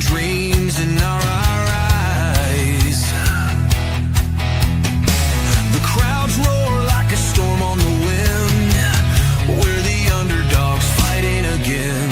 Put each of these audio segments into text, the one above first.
dreams in our eyes. The crowds roar like a storm on the wind. We're the underdogs fighting again.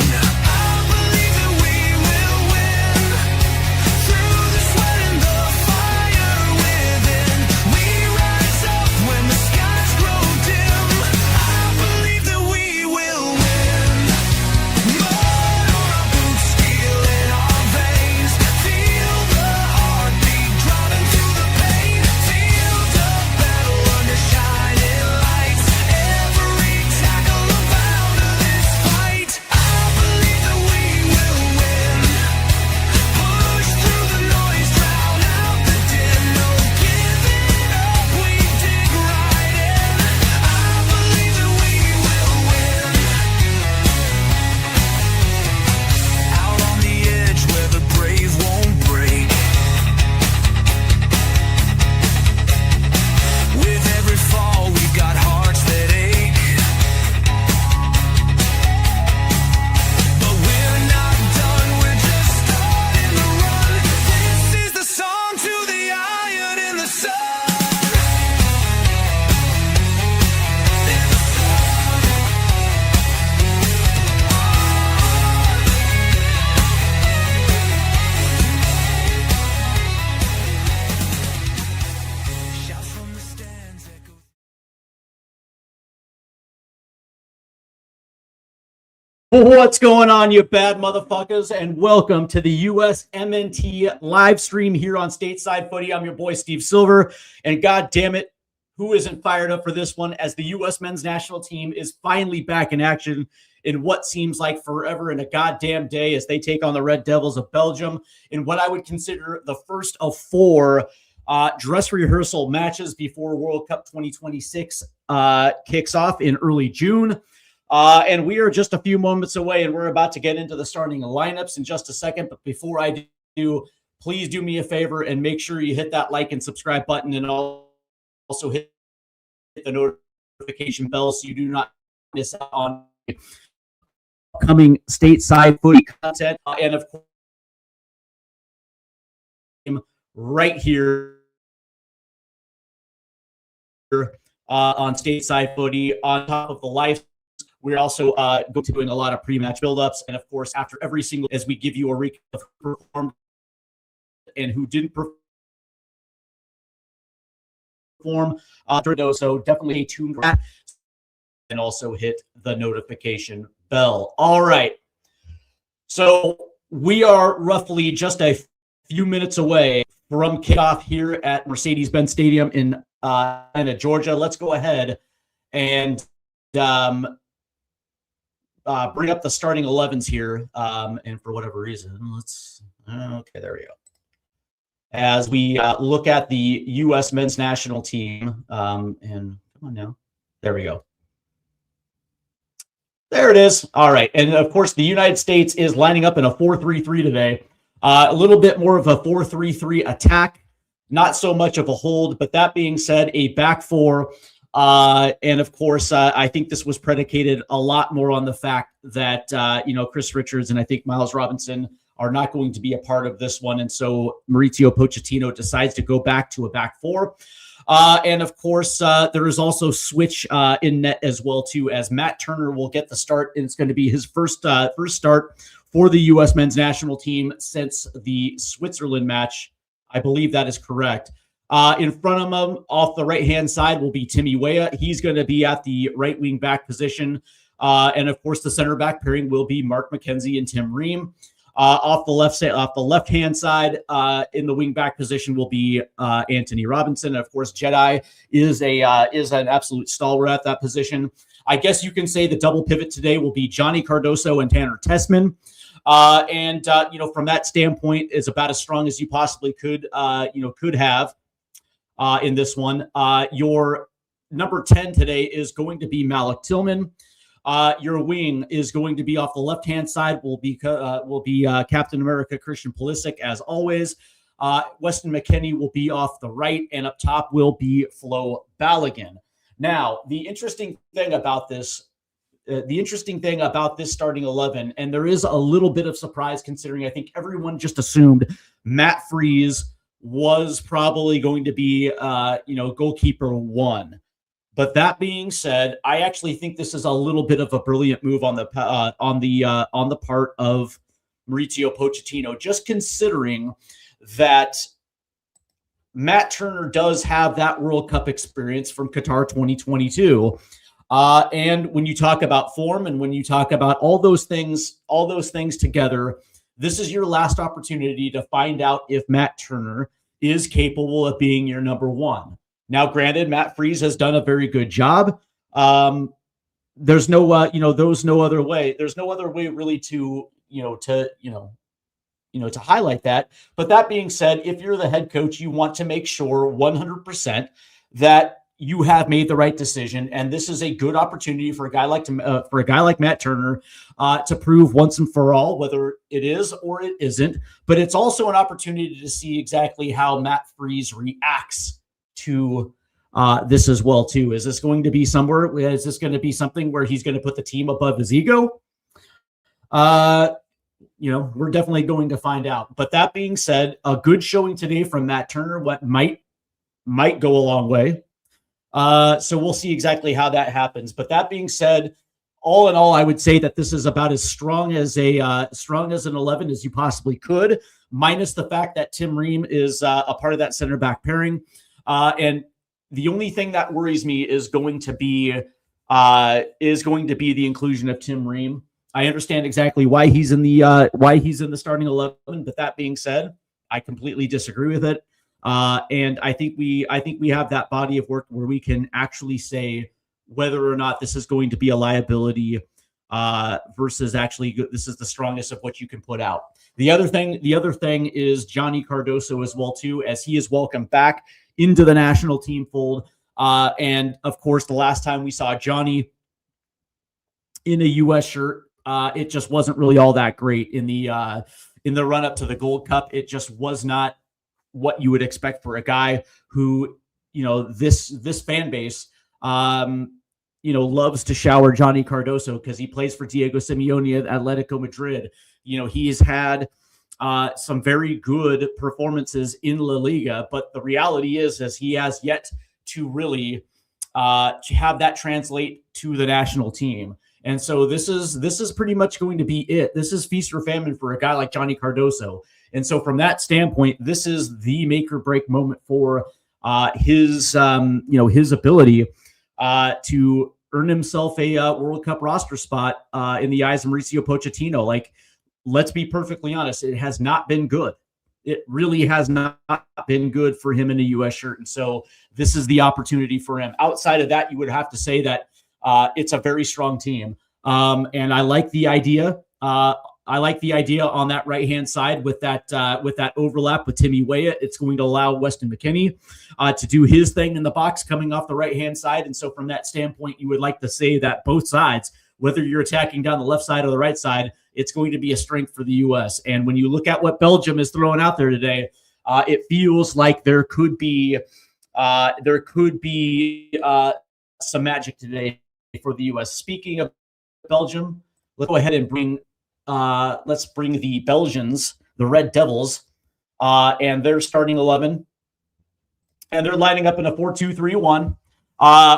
What's going on, you bad motherfuckers, and welcome to the USMNT live stream here on Stateside Footy. I'm your boy, Steve Silver, and god damn it, who isn't fired up for this one as the U.S. men's national team is finally back in action in what seems like forever and a goddamn day as they take on the Red Devils of Belgium in what I would consider the first of four dress rehearsal matches before World Cup 2026 kicks off in early June. And we are just a few moments away, and we're about to get into the starting lineups in just a second. But before I do, please do me a favor and make sure you hit that like and subscribe button, and also hit the notification bell so you do not miss out on upcoming Stateside Footy content. And of course, right here on Stateside Footy, on top of the live. We're also going to be doing a lot of pre-match buildups, and of course, after every single, as we give you a recap of who performed and who didn't perform. So definitely tune for that, and also hit the notification bell. All right, so we are roughly just a few minutes away from kickoff here at Mercedes-Benz Stadium in Atlanta, Georgia. Let's go ahead and bring up the starting 11s here, and for whatever reason, okay, there we go. As we look at the U.S. men's national team, and come on now, there we go. There it is. All right, and of course, the United States is lining up in a 4-3-3 today. A little bit more of a 4-3-3 attack, not so much of a hold, but that being said, a back four. And of course, I think this was predicated a lot more on the fact that, Chris Richards and I think Miles Robinson are not going to be a part of this one. And so Mauricio Pochettino decides to go back to a back four. And of course, there is also switch in net as well, too, as Matt Turner will get the start. And it's going to be his first start for the U.S. men's national team since the Switzerland match. I believe that is correct. In front of him, off the right-hand side, will be Timmy Weah. He's going to be at the right wing back position. And, of course, the center back pairing will be Mark McKenzie and Tim Ream. Off the left-hand side, in the wing back position will be Anthony Robinson. And, of course, Jedi is an absolute stalwart at that position. I guess you can say the double pivot today will be Johnny Cardoso and Tanner Tessman. From that standpoint, is about as strong as you possibly could have. In this one, your number 10 today is going to be Malik Tillman. Your wing is going to be off the left-hand side. Will be Captain America Christian Pulisic as always. Weston McKennie will be off the right, and up top will be Flo Balogun. Now, the interesting thing about this the interesting thing about this starting 11, and there is a little bit of surprise considering I think everyone just assumed Matt Freese was probably going to be, goalkeeper one. But that being said, I actually think this is a little bit of a brilliant move on the part of Mauricio Pochettino, just considering that Matt Turner does have that World Cup experience from Qatar 2022. And when you talk about form and when you talk about all those things together, this is your last opportunity to find out if Matt Turner is capable of being your number one. Now, granted, Matt Freese has done a very good job. There's no other way. There's no other way really to highlight that. But that being said, if you're the head coach, you want to make sure 100% that you have made the right decision, and this is a good opportunity for a guy like Matt Turner to prove once and for all whether it is or it isn't. But it's also an opportunity to see exactly how Matt Freese reacts to this as well too. Is this going to be somewhere? Is this going to be something where he's going to put the team above his ego? We're definitely going to find out. But that being said, a good showing today from Matt Turner, what might go a long way. So we'll see exactly how that happens. But that being said, all in all, I would say that this is about as strong as an 11 as you possibly could, minus the fact that Tim Ream is a part of that center back pairing. And the only thing that worries me is going to be the inclusion of Tim Ream. I understand exactly why he's in the starting 11, but that being said, I completely disagree with it. And I think we have that body of work where we can actually say whether or not this is going to be a liability versus actually this is the strongest of what you can put out. The other thing is Johnny Cardoso as well too, as he is welcomed back into the national team fold. And of course, the last time we saw Johnny in a U.S. shirt, it just wasn't really all that great in the run up to the Gold Cup. It just was not what you would expect for a guy who, this fan base, loves to shower Johnny Cardoso because he plays for Diego Simeone at Atletico Madrid. He has had some very good performances in La Liga, but the reality is he has yet to really to have that translate to the national team. And so this is pretty much going to be it. This is feast or famine for a guy like Johnny Cardoso. And so from that standpoint, this is the make or break moment for his ability to earn himself a World Cup roster spot in the eyes of Mauricio Pochettino. Like, let's be perfectly honest, it has not been good. It really has not been good for him in a U.S. shirt. And so this is the opportunity for him. Outside of that, you would have to say that it's a very strong team. And I like the idea. I like the idea on that right-hand side with that overlap with Timmy Weah. It's going to allow Weston McKennie to do his thing in the box coming off the right-hand side. And so from that standpoint, you would like to say that both sides, whether you're attacking down the left side or the right side, it's going to be a strength for the U.S. And when you look at what Belgium is throwing out there today, it feels like there could be some magic today for the U.S. Speaking of Belgium, let's go ahead and bring the Belgians, the Red Devils, and their starting 11. And they're lining up in a 4-2-3-1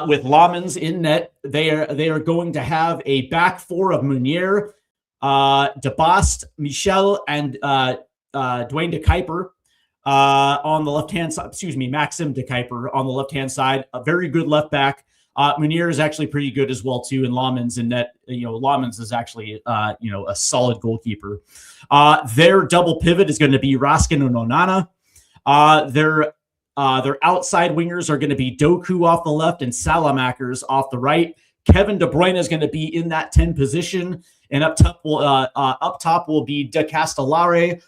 with Lamens in net. They are going to have a back four of Meunier, De Bost, Michel, and Dwayne de Kuyper on the left-hand side. Excuse me, Maxim de Kuyper on the left-hand side. A very good left back. Meunier is actually pretty good as well too, and Lamens in net. Lamens is actually a solid goalkeeper. Their double pivot is going to be Raskin and Onana. Their outside wingers are going to be Doku off the left and Salamakers off the right. Kevin De Bruyne is going to be in that 10 position, and up top will be De Castellare,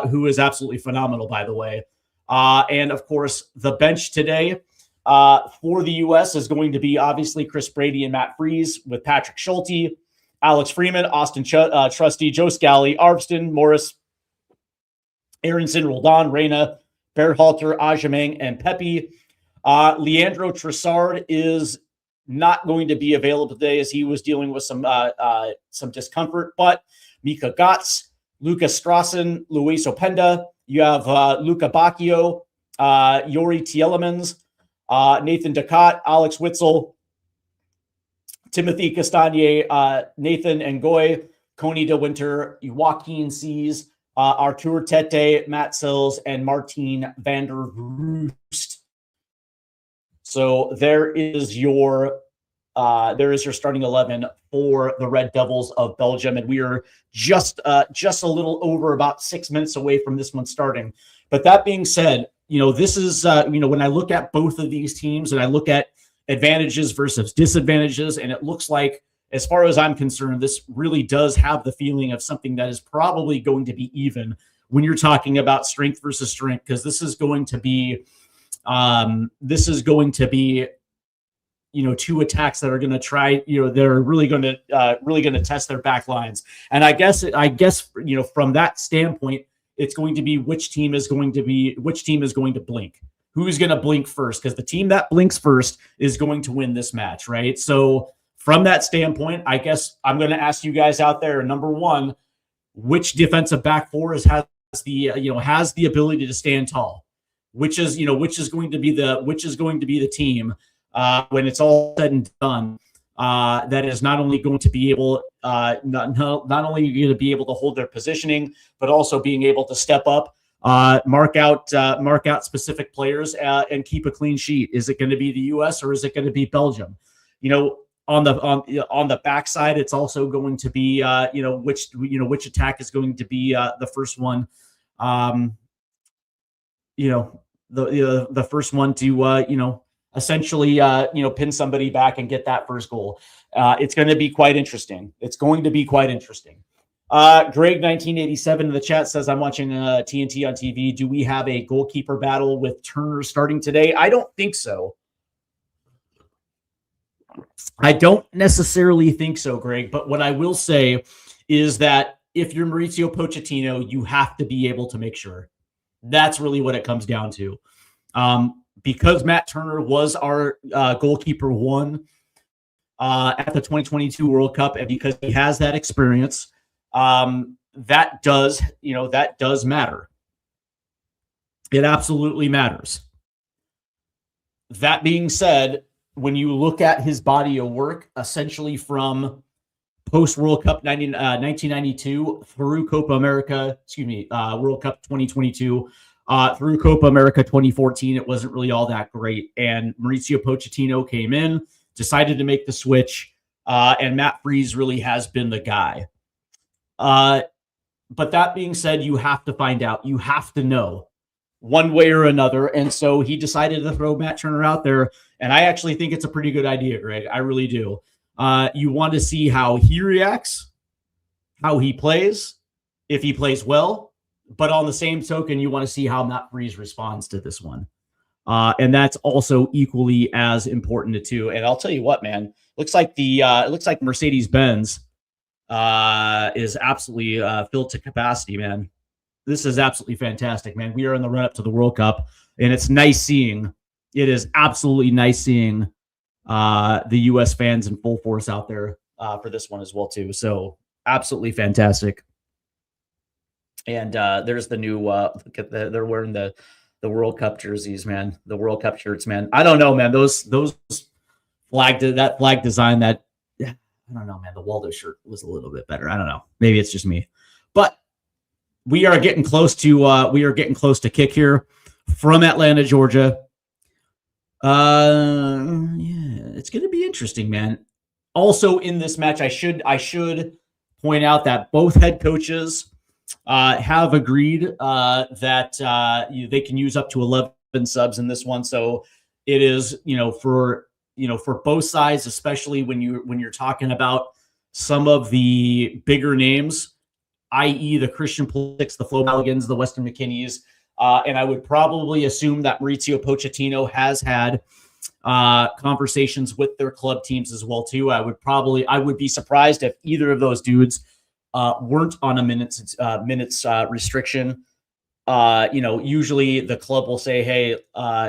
who is absolutely phenomenal, by the way. And of course, the bench today for the U.S. is going to be obviously Chris Brady and Matt Freese with Patrick Schulte, Alex Freeman, Austin Trusty, Joe Scally, Arvston, Morris, Aronson, Roldan, Reyna, Berhalter, Ajamang, and Pepe. Leandro Trossard is not going to be available today as he was dealing with some discomfort. But Mika Gotts, Lucas Strassen, Luis Openda. You have Luca Bacchio, Yori Tielemans, Nathan Ducat, Alex Witzel, Timothy Castagne, Nathan Ngoy, Coney DeWinter, Joaquin Sees, Artur Tete, Matt Sills, and Martin van der Roost. So there is your starting 11 for the Red Devils of Belgium, and we are just a little over about 6 minutes away from this one starting. But that being said, this is when I look at both of these teams and I look at advantages versus disadvantages, and it looks like, as far as I'm concerned, this really does have the feeling of something that is probably going to be even when you're talking about strength versus strength, because this is going to be two attacks that are going to try, they're really going to test their back lines. And I guess, from that standpoint, it's going to be which team is going to blink. Who's going to blink first? Because the team that blinks first is going to win this match, right? So from that standpoint, I guess I'm going to ask you guys out there, number one, which defensive back four has the ability to stand tall? Which is going to be the team when it's all said and done, that is not only going to be able not only going to be able to hold their positioning, but also being able to step up, mark out specific players, and keep a clean sheet. Is it going to be the U.S. or is it going to be Belgium? On the backside, it's also going to be which attack is going to be the first one. The first one to essentially pin somebody back and get that first goal. It's going to be quite interesting. Greg 1987 in the chat says, I'm watching TNT on TV. Do we have a goalkeeper battle with Turner starting today? I don't think so. I don't necessarily think so, Greg. But what I will say is that if you're Mauricio Pochettino, you have to be able to make sure. That's really what it comes down to. Because Matt Turner was our goalkeeper one at the 2022 World Cup, and because he has that experience, that does matter. It absolutely matters. That being said, when you look at his body of work, essentially from post World Cup 1992 through Copa America, World Cup 2022, through Copa America 2014, it wasn't really all that great. And Mauricio Pochettino came in, decided to make the switch, and Matt Freese really has been the guy. But that being said, you have to find out. You have to know one way or another. And so he decided to throw Matt Turner out there. And I actually think it's a pretty good idea, Greg. I really do. You want to see how he reacts, how he plays, if he plays well. But on the same token, you want to see how Matt Freese responds to this one. And that's also equally as important too. And I'll tell you what, man, looks like Mercedes-Benz is absolutely filled to capacity, man. This is absolutely fantastic, man. We are in the run up to the World Cup, and it's nice seeing. It is absolutely nice seeing the U.S. fans in full force out there for this one as well too. So absolutely fantastic. And there's the new look at they're wearing the World Cup jerseys, man. The World Cup shirts, man. I don't know, man. Those flag design, that I don't know, man. The Waldo shirt was a little bit better. I don't know. Maybe it's just me, but we are getting close to kick here from Atlanta, Georgia. It's going to be interesting, man. Also in this match, I should point out that both head coaches have agreed that they can use up to 11 subs in this one. So it is, for both sides, especially when you're talking about some of the bigger names, i.e. the Christian Pulitzic's, the Flo Milligans, the Weston McKinneys. And I would probably assume that Mauricio Pochettino has had conversations with their club teams as well too. I would be surprised if either of those dudes weren't on a minutes restriction. usually the club will say, hey,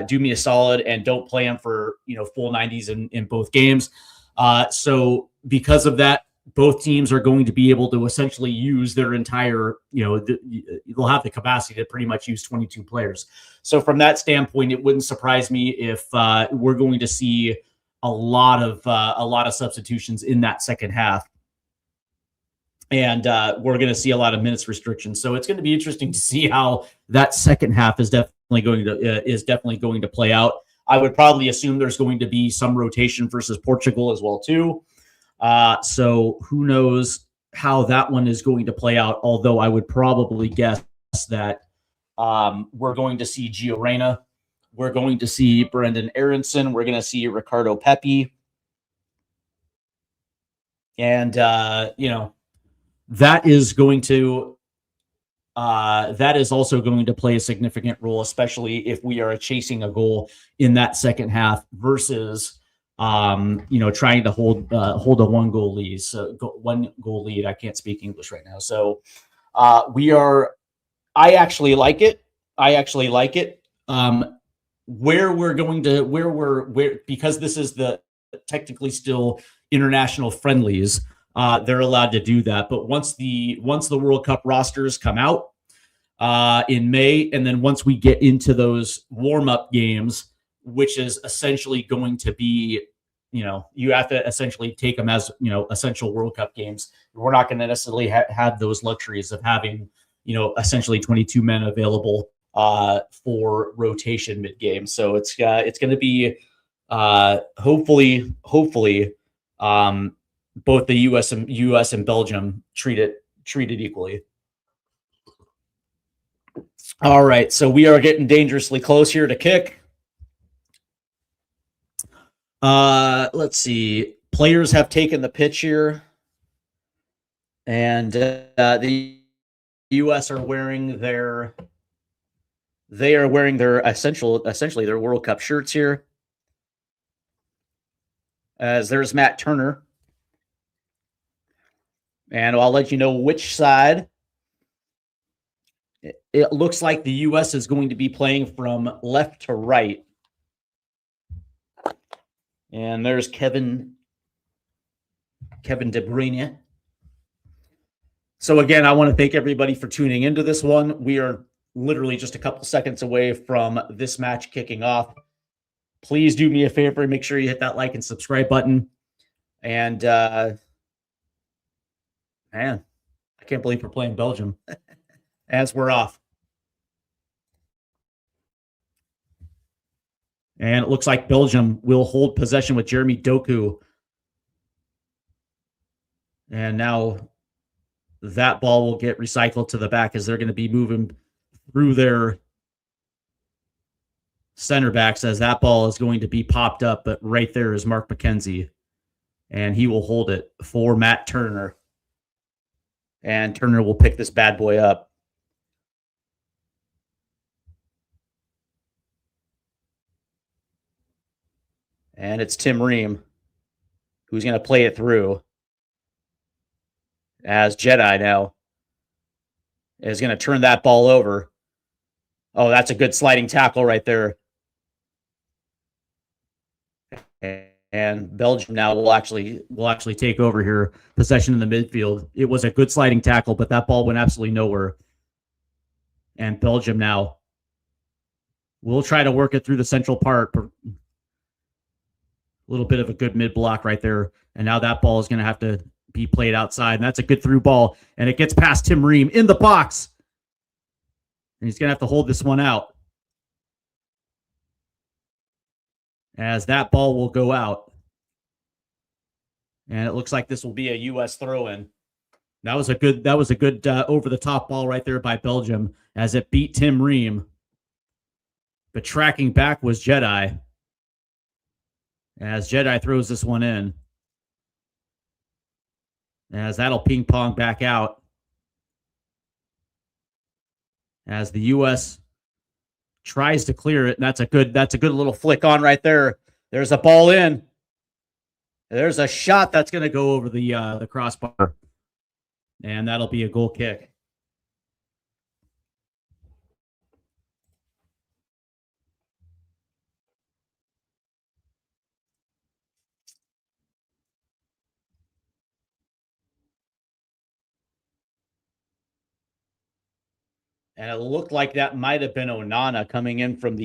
do me a solid and don't play him for, full 90s in both games. So because of that, both teams are going to be able to essentially use their entire, they'll have the capacity to pretty much use 22 players. So from that standpoint, it wouldn't surprise me if we're going to see a lot of substitutions in that second half. And we're going to see a lot of minutes restrictions. So it's going to be interesting to see how that second half is definitely going to play out. I would probably assume there's going to be some rotation versus Portugal as well too. So who knows how that one is going to play out? Although I would probably guess that we're going to see Gio Reyna, we're going to see Brendan Aronson, we're going to see Ricardo Pepi, and that is also going to play a significant role, especially if we are chasing a goal in that second half versus trying to hold a 1-goal lead. So 1-goal lead. I can't speak English right now. So I actually like it. Because this is the technically still international friendlies, they're allowed to do that. But once the World Cup rosters come out in May, and then once we get into those warm-up games, which is essentially going to be, you have to essentially take them as, essential World Cup games. We're not going to necessarily have those luxuries of having, essentially 22 men available for rotation mid-game. So it's going to be hopefully both the U.S. and Belgium treated equally. All right, so we are getting dangerously close here to kick. Let's see. Players have taken the pitch here, and the U.S. are wearing their essentially their World Cup shirts here. As there's Matt Turner. And I'll let you know which side. It looks like the U.S. is going to be playing from left to right. And there's Kevin De Bruyne. So again, I want to thank everybody for tuning into this one. We are literally just a couple seconds away from this match kicking off. Please do me a favor and make sure you hit that like and subscribe button. And man, I can't believe we're playing Belgium as we're off. And it looks like Belgium will hold possession with Jeremy Doku. And now that ball will get recycled to the back as they're going to be moving through their center backs, as that ball is going to be popped up. But right there is Mark McKenzie. And he will hold it for Matt Turner. And Turner will pick this bad boy up. And it's Tim Ream who's going to play it through. As Jedi now is going to turn that ball over. Oh, that's a good sliding tackle right there. And Belgium now will actually take over here, possession in the midfield. It was a good sliding tackle, but that ball went absolutely nowhere. And Belgium now will try to work it through the central part. A little bit of a good mid block right there. And now that ball is going to have to be played outside. And that's a good through ball. And it gets past Tim Ream in the box. And he's going to have to hold this one out, as that ball will go out. And it looks like this will be a U.S. throw-in. That was a good over-the-top ball right there by Belgium, as it beat Tim Ream. But tracking back was Jedi, as Jedi throws this one in. As that'll ping-pong back out. As the U.S. tries to clear it, and that's a good little flick on right there. There's a ball in. There's a shot that's going to go over the crossbar, and that'll be a goal kick. And it looked like that might have been Onana coming in from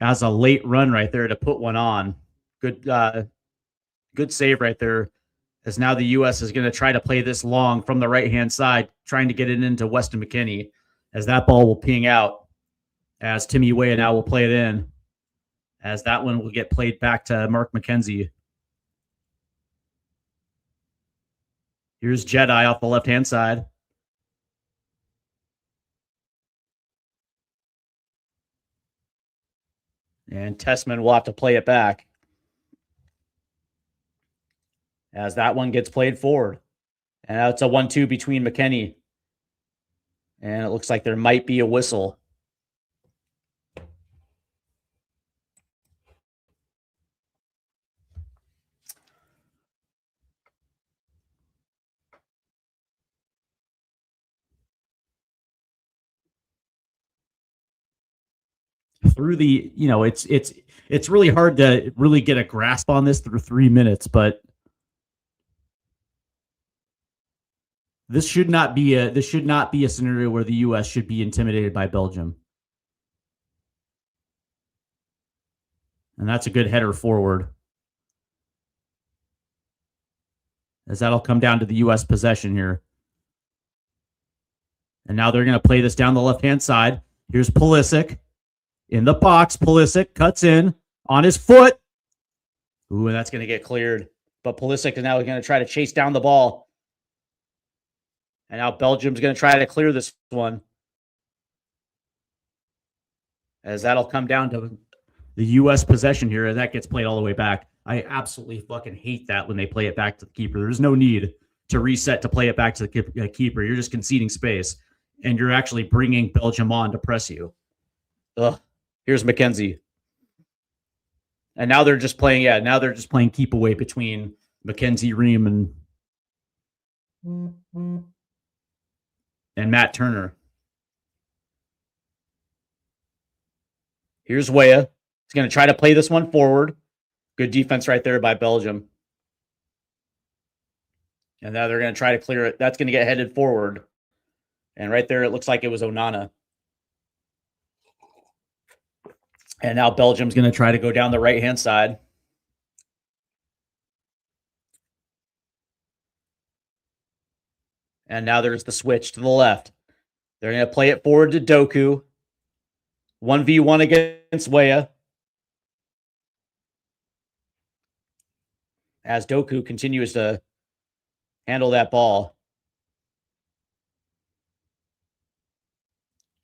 as a late run right there to put one on. Good save right there. As now the U.S. is going to try to play this long from the right-hand side, trying to get it into Weston McKennie, as that ball will ping out, as Timmy Weah now will play it in, as that one will get played back to Mark McKenzie. Here's Jedi off the left-hand side. And Tessman will have to play it back, as that one gets played forward. And now it's a 1-2 between McKennie. And it looks like there might be a whistle. Through the, it's really hard to really get a grasp on this through 3 minutes, but this should not be a scenario where the U.S. should be intimidated by Belgium. And that's a good header forward, as that'll come down to the U.S. possession here. And now they're going to play this down the left-hand side. Here's Pulisic in the box. Pulisic cuts in on his foot. Ooh, and that's going to get cleared. But Pulisic is now going to try to chase down the ball. And now Belgium's going to try to clear this one, as that'll come down to the U.S. possession here, and that gets played all the way back. I absolutely fucking hate that when they play it back to the keeper. There's no need to reset to play it back to the keeper. You're just conceding space, and you're actually bringing Belgium on to press you. Ugh. Here's McKenzie. And now they're just playing, keep away between McKenzie, Ream, and Matt Turner. Here's Weah. He's going to try to play this one forward. Good defense right there by Belgium. And now they're going to try to clear it. That's going to get headed forward. And right there, it looks like it was Onana. And now Belgium's going to try to go down the right-hand side. And now there's the switch to the left. They're going to play it forward to Doku. 1v1 against Weah, as Doku continues to handle that ball.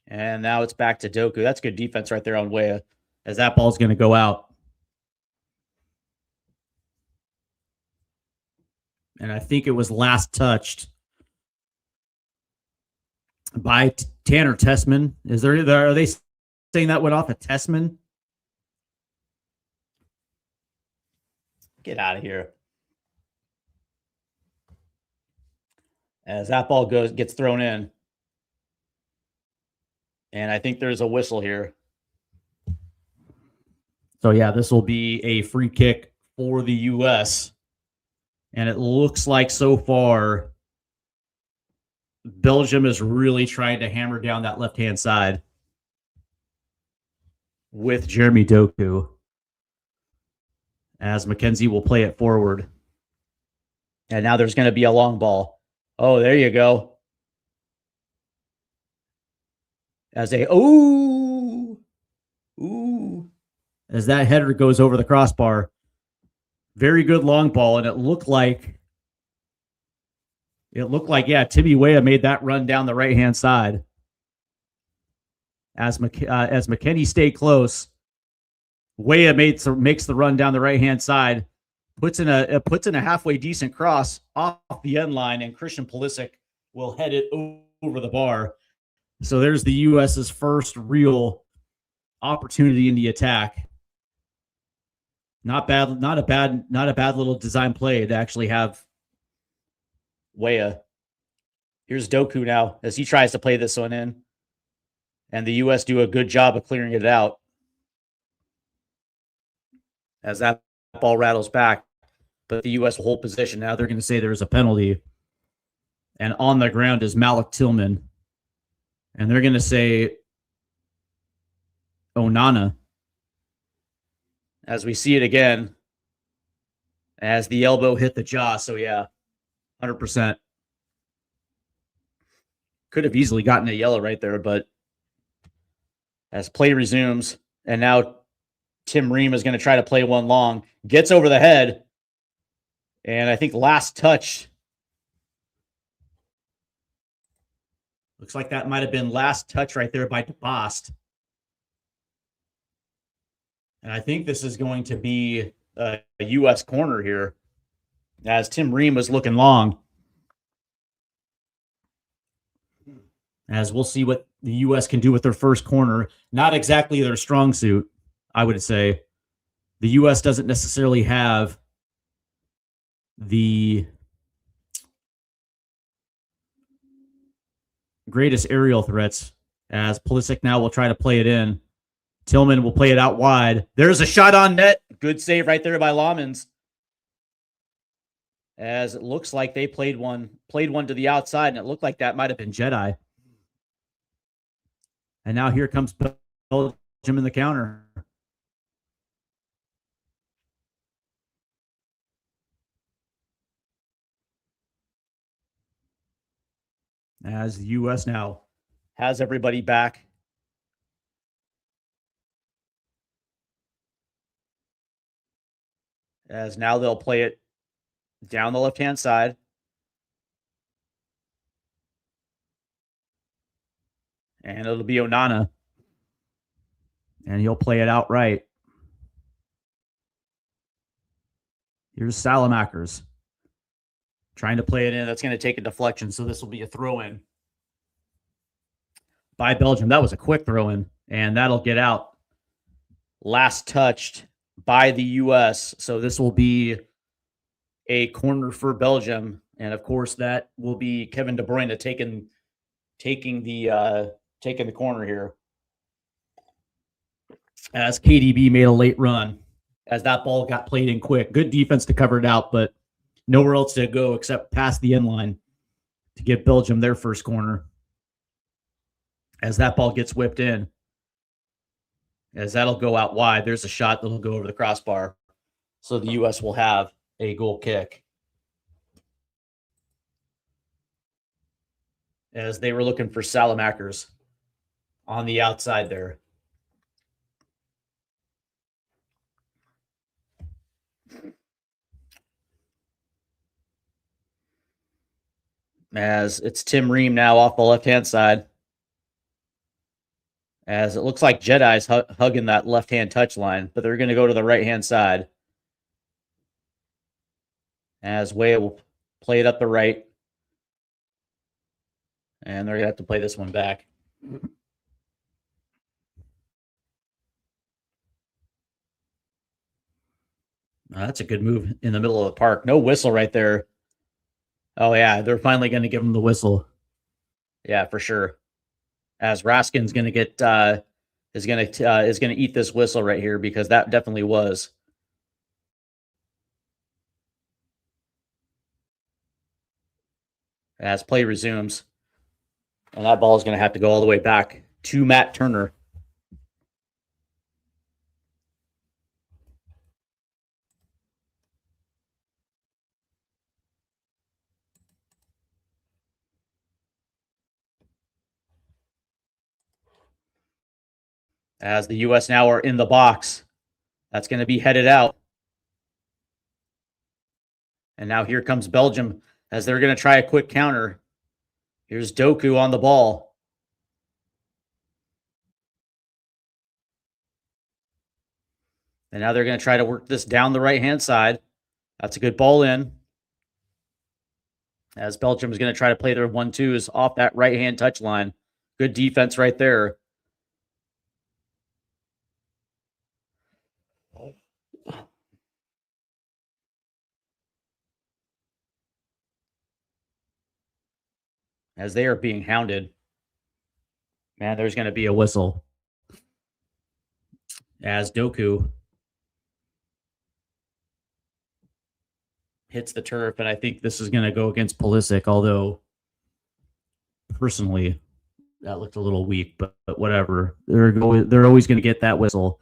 And now it's back to Doku. That's good defense right there on Weah, as that ball's going to go out. And I think it was last touched by Tanner Tessman. Are they saying that went off of Tessman? Get out of here. As that ball gets thrown in. And I think there's a whistle here. So yeah, this will be a free kick for the U.S. And it looks like so far Belgium is really trying to hammer down that left-hand side with Jeremy Doku, as McKenzie will play it forward. And now there's going to be a long ball. Oh, there you go. As as that header goes over the crossbar. Very good long ball, and it looked like, Timmy Weah made that run down the right-hand side. As McKennie stayed close, Weah makes the run down the right-hand side, puts in a halfway decent cross off the end line, and Christian Pulisic will head it over the bar. So there's the U.S.'s first real opportunity in the attack. Not a bad little design play to actually have Weah. Here's Doku now as he tries to play this one in. And the U.S. do a good job of clearing it out, as that ball rattles back. But the U.S. will hold position. Now they're going to say there's a penalty. And on the ground is Malik Tillman. And they're going to say Onana as we see it again as the elbow hit the jaw. So, yeah, 100%. Could have easily gotten a yellow right there, but as play resumes, and now Tim Ream is going to try to play one long, gets over the head, and I think last touch. Looks like that might have been last touch right there by DeBost. And I think this is going to be a U.S. corner here as Tim Ream was looking long. As we'll see what the U.S. can do with their first corner. Not exactly their strong suit, I would say. The U.S. doesn't necessarily have the greatest aerial threats, as Pulisic now will try to play it in. Tillman will play it out wide. There's a shot on net. Good save right there by Laumans. As it looks like they played one to the outside, and it looked like that might have been Jedi. And now here comes Belgium in the counter. As the U.S. now has everybody back. As now they'll play it down the left-hand side. And it'll be Onana. And he'll play it outright. Here's Salamakers trying to play it in. That's going to take a deflection, so this will be a throw-in by Belgium. That was a quick throw-in, and that'll get out. Last touched by the U.S., so this will be a corner for Belgium, and of course that will be Kevin De Bruyne taking the corner here. As KDB made a late run, as that ball got played in quick. Good defense to cover it out, but nowhere else to go except past the end line to give Belgium their first corner. As that ball gets whipped in, as that'll go out wide, there's a shot that'll go over the crossbar. So the U.S. will have a goal kick. As they were looking for Salamakers on the outside there. As it's Tim Ream now off the left-hand side. As it looks like Jedi's hugging that left-hand touch line, but they're going to go to the right-hand side. As Way will play it up the right. And they're going to have to play this one back. That's a good move in the middle of the park. No whistle right there. Oh, yeah, they're finally going to give him the whistle. Yeah, for sure. As Raskin's going to get is going to eat this whistle right here, because that definitely was. As play resumes, and that ball is going to have to go all the way back to Matt Turner. As the U.S. now are in the box. That's going to be headed out. And now here comes Belgium as they're going to try a quick counter. Here's Doku on the ball. And now they're going to try to work this down the right-hand side. That's a good ball in. As Belgium is going to try to play their 1-2s off that right-hand touch line. Good defense right there. As they are being hounded. Man, there's going to be a whistle. As Doku hits the turf, and I think this is going to go against Pulisic, although personally, That looked a little weak, but whatever. They're always going to get that whistle.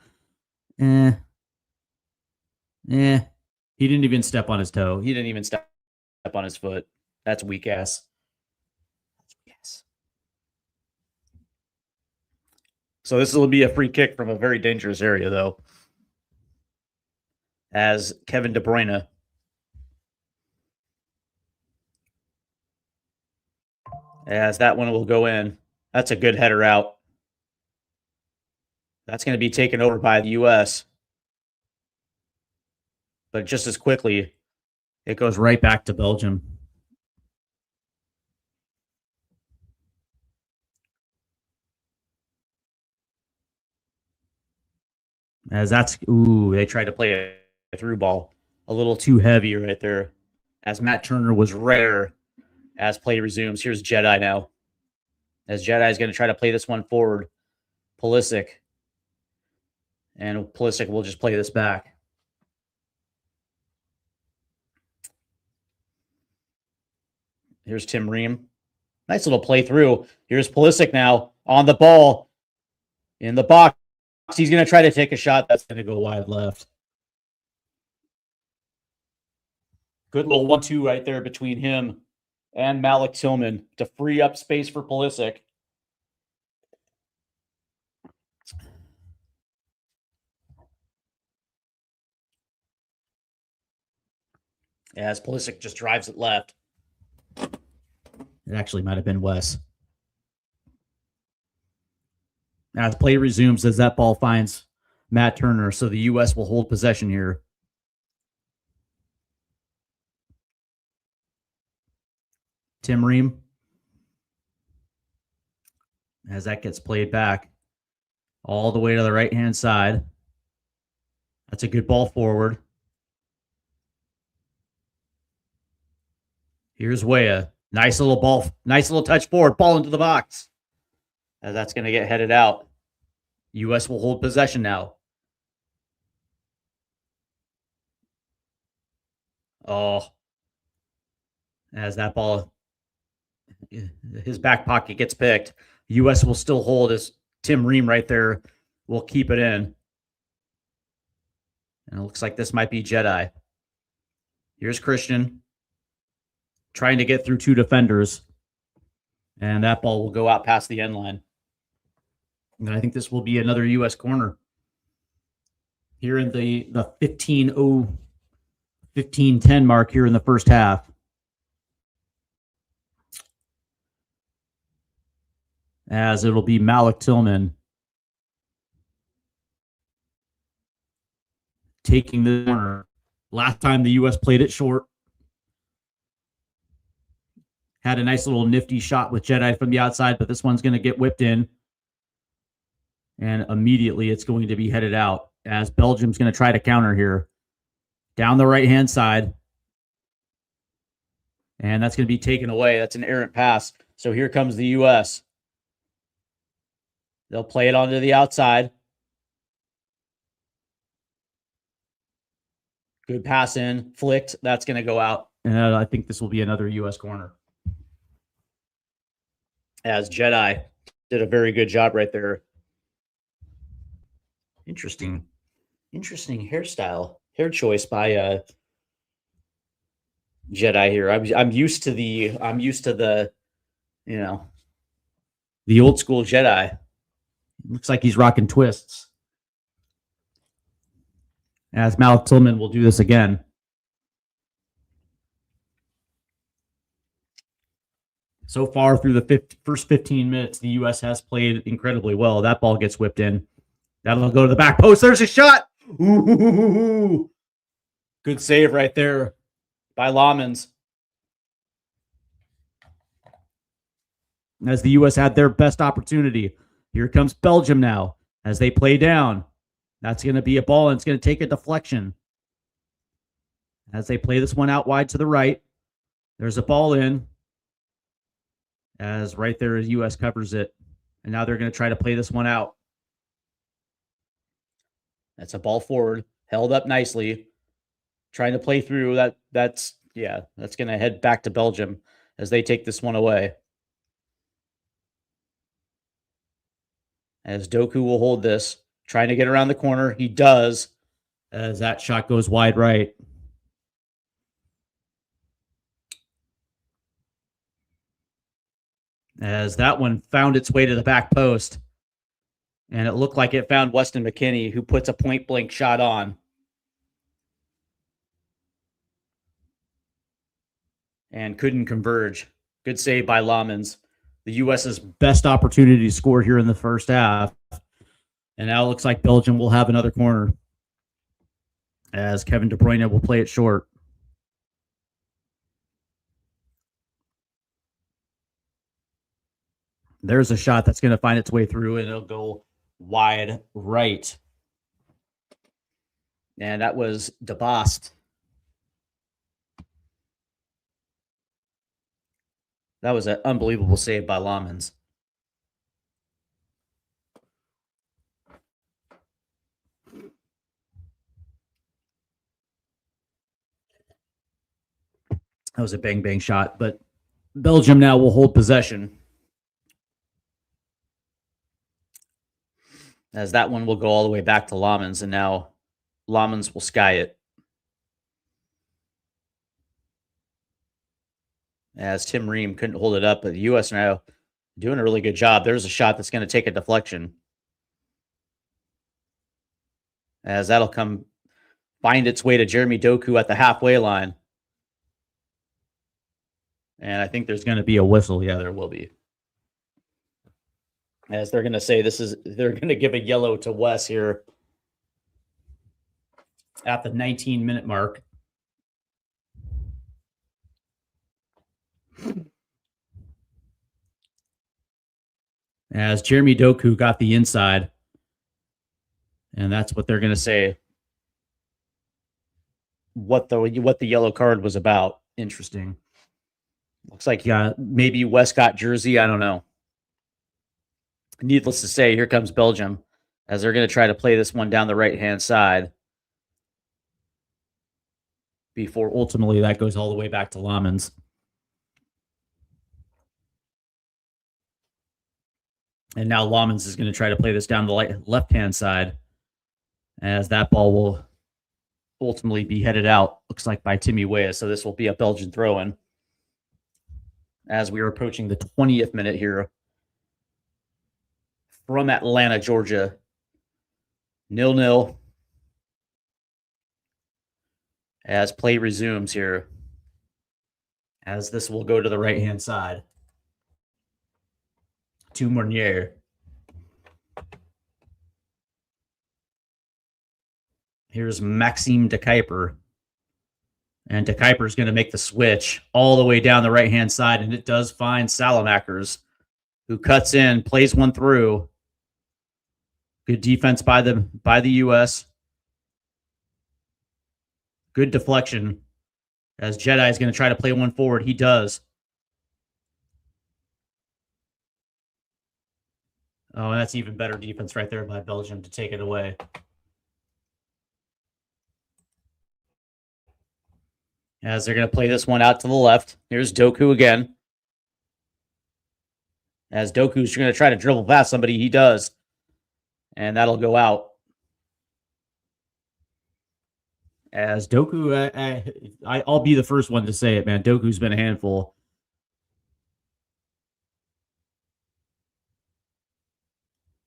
Eh. He didn't even step on his toe. He didn't even step on his foot. That's weak ass. Yes. So this will be a free kick from a very dangerous area, though. As Kevin De Bruyne. As that one will go in. That's a good header out. That's going to be taken over by the U.S. But just as quickly, it goes right back to Belgium. As that's, they tried to play a through ball. A little too heavy right there. As Matt Turner was rare as play resumes. Here's Jedi now. As Jedi is going to try to play this one forward. Pulisic. And Pulisic will just play this back. Here's Tim Ream. Nice little play through. Here's Pulisic now on the ball. In the box. He's going to try to take a shot. That's going to go wide left. Good little 1-2 right there between him and Malik Tillman to free up space for Pulisic. As Pulisic just drives it left. It actually might have been Wes. As play resumes, as that ball finds Matt Turner, so the U.S. will hold possession here. Tim Ream. As that gets played back all the way to the right-hand side. That's a good ball forward. Here's Weah. Nice little ball. Nice little touch forward. Ball into the box. As that's going to get headed out. U.S. will hold possession now. Oh. As that ball, his back pocket gets picked. U.S. will still hold as Tim Ream right there will keep it in. And it looks like this might be Jedi. Here's Christian. Trying to get through two defenders. And that ball will go out past the end line. And I think this will be another U.S. corner. Here in the 15:10 mark here in the first half. As it'll be Malik Tillman taking the corner. Last time the U.S. played it short. Had a nice little nifty shot with Jedi from the outside, but this one's going to get whipped in. And immediately it's going to be headed out as Belgium's going to try to counter here. Down the right-hand side. And that's going to be taken away. That's an errant pass. So here comes the U.S. They'll play it onto the outside. Good pass in. Flicked. That's going to go out. And I think this will be another U.S. corner. As Jedi did a very good job right there. Interesting hairstyle, hair choice by Jedi here. I'm used to the the old school Jedi. Looks like he's rocking twists. As Malik Tillman will do this again. So far through the first 15 minutes, the U.S. has played incredibly well. That ball gets whipped in. That'll go to the back post. There's a shot. Ooh. Good save right there by Lamans. As the U.S. had their best opportunity. Here comes Belgium now as they play down. That's going to be a ball, and it's going to take a deflection. As they play this one out wide to the right. There's a ball in. As right there, U.S. covers it. And now they're going to try to play this one out. That's a ball forward, held up nicely. Trying to play through. That's going to head back to Belgium as they take this one away. As Doku will hold this, trying to get around the corner. He does, as that shot goes wide right. As that one found its way to the back post. And it looked like it found Weston McKennie, who puts a point-blank shot on. And couldn't converge. Good save by Lamans. The U.S.'s best opportunity to score here in the first half. And now it looks like Belgium will have another corner, as Kevin De Bruyne will play it short. There's a shot that's going to find its way through, and it'll go wide right. And that was DeBost. That was an unbelievable save by Lamans. That was a bang-bang shot, but Belgium now will hold possession, as that one will go all the way back to Lamans, and now Lamans will sky it. As Tim Ream couldn't hold it up, but the U.S. now doing a really good job. There's a shot that's going to take a deflection, as that'll come find its way to Jeremy Doku at the halfway line. And I think there's going to be a whistle. Yeah, there will be. As they're going to say they're going to give a yellow to Wes here at the 19-minute mark. As Jeremy Doku got the inside. And that's what they're going to say. What the yellow card was about. Interesting. Looks like maybe Wes got jersey. I don't know. Needless to say, here comes Belgium, as they're going to try to play this one down the right-hand side before ultimately that goes all the way back to Lamans. And now Lamans is going to try to play this down the left-hand side, as that ball will ultimately be headed out, looks like, by Timmy Weah. So this will be a Belgian throw-in as we are approaching the 20th minute here from Atlanta, Georgia. 0-0 as play resumes here, as this will go to the right-hand side to Meunier. Here's Maxime de Kuiper. And De Kuiper is going to make the switch all the way down the right-hand side, and it does find Salamakers, who cuts in, plays one through. Good defense by the U.S. Good deflection, as Jedi is going to try to play one forward. He does. Oh, and that's even better defense right there by Belgium to take it away. As they're going to play this one out to the left. Here's Doku again. As Doku's going to try to dribble past somebody, he does. And that'll go out. As Doku, I'll be the first one to say it, man. Doku's been a handful.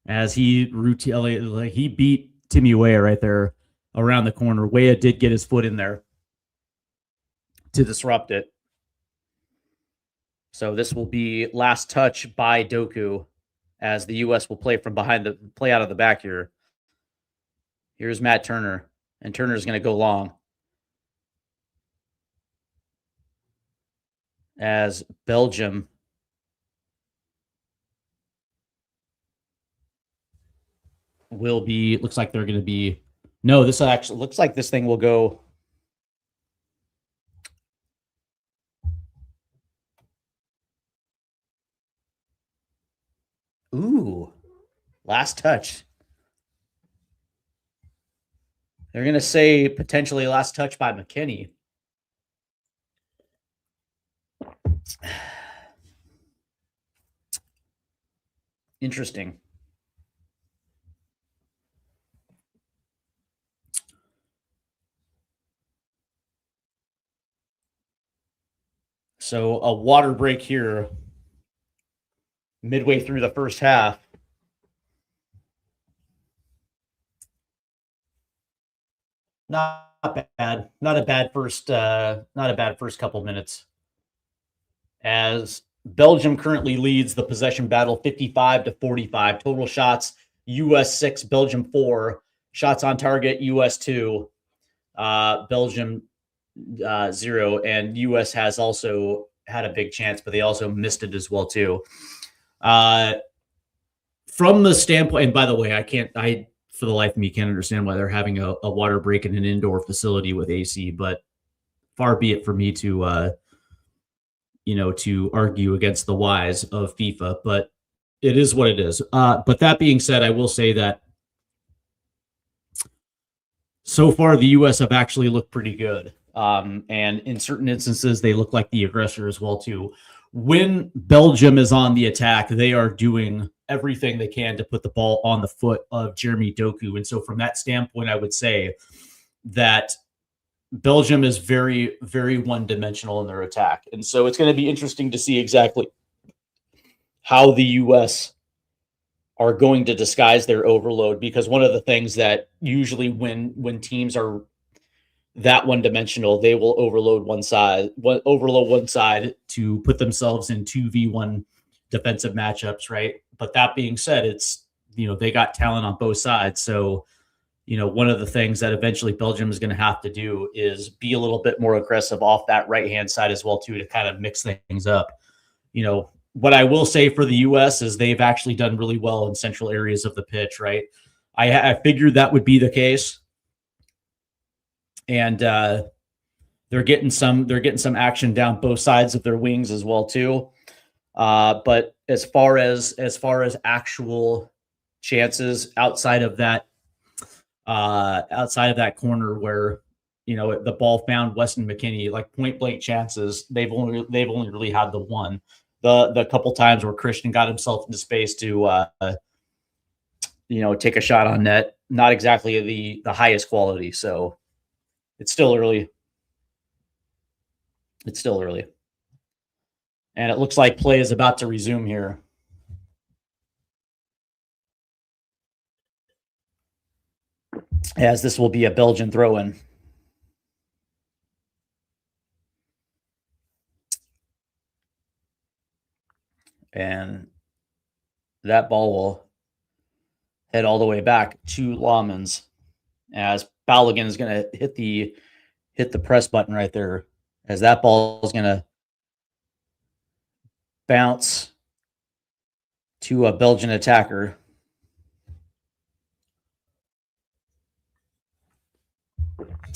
As he beat Timmy Weah right there around the corner. Weah did get his foot in there to disrupt it. So this will be last touch by Doku, as the U.S. will play from behind the play out of the back here. Here's Matt Turner, and Turner's going to go long. As Belgium will be, looks like they're going to be, no, this actually looks like this thing will go. Ooh, last touch. They're going to say potentially last touch by McKennie. Interesting. So a water break here midway through the first half. Not bad. Not a bad first couple minutes. As Belgium currently leads the possession battle 55-45. Total shots, US 6, Belgium 4. Shots on target, US 2. Belgium 0. And US has also had a big chance, but they also missed it as well too. From the standpoint, and by the way, I for the life of me can't understand why they're having a water break in an indoor facility with AC, but far be it for me to to argue against the whys of FIFA, but it is what it is. But that being said, I will say that so far the US have actually looked pretty good. And in certain instances, they look like the aggressor as well too. When Belgium is on the attack, they are doing everything they can to put the ball on the foot of Jeremy Doku. And so from that standpoint, I would say that Belgium is very, very one-dimensional in their attack. And so it's going to be interesting to see exactly how the U.S. are going to disguise their overload, because one of the things that usually when teams are that one-dimensional, they will overload one side to put themselves in 2v1 defensive matchups, right? But that being said, it's, they got talent on both sides. So, one of the things that eventually Belgium is going to have to do is be a little bit more aggressive off that right-hand side as well too, to kind of mix things up. What I will say for the U.S. is they've actually done really well in central areas of the pitch, right? I figured that would be the case. And they're getting some action down both sides of their wings as well too. But as far as actual chances outside of that corner where the ball found Weston McKennie, like point blank chances, they've only really had the one. The couple times where Christian got himself into space to take a shot on net, not exactly the highest quality. So it's still early. And it looks like play is about to resume here. As this will be a Belgian throw-in. And that ball will head all the way back to Lawmans, as Balogun is going to hit the press button right there, as that ball is going to bounce to a Belgian attacker.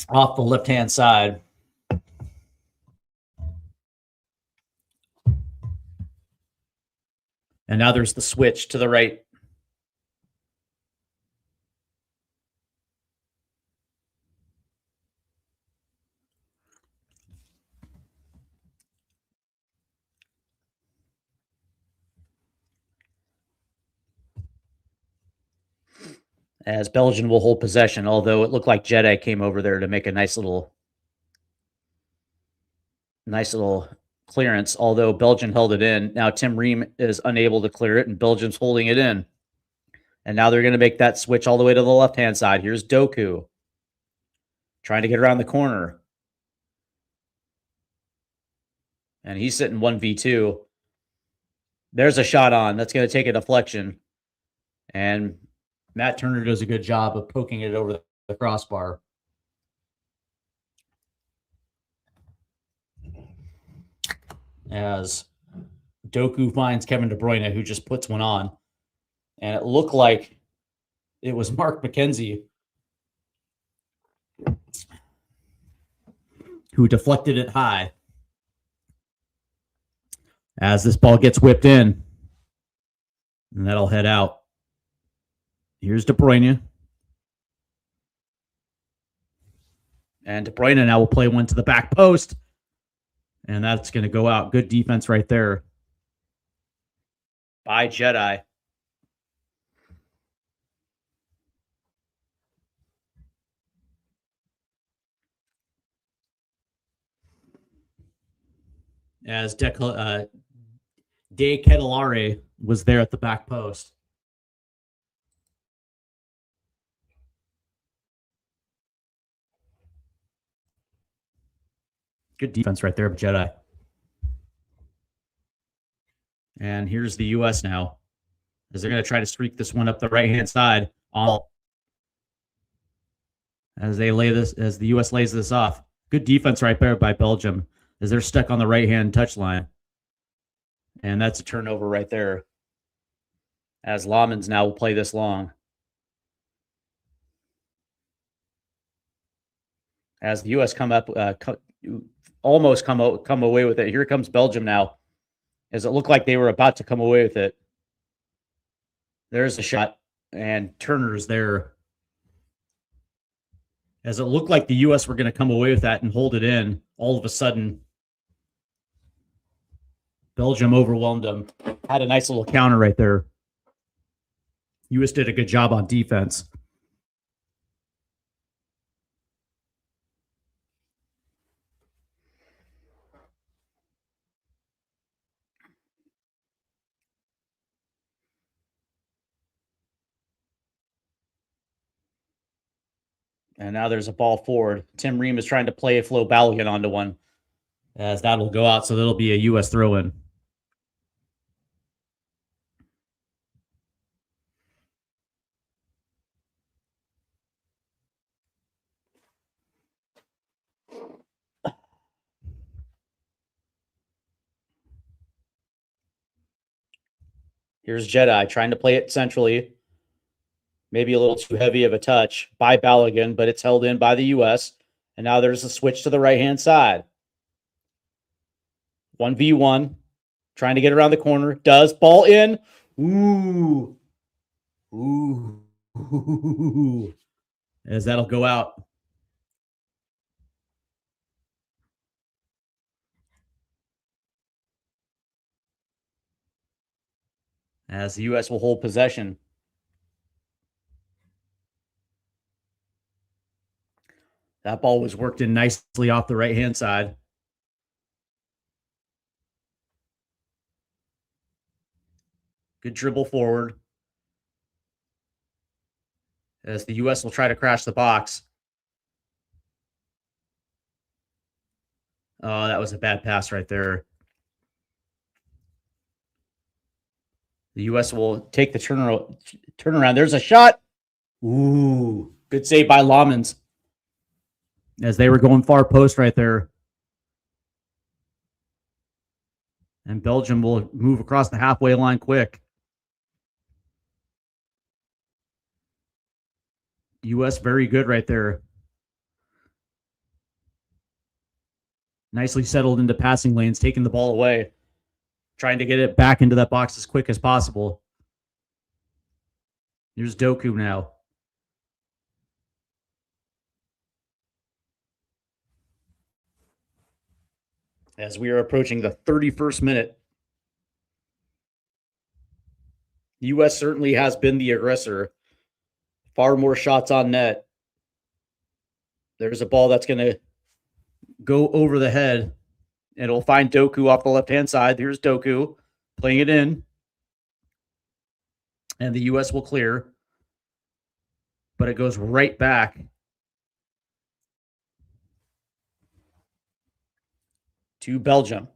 Off the left-hand side. And now there's the switch to the right. As Belgium will hold possession, although it looked like Jedi came over there to make a nice little clearance, although Belgium held it in. Now Tim Ream is unable to clear it, and Belgium's holding it in. And now they're going to make that switch all the way to the left-hand side. Here's Doku trying to get around the corner. And he's sitting 1v2. There's a shot on. That's going to take a deflection. And Matt Turner does a good job of poking it over the crossbar. As Doku finds Kevin De Bruyne, who just puts one on. And it looked like it was Mark McKenzie who deflected it high. As this ball gets whipped in. And that'll head out. Here's De Bruyne. And De Bruyne now will play one to the back post. And that's going to go out. Good defense right there by Jedi. as De Ketelare was there at the back post. Good defense right there, Jedi. And here's the U.S. now, as they're going to try to streak this one up the right-hand side. As they lay this, as the U.S. lays this off. Good defense right there by Belgium, as they're stuck on the right-hand touchline. And that's a turnover right there, as Lamans now will play this long. As the U.S. almost come away with it. Here comes Belgium now, as it looked like they were about to come away with it. There's a shot, and Turner's there. As it looked like the U.S. were going to come away with that and hold it in, all of a sudden, Belgium overwhelmed them. Had a nice little counter right there. U.S. did a good job on defense. And now there's a ball forward. Tim Ream is trying to play a Flo Balogun onto one, as that'll go out, so that'll be a U.S. throw-in. Here's Jedi trying to play it centrally. Maybe a little too heavy of a touch by Balogun, but it's held in by the U.S. And now there's a switch to the right-hand side. 1v1. Trying to get around the corner. Does. Ball in. Ooh. Ooh. As that'll go out. As the U.S. will hold possession. That ball was worked in nicely off the right-hand side. Good dribble forward. As the U.S. will try to crash the box. Oh, that was a bad pass right there. The U.S. will take the turnaround. There's a shot. Ooh, good save by Lamans. As they were going far post right there. And Belgium will move across the halfway line quick. U.S. very good right there. Nicely settled into passing lanes, taking the ball away. Trying to get it back into that box as quick as possible. Here's Doku now. As we are approaching the 31st minute. The U.S. certainly has been the aggressor. Far more shots on net. There's a ball that's going to go over the head. And it'll find Doku off the left-hand side. Here's Doku playing it in. And the U.S. will clear. But it goes right back to Belgium.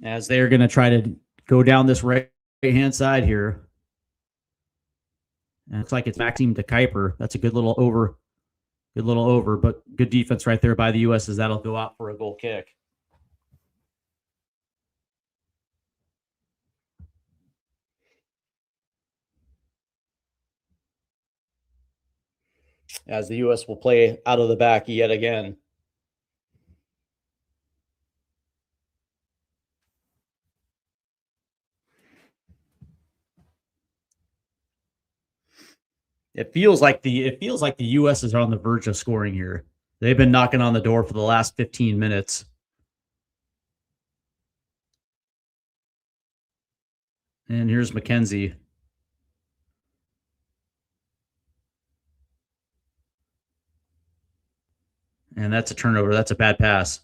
As they're going to try to go down this right-hand side here. And it's like it's Maxime de Kuiper. That's a good little over. Good little over, but good defense right there by the U.S. as that'll go out for a goal kick. As the U.S. will play out of the back yet again. It feels like the U.S. is on the verge of scoring here. They've been knocking on the door for the last 15 minutes. And here's McKenzie. And that's a turnover. That's a bad pass.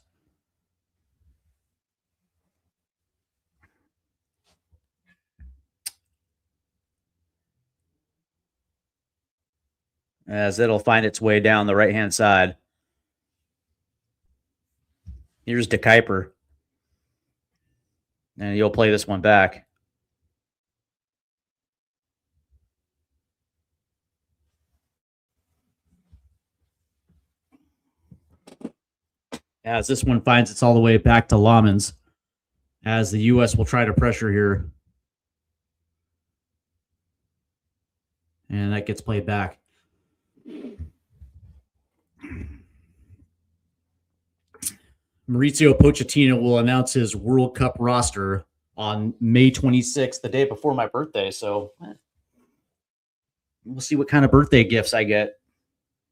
As it'll find its way down the right-hand side. Here's De Kuiper. And you'll play this one back. As this one finds its all the way back to Lamans. As the U.S. will try to pressure here. And that gets played back. Mauricio Pochettino will announce his World Cup roster on May 26th, the day before my birthday. So we'll see what kind of birthday gifts I get,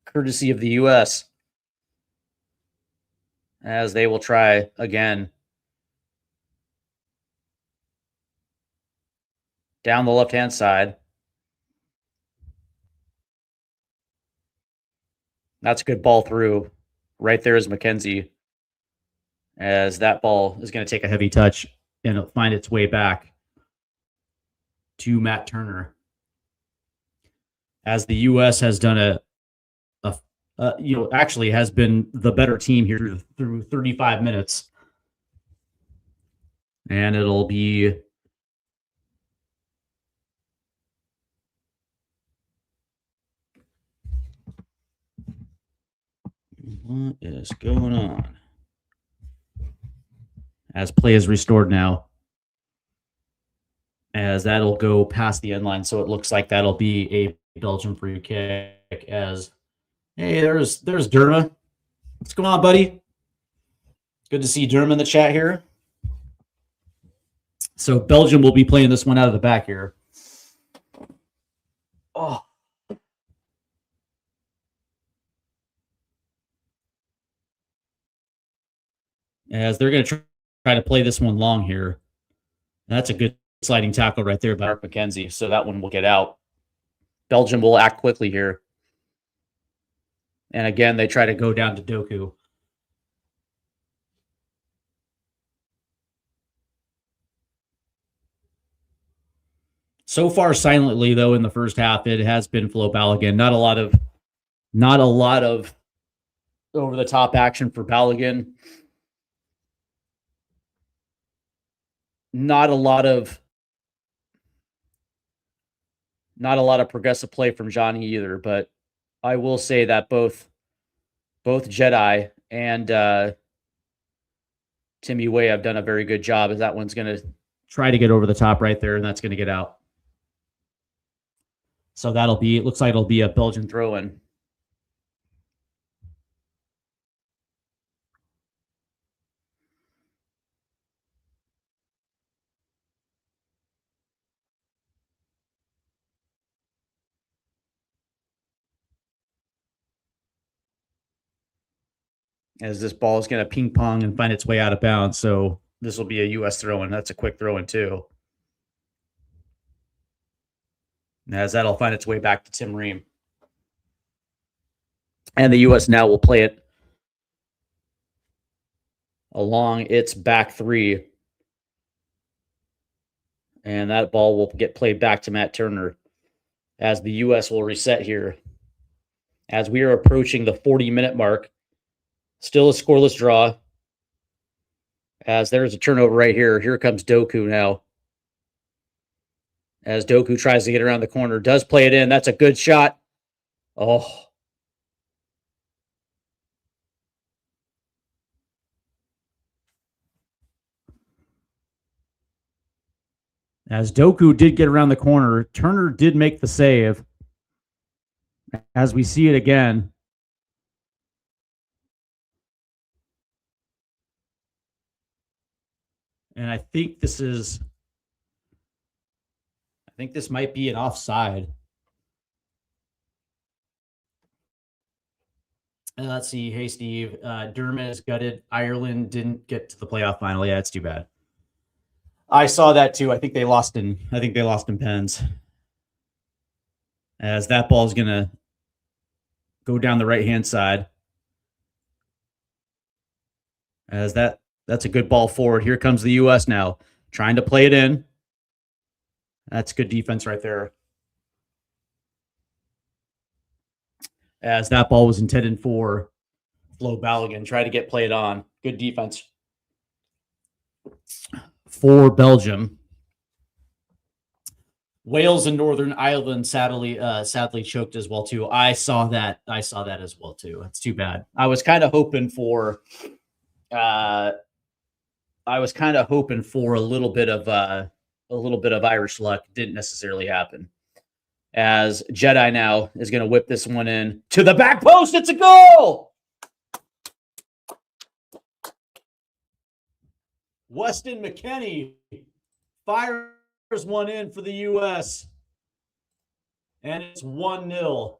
courtesy of the U.S. As they will try again. Down the left-hand side. That's a good ball through. Right there is McKenzie. As that ball is going to take a heavy touch and it'll find its way back to Matt Turner. As the U.S. has done actually has been the better team here through 35 minutes. And it'll be what is going on? As play is restored now. As that'll go past the end line. So it looks like that'll be a Belgian free kick. As hey, there's Derma. What's going on, buddy? Good to see Derma in the chat here. So Belgium will be playing this one out of the back here. Oh. As they're going to try to play this one long here. That's a good sliding tackle right there by Mark McKenzie. So that one will get out. Belgium will act quickly here. And again, they try to go down to Doku. So far, silently though, in the first half, it has been Flo Balogun. Not a lot of over the top action for Balogun. Not a lot of progressive play from Johnny either, but I will say that both Jedi and Timmy Way have done a very good job, as that one's going to try to get over the top right there, and that's going to get out. So it looks like it'll be a Belgian throw-in. As this ball is going to ping pong and find its way out of bounds. So this will be a U.S. throw-in. That's a quick throw-in too. As that'll find its way back to Tim Ream. And the U.S. now will play it along its back three. And that ball will get played back to Matt Turner as the U.S. will reset here. As we are approaching the 40-minute mark. Still a scoreless draw. As there's a turnover right here. Here comes Doku now. As Doku tries to get around the corner. Does play it in. That's a good shot. Oh. As Doku did get around the corner, Turner did make the save. As we see it again. And I think this might be an offside. And let's see. Hey, Steve. Dermot is gutted. Ireland didn't get to the playoff final. Yeah, it's too bad. I saw that too. I think they lost in pens. As that ball is gonna go down the right-hand side. As that's a good ball forward. Here comes the U.S. now, trying to play it in. That's good defense right there. As that ball was intended for Flo Balogun. Try to get played on. Good defense for Belgium. Wales and Northern Ireland sadly choked as well too. I saw that as well too. It's too bad. I was kind of hoping for a little bit of Irish luck. Didn't necessarily happen. As Jedi now is going to whip this one in to the back post. It's a goal. Weston McKennie fires one in for the U.S. And it's 1-0.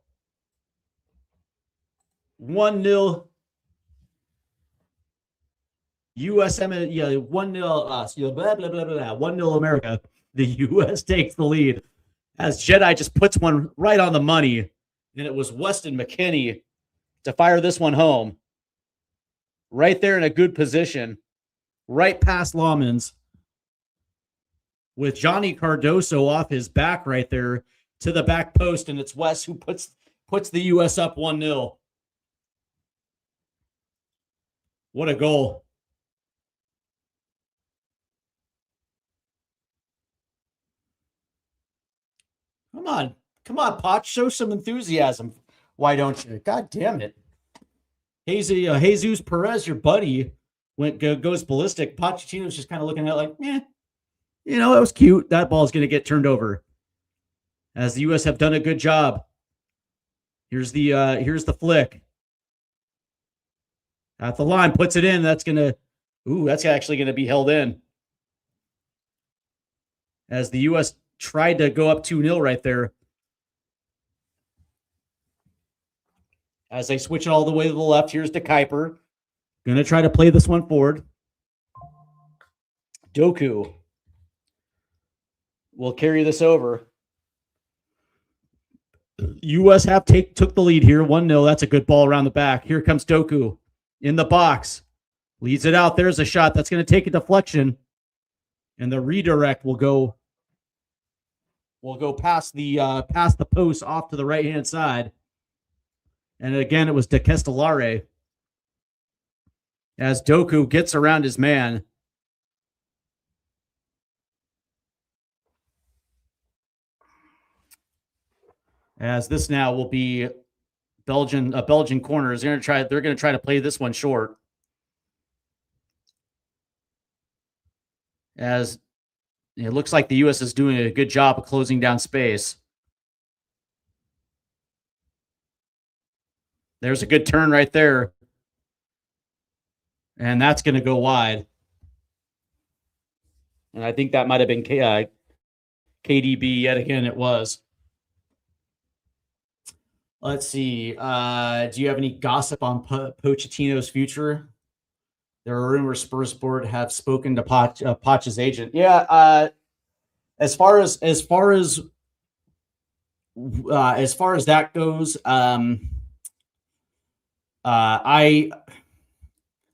1-0. USMNT, 1-0 us. Blah, blah, blah, blah, blah. 1-0 America. The U.S. takes the lead. As Jedi just puts one right on the money. And it was Weston McKennie to fire this one home. Right there in a good position. Right past Lawmans. With Johnny Cardoso off his back right there to the back post. And it's Wes who puts the U.S. up 1-0. What a goal. Come on, Poch, show some enthusiasm. Why don't you? God damn it. Jesus Perez, your buddy, goes ballistic. Pochettino's just kind of looking at it like, that was cute. That ball's going to get turned over. As the U.S. have done a good job. Here's the flick. At the line, puts it in. That's actually going to be held in. As the U.S. tried to go up 2-0 right there. As they switch it all the way to the left, here's to Kuiper. Going to try to play this one forward. Doku will carry this over. U.S. took the lead here, 1-0. That's a good ball around the back. Here comes Doku in the box. Leads it out. There's a shot. That's going to take a deflection. And the redirect will go past the post off to the right-hand side. And again, it was De Kestelare. As Doku gets around his man. As this now will be a Belgian corner. They're going to try to play this one short. As it looks like the U.S. is doing a good job of closing down space. There's a good turn right there. And that's going to go wide. And I think that might have been KDB yet again. It was. Let's see. Do you have any gossip on Pochettino's future? There are rumors Spurs board have spoken to Poch's agent. Yeah. As far as that goes,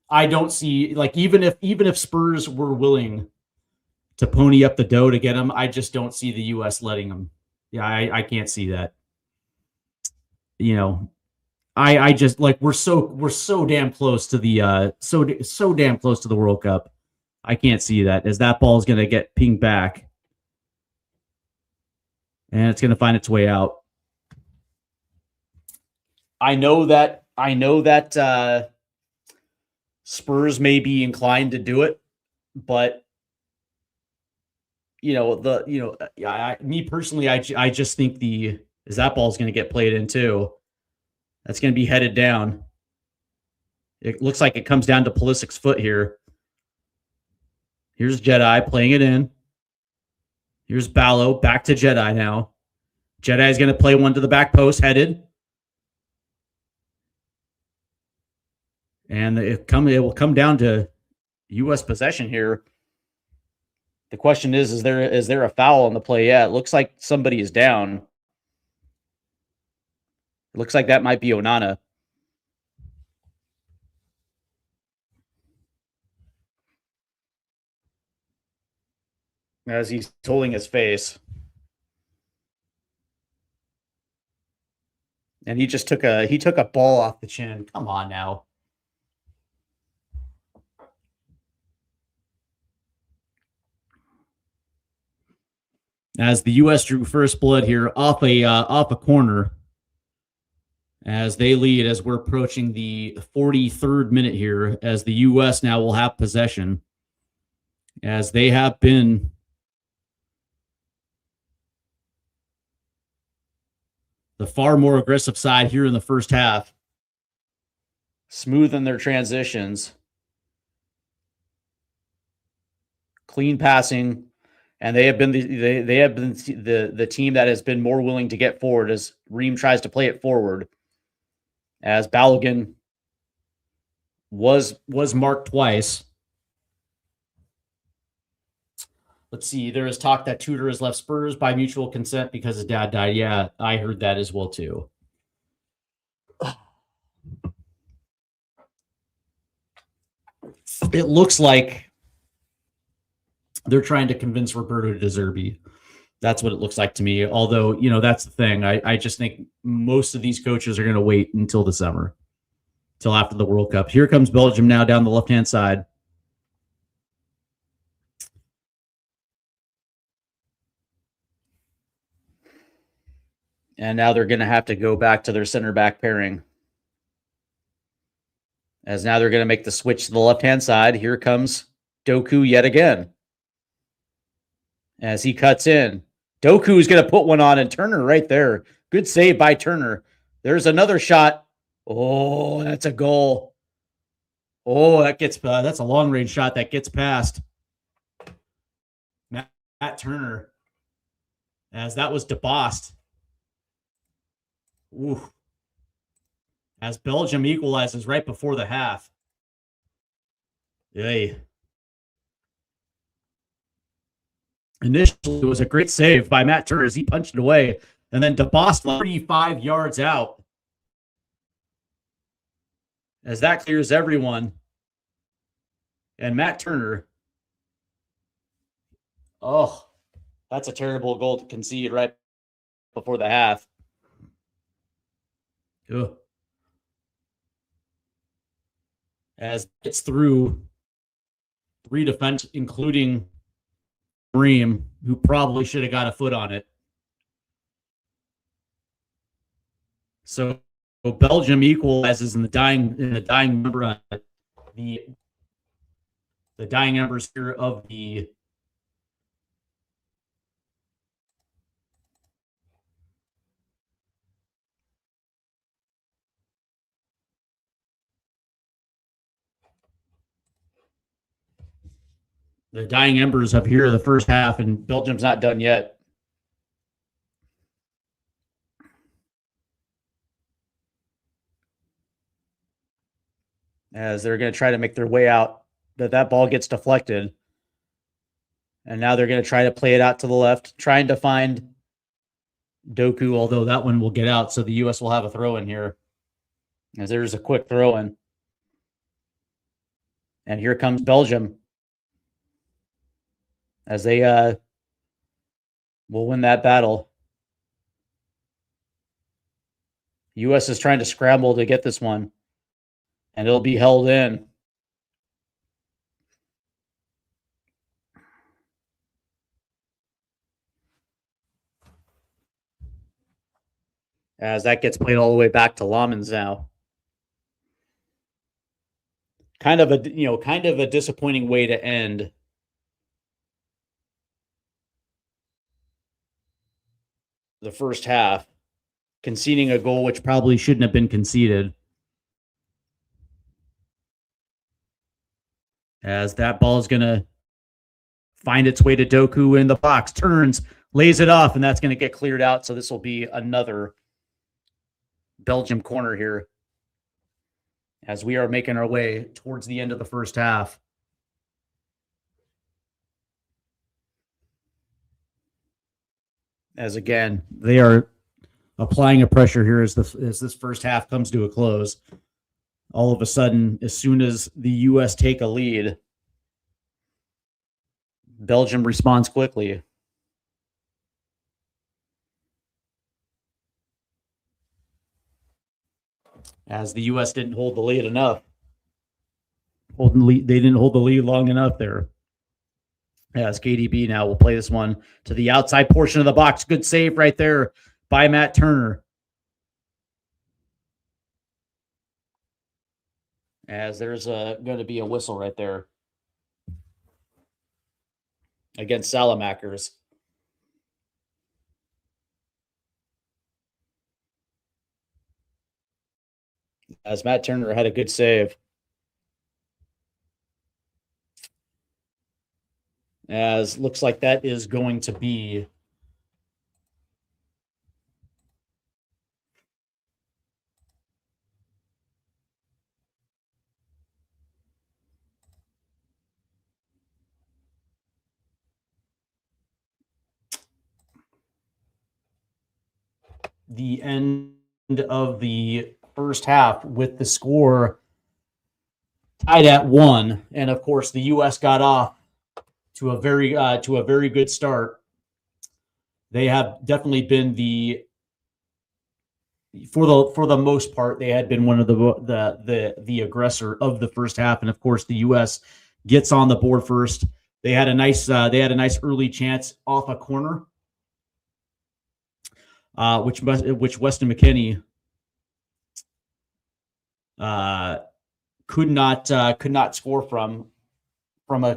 I don't see, like, even if Spurs were willing to pony up the dough to get him, I just don't see the U.S. letting him. Yeah, I can't see that. I just, like, we're so damn close to the so damn close to the World Cup. I can't see that, as that ball is going to get pinged back, and it's going to find its way out. I know that Spurs may be inclined to do it, but me personally, I just think that ball is going to get played in too. That's going to be headed down. It looks like it comes down to Pulisic's foot here. Here's Jedi playing it in. Here's Ballo back to Jedi now. Jedi is going to play one to the back post, headed. And it will come down to U.S. possession here. The question is there a foul on the play? Yeah, it looks like somebody is down. It looks like that might be Onana. as he's holding his face. And he just took a ball off the chin. Come on now. As the U.S. drew first blood here off a corner, as they lead, as we're approaching the 43rd minute here, as the U.S. now will have possession, as they have been the far more aggressive side here in the first half, smooth in their transitions, clean passing. And they have been the team that has been more willing to get forward as Ream tries to play it forward. As Balogun was marked twice. Let's see. There is talk that Tudor has left Spurs by mutual consent because his dad died. Yeah, I heard that as well too. It looks like they're trying to convince Roberto De Zerbi. That's what it looks like to me. Although, that's the thing. I just think most of these coaches are going to wait until the summer, till after the World Cup. Here comes Belgium now down the left-hand side. And now they're going to have to go back to their center back pairing. As now they're going to make the switch to the left-hand side. Here comes Doku yet again. As he cuts in. Doku is going to put one on, and Turner right there. Good save by Turner. There's another shot. Oh, that's a goal. Oh, that's a long-range shot that gets past Matt Turner. As that was DeBost. Ooh. As Belgium equalizes right before the half. Yay. Initially, it was a great save by Matt Turner as he punched it away. And then DeBost 35 yards out. As that clears everyone. And Matt Turner. Oh, that's a terrible goal to concede right before the half. Ugh. As it's through 3 defense, including Ream, who probably should have got a foot on it. So Belgium equalizes in the dying number, the dying numbers here of the dying embers of here the first half, and Belgium's not done yet. As they're going to try to make their way out, but that ball gets deflected. And now they're going to try to play it out to the left, trying to find Doku, although that one will get out, so the U.S. will have a throw in here. As there's a quick throw in. And here comes Belgium. As they will win that battle. U.S. is trying to scramble to get this one. And it'll be held in. As that gets played all the way back to Lamens now. Kind of a disappointing way to end the first half, conceding a goal which probably shouldn't have been conceded. As that ball is going to find its way to Doku in the box, turns, lays it off, and that's going to get cleared out. So this will be another Belgium corner here as we are making our way towards the end of the first half. As again, they are applying a pressure here as this first half comes to a close. All of a sudden, as soon as the U.S. take a lead, Belgium responds quickly. As the U.S. didn't hold the lead enough. They didn't hold the lead long enough there. As KDB now will play this one to the outside portion of the box. Good save right there by Matt Turner. As there's going to be a whistle right there against Salamakers. As Matt Turner had a good save. As looks like that is going to be the end of the first half with the score tied at 1. And of course, the U.S. got off to a very good start. They have definitely been for the most part, they had been one of the aggressor of the first half. And of course, the U.S. gets on the board first. They had a nice early chance off a corner, which Weston McKennie could not score from a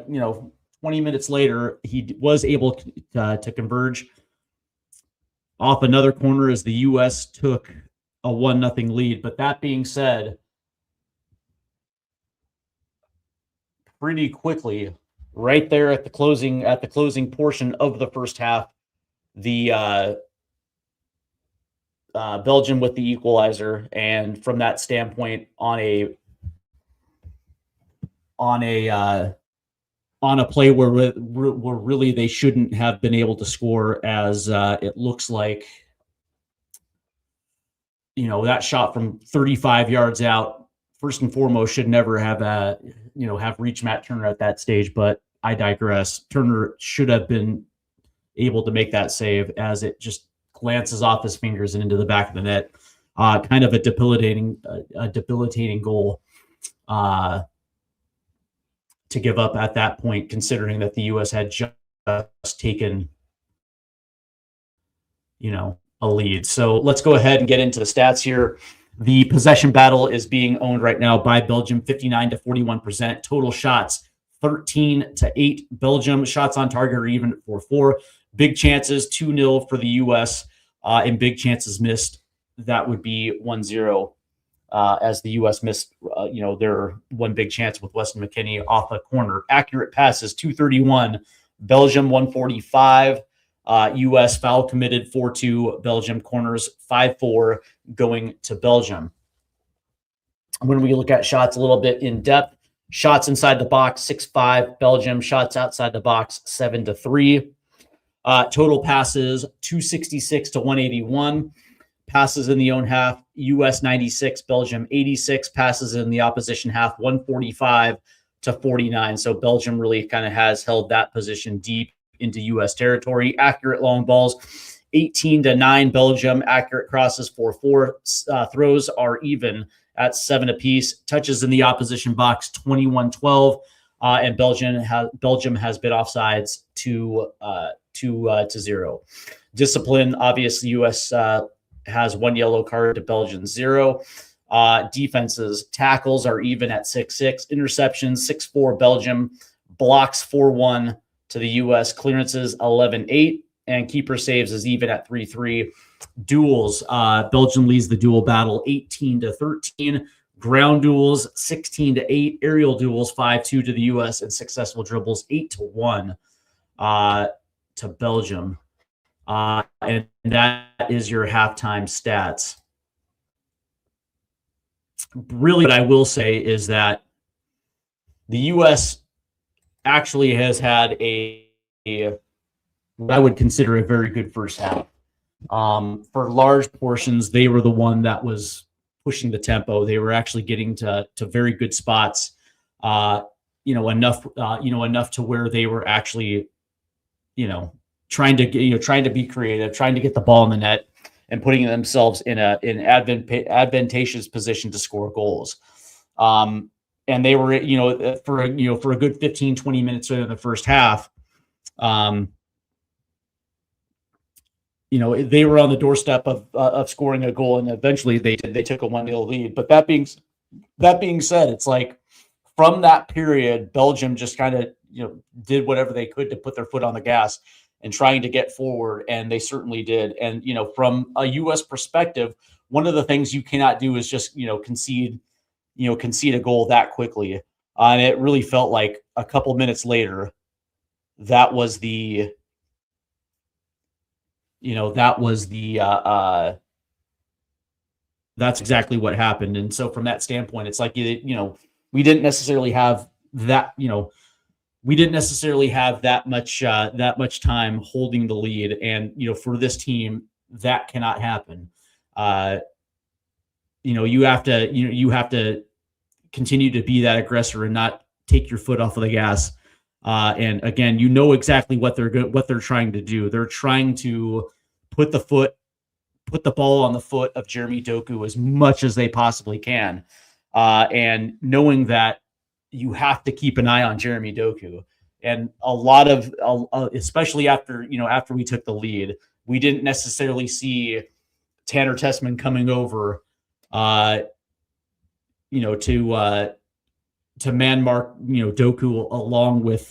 20 minutes later. He was able to converge off another corner as the U.S. took a 1-0 lead. But that being said, pretty quickly, right there at the closing portion of the first half, the Belgium with the equalizer, and from that standpoint, on a play where really they shouldn't have been able to score, as it looks like, that shot from 35 yards out, first and foremost, should never have reached Matt Turner at that stage. But I digress. Turner should have been able to make that save, as it just glances off his fingers and into the back of the net. Kind of a debilitating goal to give up at that point, considering that the U.S. had just taken, a lead. So let's go ahead and get into the stats here. The possession battle is being owned right now by Belgium, 59 to 41%. Total shots, 13 to 8. Belgium. Shots on target are even at 4-4. Big chances, 2-0 for the U.S. And big chances missed, that would be 1-0. As the U.S. missed, their one big chance with Weston McKennie off a corner. Accurate passes, 231. Belgium, 145. U.S. foul committed, 4-2. Belgium. Corners, 5-4 going to Belgium. When we look at shots a little bit in depth, shots inside the box, 6-5. Belgium. Shots outside the box, 7-3. Total passes, 266 to 181. Passes in the own half, U.S. 96, Belgium 86. Passes in the opposition half, 145 to 49. So Belgium really kind of has held that position deep into U.S. territory. Accurate long balls, 18 to 9. Belgium. Accurate crosses, 4-4. Throws are even at 7 apiece. Touches in the opposition box, 21-12. And Belgium has been offsides to 0. Discipline, obviously, U.S. has 1 yellow card to Belgium, 0. Defenses, tackles are even at 6-6. Interceptions, 6-4 Belgium. Blocks, 4-1 to the U.S. Clearances, 11-8. And keeper saves is even at 3-3. Duels, Belgium leads the duel battle, 18 to 13. Ground duels, 16 to 8. Aerial duels, 5-2 to the U.S. And successful dribbles, 8-1 to Belgium. And that is your halftime stats. Really, what I will say is that the U.S. actually has had what I would consider a very good first half. For large portions, they were the one that was pushing the tempo. They were actually getting to very good spots. enough to where they were actually, trying to be creative, trying to get the ball in the net and putting themselves in an advantageous position to score goals. And they were, for a good 15, 20 minutes in the first half, they were on the doorstep of scoring a goal, and eventually they took a 1-0 lead. But that being said, it's like from that period, Belgium just kind of did whatever they could to put their foot on the gas and trying to get forward, and they certainly did. And from a U.S. perspective, one of the things you cannot do is just concede a goal that quickly. And it really felt like a couple minutes later, that was the that's exactly what happened. And so from that standpoint, it's like, we didn't necessarily have that, that much time holding the lead. And, for this team, that cannot happen. You have to continue to be that aggressor and not take your foot off of the gas. And again, exactly what they're trying to do. They're trying to put the ball on the foot of Jeremy Doku as much as they possibly can. And knowing that you have to keep an eye on Jeremy Doku. And a lot of, especially after we took the lead, we didn't necessarily see Tanner Tessman coming over, to man mark, Doku along with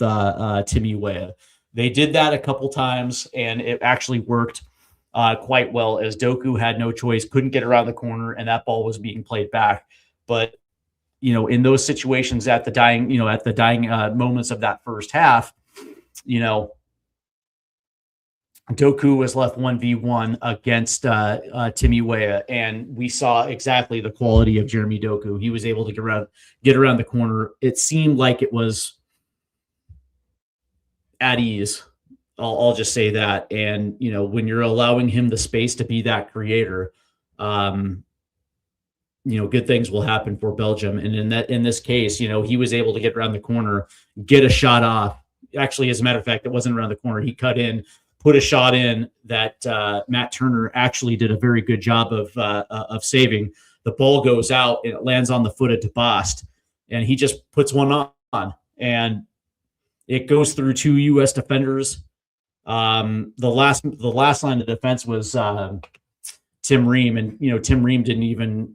Timmy Weah. They did that a couple times, and it actually worked quite well, as Doku had no choice, couldn't get around the corner, and that ball was being played back. But in those situations at the dying moments of that first half, Doku was left 1v1 against Timmy Weah, and we saw exactly the quality of Jeremy Doku. He was able to get around the corner. It seemed like it was at ease. I'll just say that. And when you're allowing him the space to be that creator, good things will happen for Belgium. And in this case, he was able to get around the corner, get a shot off. Actually, as a matter of fact, it wasn't around the corner. He cut in, put a shot in that Matt Turner actually did a very good job of saving. The ball goes out and it lands on the foot of DeBost, and he just puts one on, and it goes through 2 U.S. defenders. The last line of defense was Tim Ream, and Tim Ream didn't even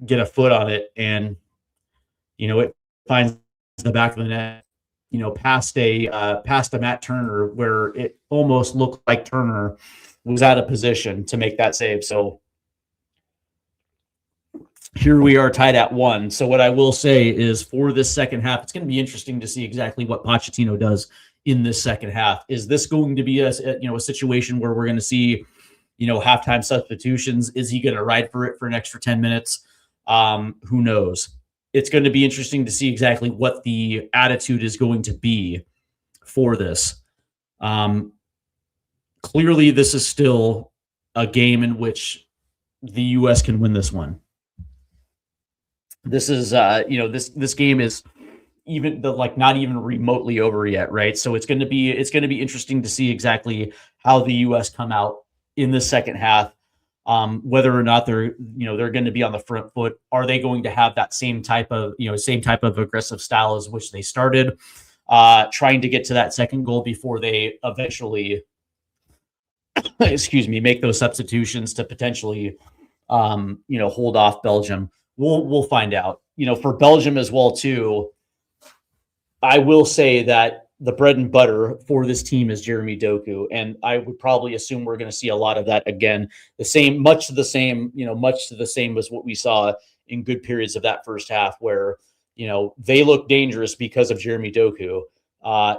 get a foot on it, and it finds the back of the net, past a Matt Turner, where it almost looked like Turner was out of position to make that save. So here we are tied at 1. So what I will say is, for this second half, it's going to be interesting to see exactly what Pochettino does in this second half. Is this going to be a situation where we're going to see, halftime substitutions? Is he going to ride for it for an extra 10 minutes? Who knows? It's going to be interesting to see exactly what the attitude is going to be for this. Clearly, this is still a game in which the U.S. can win this one. This is, this game is not even remotely over yet, right? So it's going to be interesting to see exactly how the U.S. come out in the second half. Whether or not they're going to be on the front foot. Are they going to have that same type of aggressive style as which they started, trying to get to that second goal before they eventually, make those substitutions to potentially, hold off Belgium? We'll find out. For Belgium as well too, I will say that the bread and butter for this team is Jeremy Doku, and I would probably assume we're going to see a lot of that again. Much to the same as what we saw in good periods of that first half, where they look dangerous because of Jeremy Doku.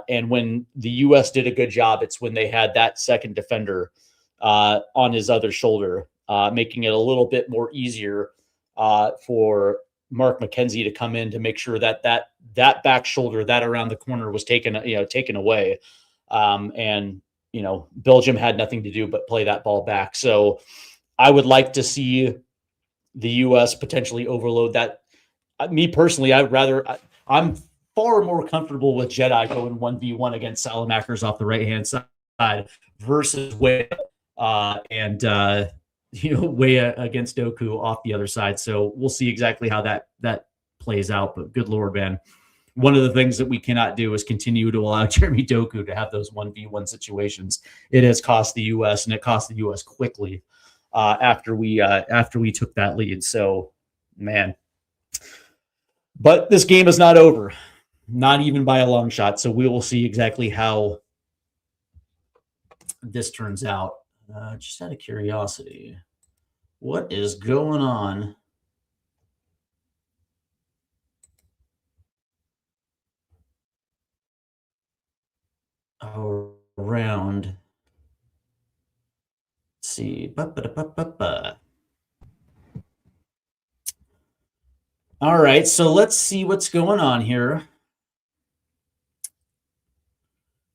And when the U.S. did a good job, it's when they had that second defender on his other shoulder, making it a little bit more easier for Mark McKenzie to come in to make sure that back shoulder, that around the corner, was taken away. And Belgium had nothing to do but play that ball back. So I would like to see the U.S. potentially overload that. Me personally, I'm far more comfortable with Jedi going 1v1 against Salamakers off the right-hand side versus Wei and Wei against Doku off the other side. So we'll see exactly how that plays out. But good Lord, man. One of the things that we cannot do is continue to allow Jeremy Doku to have those 1v1 situations. It has cost the U.S. and it cost the U.S. quickly after we took that lead. So, man. But this game is not over, not even by a long shot. So we will see exactly how this turns out. Just out of curiosity, what is going on? Around, let's see. All right, so let's see what's going on here.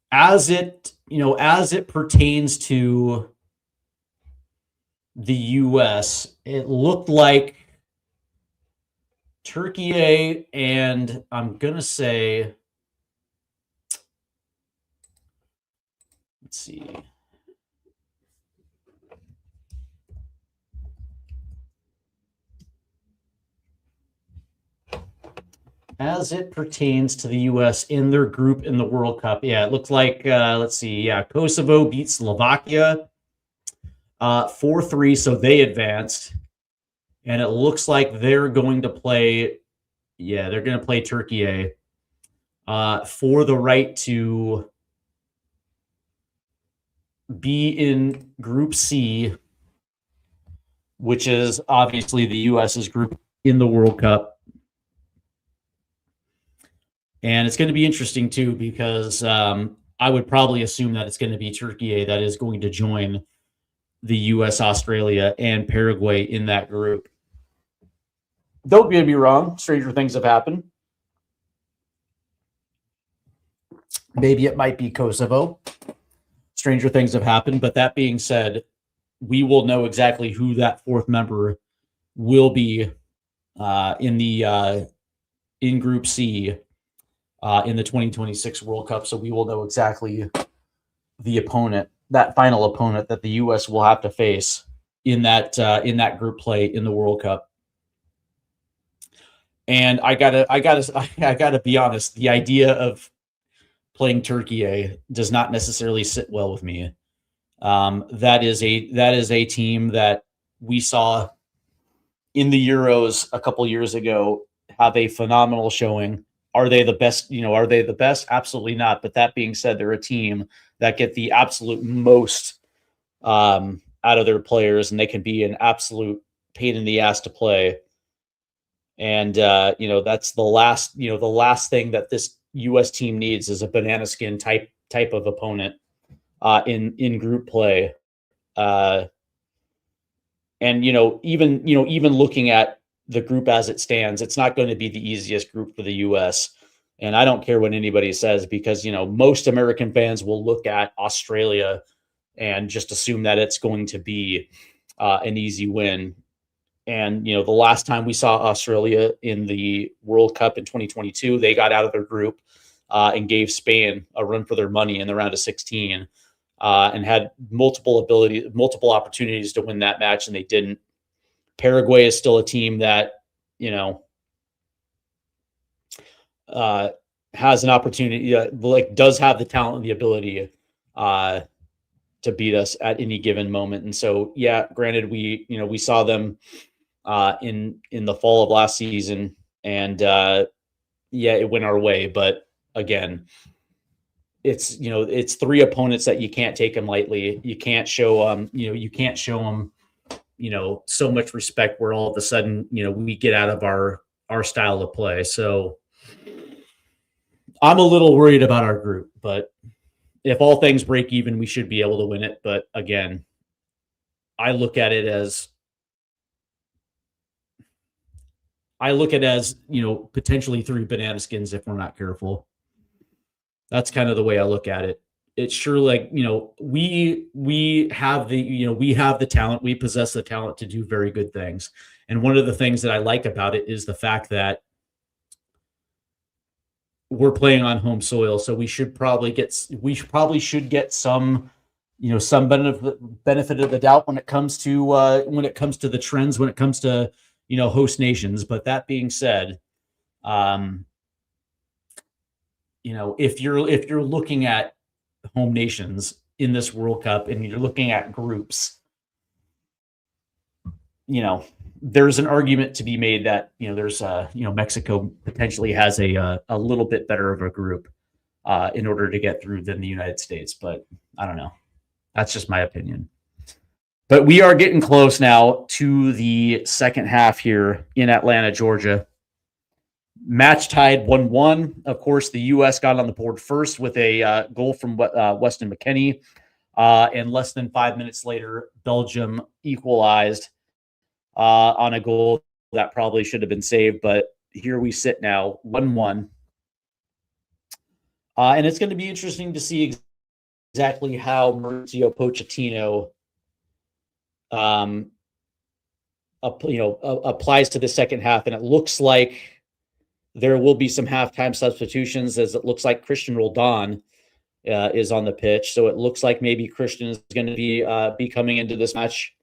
As it pertains to the U.S., it looked like Turkey and I'm gonna say, let's see. As it pertains to the U.S. in their group in the World Cup, yeah, it looked like, let's see, yeah, Kosovo beat Slovakia 4-3, so they advanced. And it looks like they're going to play, they're going to play Turkey for the right to be in Group C, which is obviously the U.S.'s group in the World Cup. And it's going to be interesting, too, because I would probably assume that it's going to be Turkey that is going to join the U.S., Australia, and Paraguay in that group. Don't get me wrong. Stranger things have happened. Maybe it might be Kosovo. Stranger things have happened. But that being said, we will know exactly who that fourth member will be in Group C in the 2026 World Cup. So we will know exactly the opponent, that final opponent that the U.S. will have to face in that group play in the World Cup. And I gotta be honest. The idea of playing Turkey does not necessarily sit well with me. That is a team that we saw in the Euros a couple years ago have a phenomenal showing. Are they the best? Are they the best? Absolutely not. But that being said, they're a team that get the absolute most out of their players, and they can be an absolute pain in the ass to play. And that's the last thing that this U.S. team needs is a banana skin type of opponent in group play. And even looking at the group as it stands, it's not going to be the easiest group for the U.S. And I don't care what anybody says, because most American fans will look at Australia and just assume that it's going to be an easy win. And, the last time we saw Australia in the World Cup in 2022, they got out of their group and gave Spain a run for their money in the round of 16 and had multiple opportunities to win that match, and they didn't. Paraguay is still a team that, has an opportunity, does have the talent and the ability to beat us at any given moment. And so, granted, we saw them in the fall of last season, and it went our way. But again, it's three opponents that you can't take them lightly. You can't show them, so much respect where all of a sudden, we get out of our style of play. So I'm a little worried about our group, but if all things break even, we should be able to win it. But again, I look at it as potentially 3 banana skins if we're not careful. That's kind of the way I look at it. It's sure we have the talent, we possess the talent to do very good things. And one of the things that I like about it is the fact that we're playing on home soil, so we should probably get some, some benefit of the doubt when it comes to the trends, when it comes to host nations. But that being said, if you're looking at home nations in this World Cup and you're looking at groups, there's an argument to be made that there's Mexico potentially has a little bit better of a group in order to get through than the United States. But I don't know. That's just my opinion. But we are getting close now to the second half here in Atlanta, Georgia. Match tied 1-1. Of course, the U.S. got on the board first with a goal from Weston McKennie. And less than 5 minutes later, Belgium equalized on a goal that probably should have been saved. But here we sit now, 1-1. And it's going to be interesting to see exactly how Mauricio Pochettino applies to the second half. And it looks like there will be some halftime substitutions, as it looks like Christian Roldan is on the pitch. So it looks like maybe Christian is going to be coming into this match.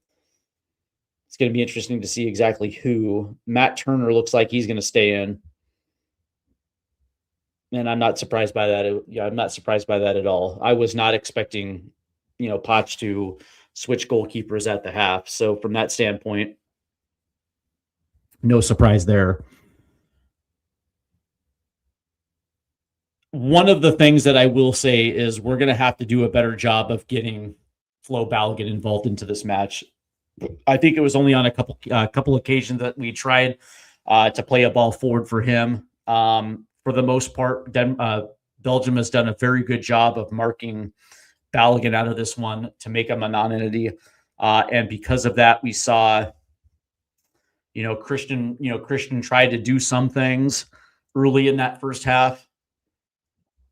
It's going to be interesting to see exactly who. Matt Turner looks like he's going to stay in. And I'm not surprised by that. I'm not surprised by that at all. I was not expecting, Poch to switch goalkeepers at the half. So from that standpoint, no surprise there. One of the things that I will say is we're going to have to do a better job of getting Flo Balogun involved into this match. I think it was only on a couple occasions that we tried to play a ball forward for him. For the most part, Belgium has done a very good job of marking Balogun out of this one to make him a non-entity. And because of that, we saw, Christian tried to do some things early in that first half.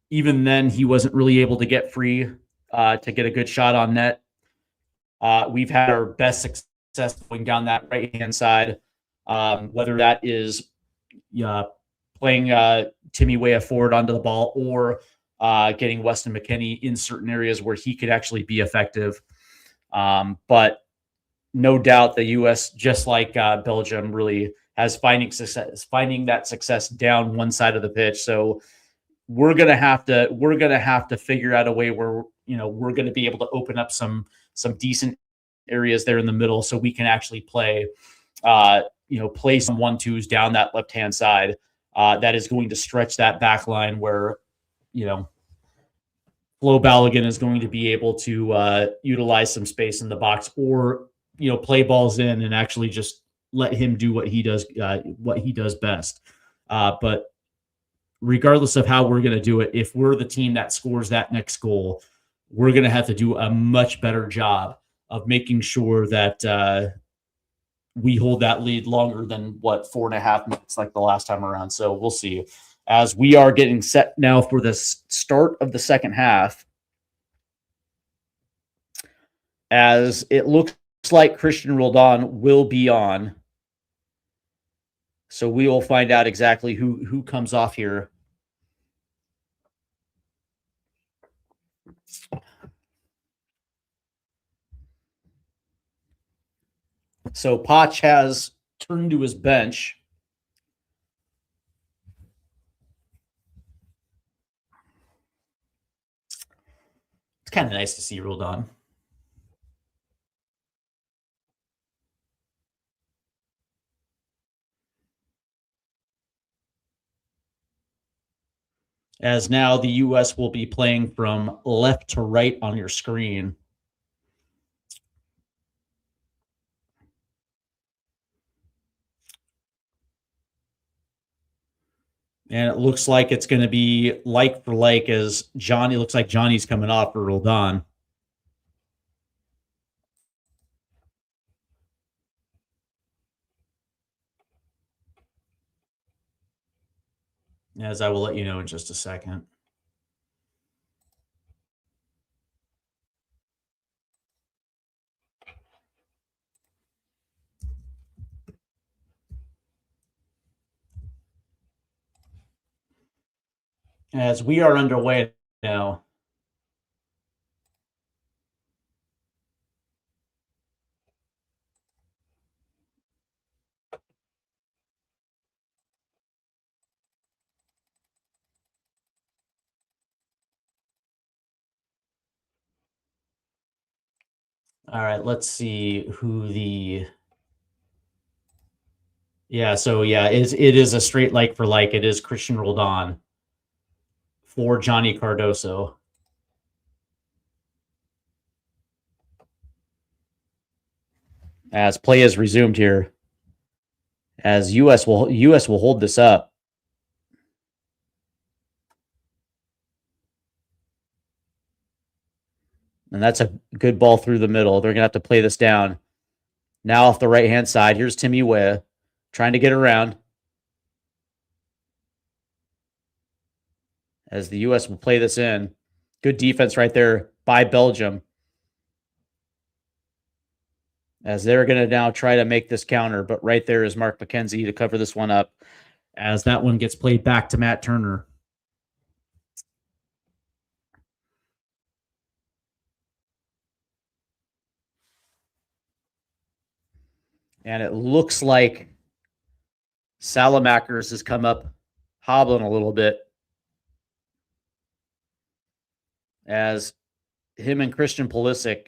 Even then, he wasn't really able to get free to get a good shot on net. We've had our best success going down that right-hand side, whether that is playing Timmy Weah forward onto the ball or getting Weston McKennie in certain areas where he could actually be effective. But no doubt the U.S., just like Belgium, really has finding that success down one side of the pitch. So we're gonna have to figure out a way where we're gonna be able to open up some decent areas there in the middle, so we can actually play play some 1-2s down that left hand side. That is going to stretch that back line where Flo Balogun is going to be able to utilize some space in the box, or play balls in and actually just let him do what he does best. But regardless of how we're going to do it, if we're the team that scores that next goal, we're going to have to do a much better job of making sure that we hold that lead longer than 4.5 minutes like the last time around. So we'll see. As we are getting set now for the start of the second half, as it looks like Christian Roldan will be on. So we will find out exactly who comes off here. So Poch has turned to his bench. It's kind of nice to see Roldan. As now the U.S. will be playing from left to right on your screen. And it looks like it's going to be like for like, as Johnny looks like Johnny's coming off for Roldan. As I will let you know in just a second. as we are underway now. All right, let's see who the. Yeah, so yeah, it is a straight like for like. It is Christian Roldan for Johnny Cardoso. As play is resumed here, as US will hold this up. And that's a good ball through the middle. They're going to have to play this down. Now off the right-hand side, here's Timmy Weah trying to get around. As the U.S. will play this in. Good defense right there by Belgium. As they're going to now try to make this counter. But right there is Mark McKenzie to cover this one up. As that one gets played back to Matt Turner. And it looks like Salamakers has come up hobbling a little bit. As him and Christian Pulisic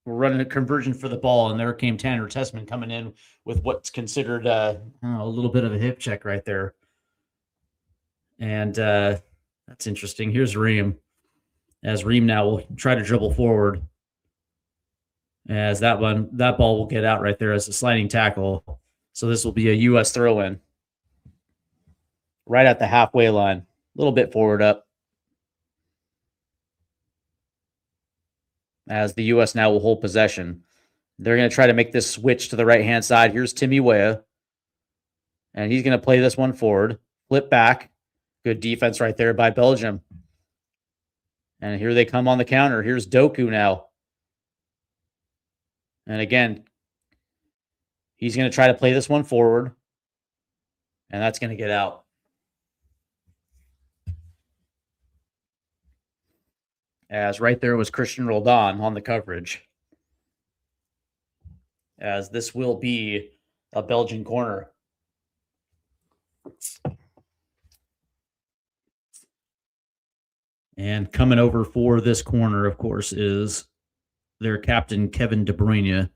were running a conversion for the ball, and there came Tanner Tessman coming in with what's considered a little bit of a hip check right there. And that's interesting. Here's Ream. As Ream now will try to dribble forward. As that ball will get out right there as a sliding tackle. So this will be a U.S. throw-in. Right at the halfway line. A little bit forward up. As the U.S. now will hold possession. They're going to try to make this switch to the right-hand side. Here's Timmy Weah. And he's going to play this one forward. Flip back. Good defense right there by Belgium. And here they come on the counter. Here's Doku now. And again, he's going to try to play this one forward. And that's going to get out. As right there was Christian Roldan on the coverage. As this will be a Belgian corner. And coming over for this corner, of course, is their captain, Kevin De Bruyne.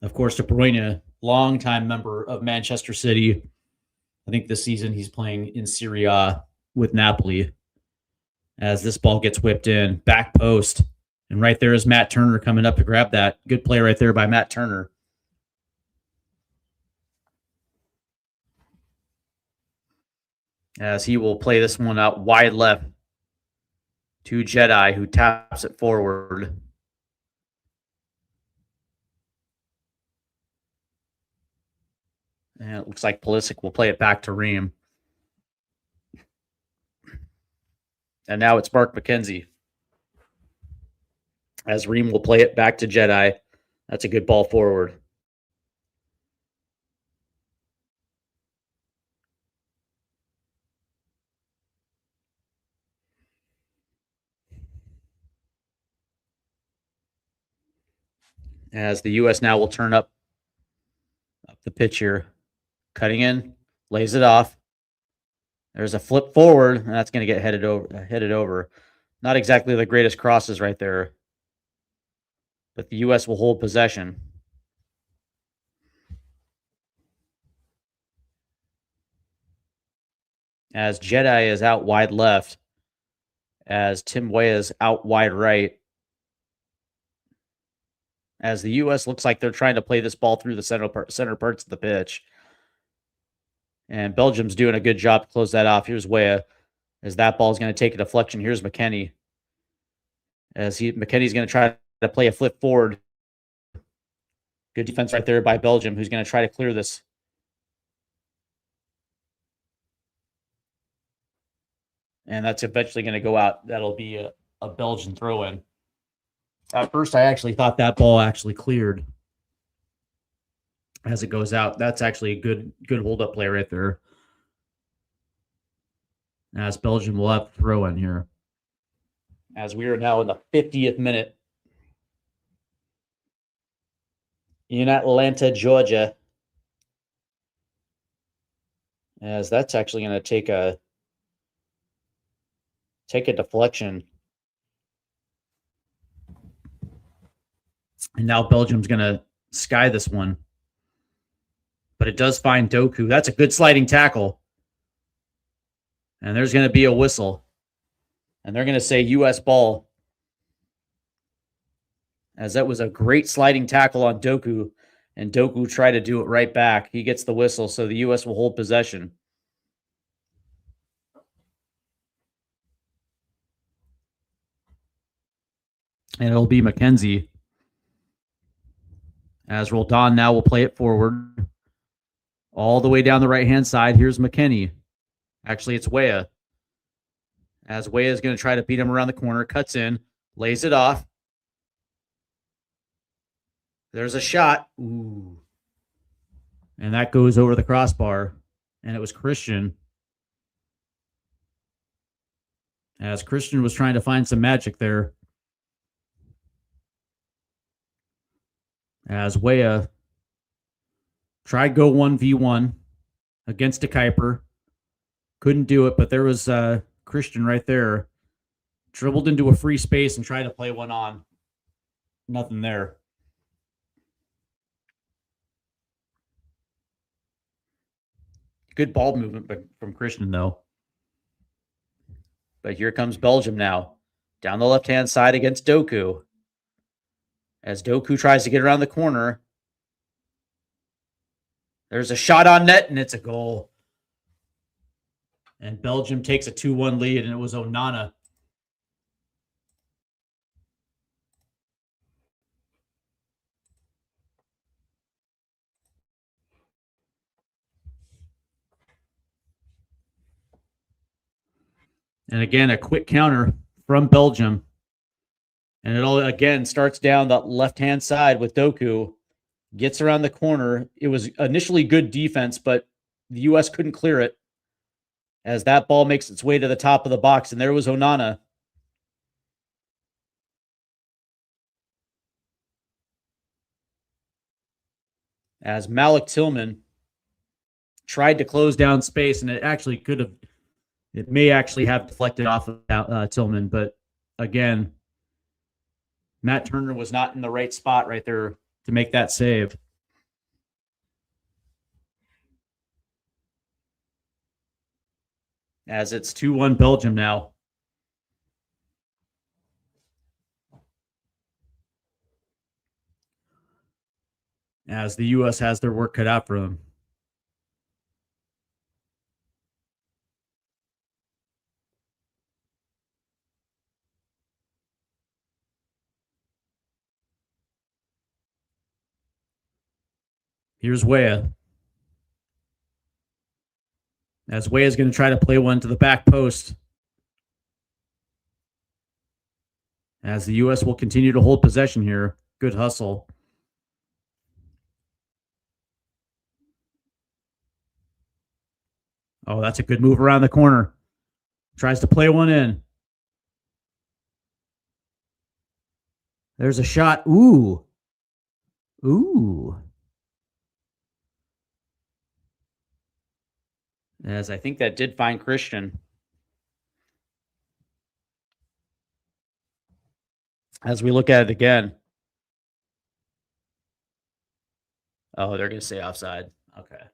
Of course, De Bruyne, longtime member of Manchester City. I think this season he's playing in Serie A with Napoli. As this ball gets whipped in, back post. And right there is Matt Turner coming up to grab that. Good play right there by Matt Turner. As he will play this one out wide left to Jedi, who taps it forward. And it looks like Pulisic will play it back to Ream. And now it's Mark McKenzie. As Ream will play it back to Jedi. That's a good ball forward. As the U.S. now will turn up the pitch here. Cutting in, lays it off. There's a flip forward, and that's going to get headed over. Not exactly the greatest crosses right there. But the U.S. will hold possession. As Jedi is out wide left. As Tim Weah is out wide right. As the U.S. looks like they're trying to play this ball through the center parts of the pitch. And Belgium's doing a good job to close that off. Here's Weah. As that ball is going to take a deflection. Here's McKennie. McKennie's going to try to play a flip forward. Good defense right there by Belgium, who's going to try to clear this. And that's eventually going to go out. That'll be a Belgian throw-in. At first, I actually thought that ball actually cleared as it goes out. That's actually a good hold-up play right there. as Belgium will have to throw in here. As we are now in the 50th minute in Atlanta, Georgia. As that's actually going to take a deflection. And now Belgium's going to sky this one. But it does find Doku. That's a good sliding tackle. And there's going to be a whistle. And they're going to say U.S. ball. As that was a great sliding tackle on Doku. And Doku tried to do it right back. He gets the whistle, so the U.S. will hold possession. And it'll be McKenzie. As Roldan now will play it forward. All the way down the right-hand side. Here's McKinney. Actually, it's Weah. As Weah is going to try to beat him around the corner. Cuts in. Lays it off. There's a shot. Ooh. And that goes over the crossbar. And it was Christian. As Christian was trying to find some magic there. As Weah tried go 1v1 against a Kuiper. Couldn't do it, but there was Christian right there. Dribbled into a free space and tried to play one on. Nothing there. Good ball movement from Christian, though. But here comes Belgium now. Down the left-hand side against Doku. As Doku tries to get around the corner. There's a shot on net, and it's a goal. And Belgium takes a 2-1 lead, and it was Onana. And again, a quick counter from Belgium. And it all, again, starts down the left-hand side with Doku. Gets around the corner. It was initially good defense, but the U.S. couldn't clear it. As that ball makes its way to the top of the box. And there was Onana. As Malik Tillman tried to close down space, and it actually could have, it may actually have deflected off of Tillman, but again, Matt Turner was not in the right spot right there to make that save. As it's 2-1 Belgium now. As the U.S. has their work cut out for them. Here's Weah. As Weah is going to try to play one to the back post. As the U.S. will continue to hold possession here. Good hustle. Oh, that's a good move around the corner. Tries to play one in. There's a shot. Ooh. Ooh. As I think that did find Christian. As we look at it again. Oh, they're going to say offside. Okay.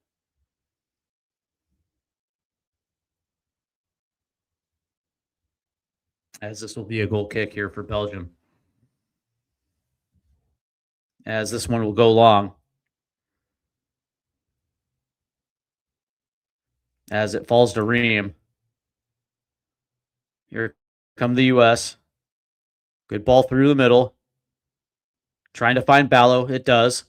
As this will be a goal kick here for Belgium. As this one will go long. As it falls to Ream. Here come the U.S. Good ball through the middle. Trying to find Ballo. It does.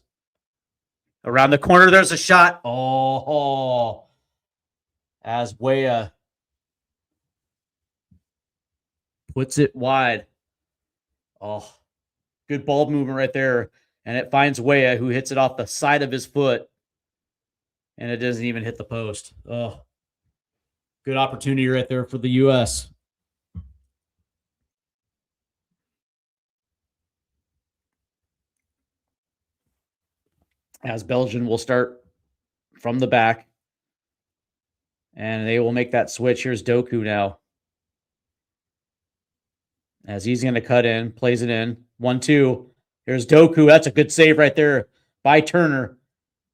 Around the corner, there's a shot. Oh. As Weah puts it wide. Oh. Good ball movement right there. And it finds Weah, who hits it off the side of his foot. And it doesn't even hit the post. Oh. Good opportunity right there for the U.S. As Belgium will start from the back. And they will make that switch. Here's Doku now. As he's going to cut in, plays it in. 1-2. Here's Doku. That's a good save right there by Turner.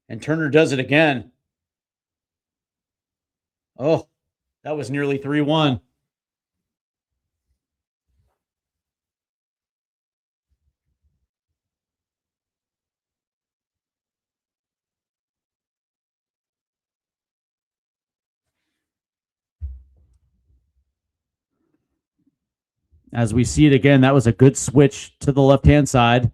And Turner does it again. Oh, that was nearly 3-1. As we see it again, that was a good switch to the left-hand side.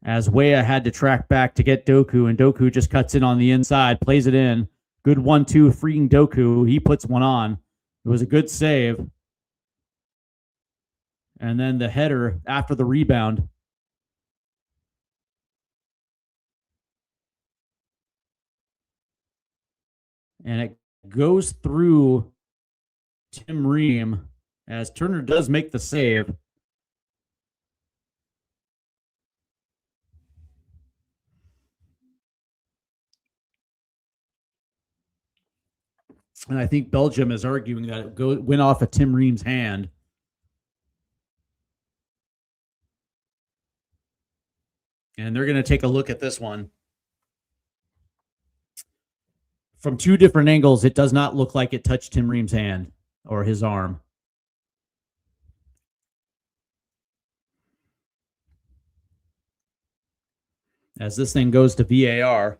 As Weah had to track back to get Doku, and Doku just cuts in on the inside, plays it in. Good 1-2, freeing Doku. He puts one on. It was a good save. And then the header after the rebound. And it goes through Tim Ream as Turner does make the save. And I think Belgium is arguing that it went off of Tim Ream's hand. And they're going to take a look at this one. From two different angles, it does not look like it touched Tim Ream's hand or his arm. As this thing goes to VAR.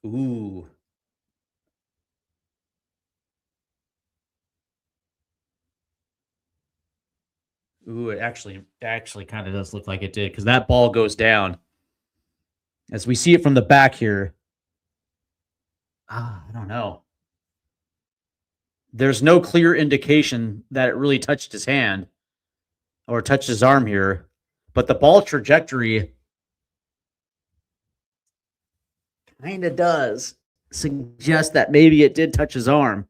Ooh. Ooh, it actually kind of does look like it did, because that ball goes down. As we see it from the back here. I don't know. There's no clear indication that it really touched his hand or touched his arm here, but the ball trajectory kind of does suggest that maybe it did touch his arm.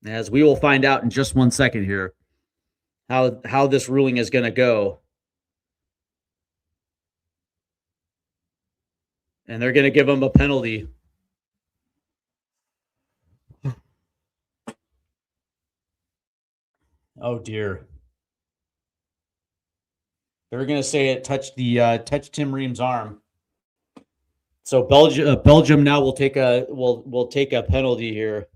As we will find out in just 1 second here how this ruling is going to go. And they're going to give him a penalty. Oh dear. They're going to say it touched Tim Ream's arm. So Belgium now will take a penalty here.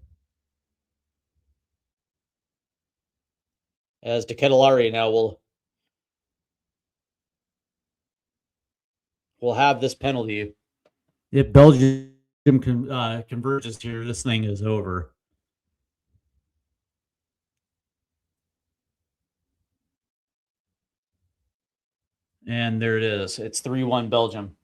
As De Ketelare now will have this penalty. If Belgium converges here, this thing is over. And there it is. It's 3-1 Belgium.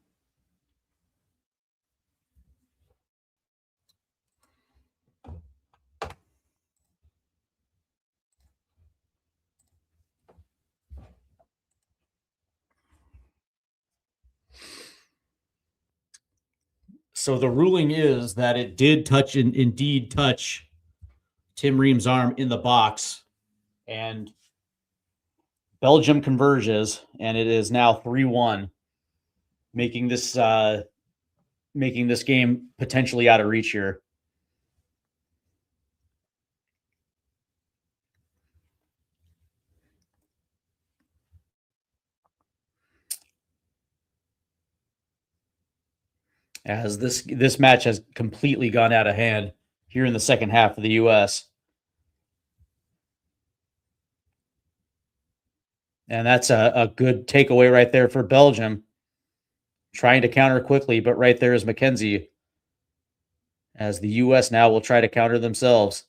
So the ruling is that it did indeed touch Tim Ream's arm in the box, and Belgium converges, and it is now 3-1, making this game potentially out of reach here. As this match has completely gone out of hand here in the second half of the U.S. And that's a good takeaway right there for Belgium. Trying to counter quickly, but right there is McKenzie. As the U.S. now will try to counter themselves.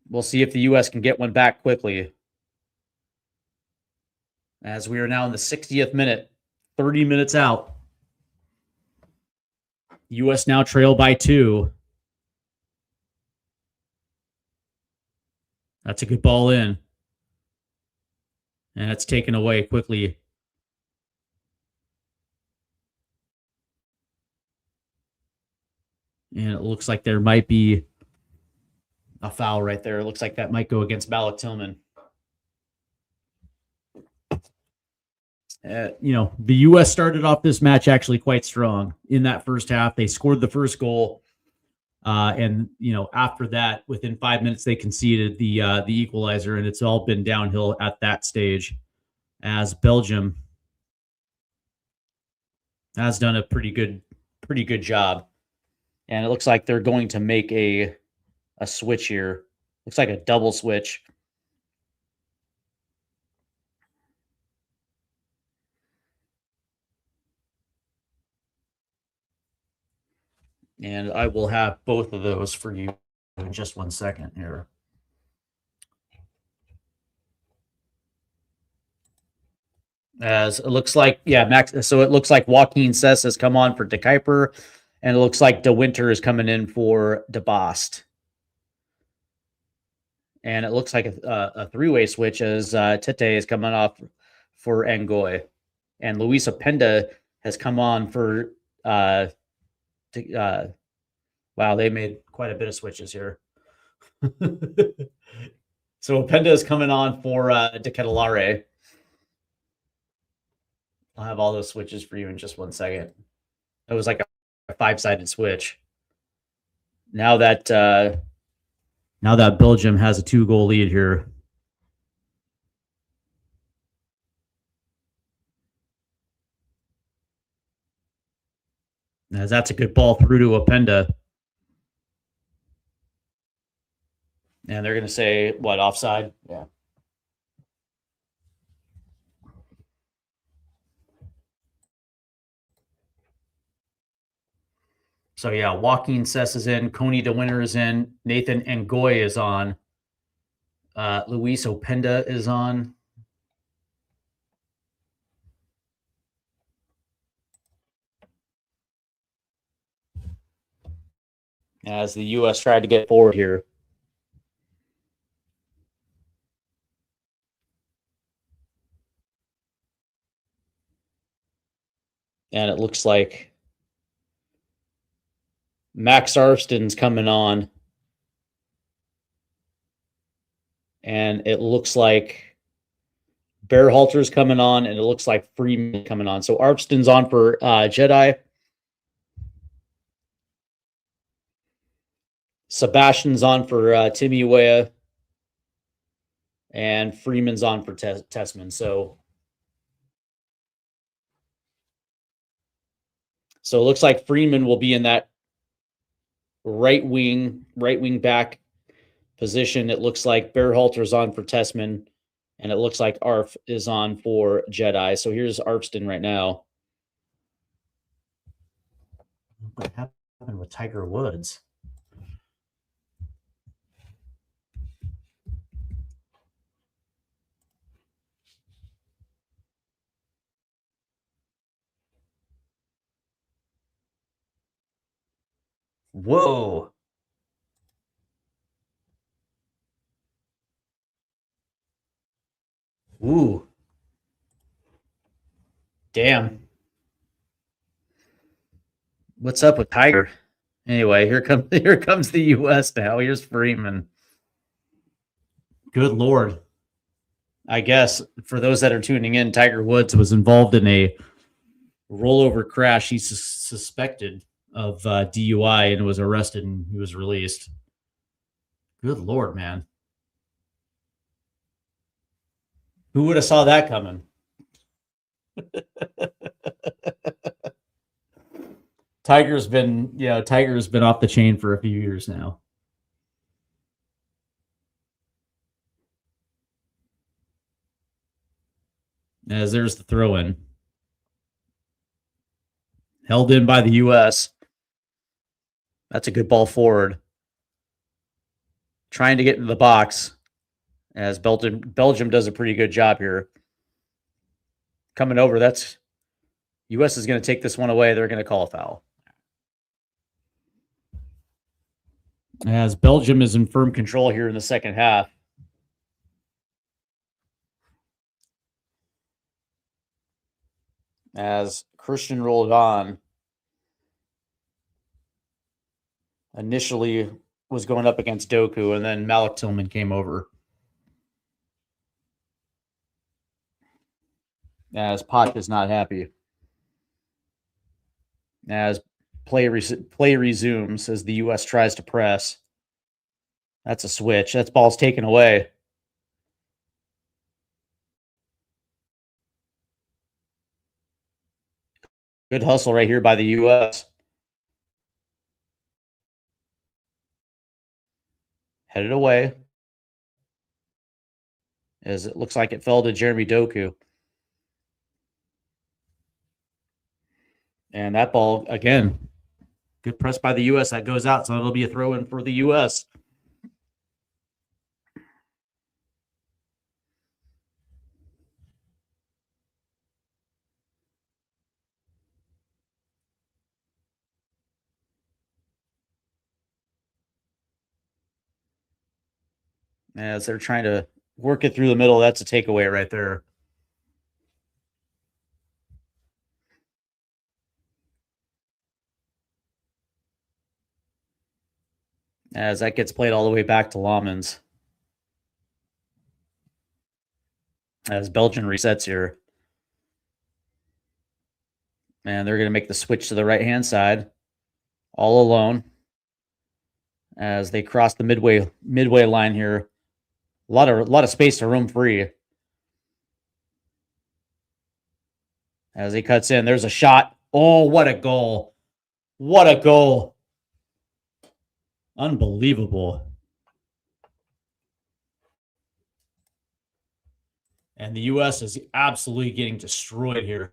We'll see if the U.S. can get one back quickly. As we are now in the 60th minute, 30 minutes out. U.S. now trail by 2. That's a good ball in. And it's taken away quickly. And it looks like there might be a foul right there. It looks like that might go against Malik Tillman. The U.S. started off this match actually quite strong in that first half. They scored the first goal. And after that, within 5 minutes, they conceded the equalizer, and it's all been downhill at that stage as Belgium has done a pretty good job. And it looks like they're going to make a switch here. Looks like a double switch. And I will have both of those for you in just 1 second here. As it looks like, Max. So it looks like Joaquin Cess has come on for De Kuiper, and it looks like De Winter is coming in for De Bost. And it looks like a three-way switch as Tete is coming off for Ngoy. And Luis Openda has come on for wow, they made quite a bit of switches here. So Openda is coming on for De Ketelare. I'll have all those switches for you in just 1 second. It was like a five-sided switch. Now that Belgium has a 2-goal lead here. As that's a good ball through to Openda. And they're going to say, what, offside? Yeah. So, Joaquin Cess is in. Coney De Winter is in. Nathan Ngoy is on. Luis Openda is on. As the U.S. tried to get forward here. And it looks like Max Arfsten's coming on. And it looks like Berhalter's coming on, and it looks like Freeman coming on. So Arfsten's on for Jedi. Sebastian's on for Timmy Weah. And Freeman's on for Tessman. So it looks like Freeman will be in that right wing back position. It looks like Berhalter's on for Tessman, and it looks like Arf is on for Jedi. So here's Arfsten right now. What happened with Tiger Woods? Whoa. Ooh. Damn. What's up with Tiger? Anyway, here comes the U.S. now. Here's Freeman. Good Lord. I guess for those that are tuning in, Tiger Woods was involved in a rollover crash. He's suspected of DUI and was arrested, and he was released. Good Lord, man. Who would have saw that coming? Tiger's been off the chain for a few years now. As there's the throw in. Held in by the U.S. That's a good ball forward. Trying to get into the box. As Belgium does a pretty good job here. Coming over, that's U.S. is going to take this one away. They're going to call a foul. As Belgium is in firm control here in the second half. as Christian rolled on. Initially was going up against Doku, and then Malik Tillman came over. As Poch is not happy. As play resumes as the U.S. tries to press. That's a switch. That ball's taken away. Good hustle right here by the U.S. Headed away. As it looks like it fell to Jeremy Doku. And that ball, again, good press by the U.S. That goes out, so it'll be a throw-in for the U.S. As they're trying to work it through the middle, that's a takeaway right there. As that gets played all the way back to Lammens. As Belgium resets here. And they're going to make the switch to the right-hand side. All alone. As they cross the midway line here. A lot of space to roam free. As he cuts in, there's a shot. Oh, what a goal. What a goal. Unbelievable. And the U.S. is absolutely getting destroyed here.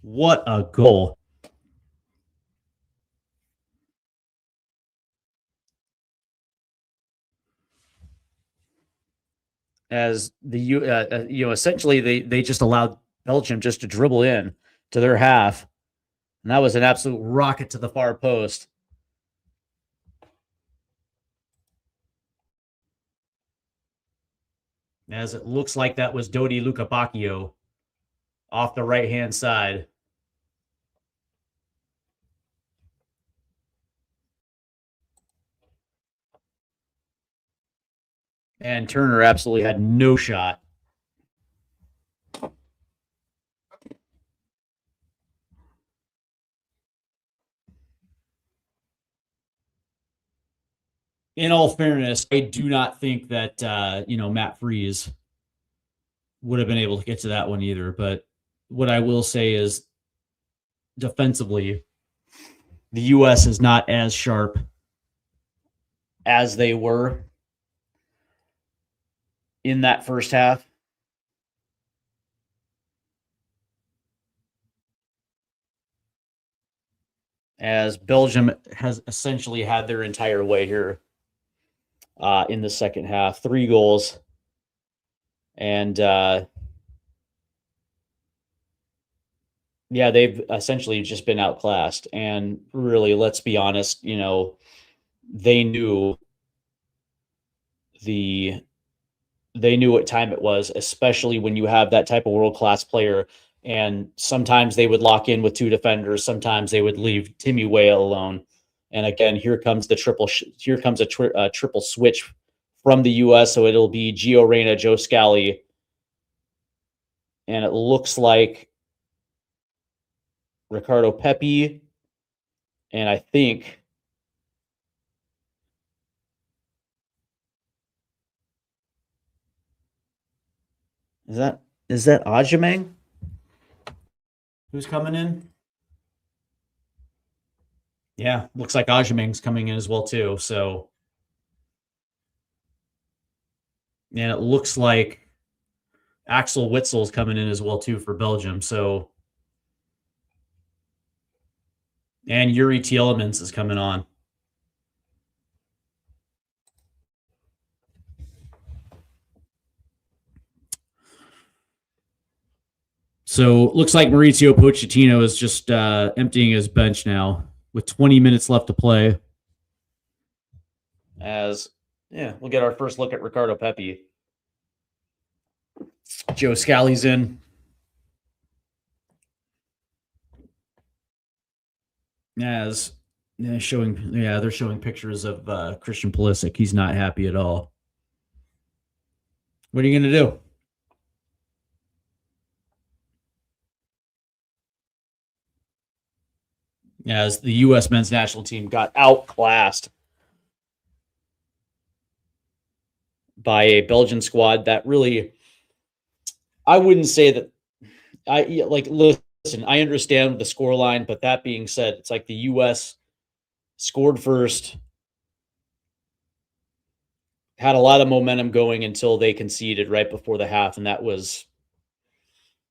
What a goal. As the essentially they just allowed Belgium just to dribble in to their half, and that was an absolute rocket to the far post. As it looks like that was Dodi Lukabakio off the right-hand side. And Turner absolutely had no shot. In all fairness, I do not think that Matt Freese would have been able to get to that one either. But what I will say is, defensively, the U.S. is not as sharp as they were in that first half. As Belgium has essentially had their entire way here in the second half. 3 goals. And they've essentially just been outclassed. And really, let's be honest, they knew what time it was, especially when you have that type of world-class player. And sometimes they would lock in with 2 defenders. Sometimes they would leave Timmy Weah alone. And again, here comes a triple switch from the U.S. So it'll be Gio Reyna, Joe Scally. And it looks like Ricardo Pepi. And I think is that Ajamang? Who's coming in? Yeah, looks like Ajamang's coming in as well too. So, and it looks like Axel Witzel's coming in as well too for Belgium. So, and Yuri Tielemans is coming on. So looks like Mauricio Pochettino is just emptying his bench now with 20 minutes left to play. As Yeah, we'll get our first look at Ricardo Pepi. Joe Scally's in. As they're showing pictures of Christian Pulisic. He's not happy at all. What are you going to do? As the U.S. men's national team got outclassed by a Belgian squad that really, I wouldn't say that. Listen, I understand the scoreline, but that being said, it's like the U.S. scored first, had a lot of momentum going until they conceded right before the half, and that was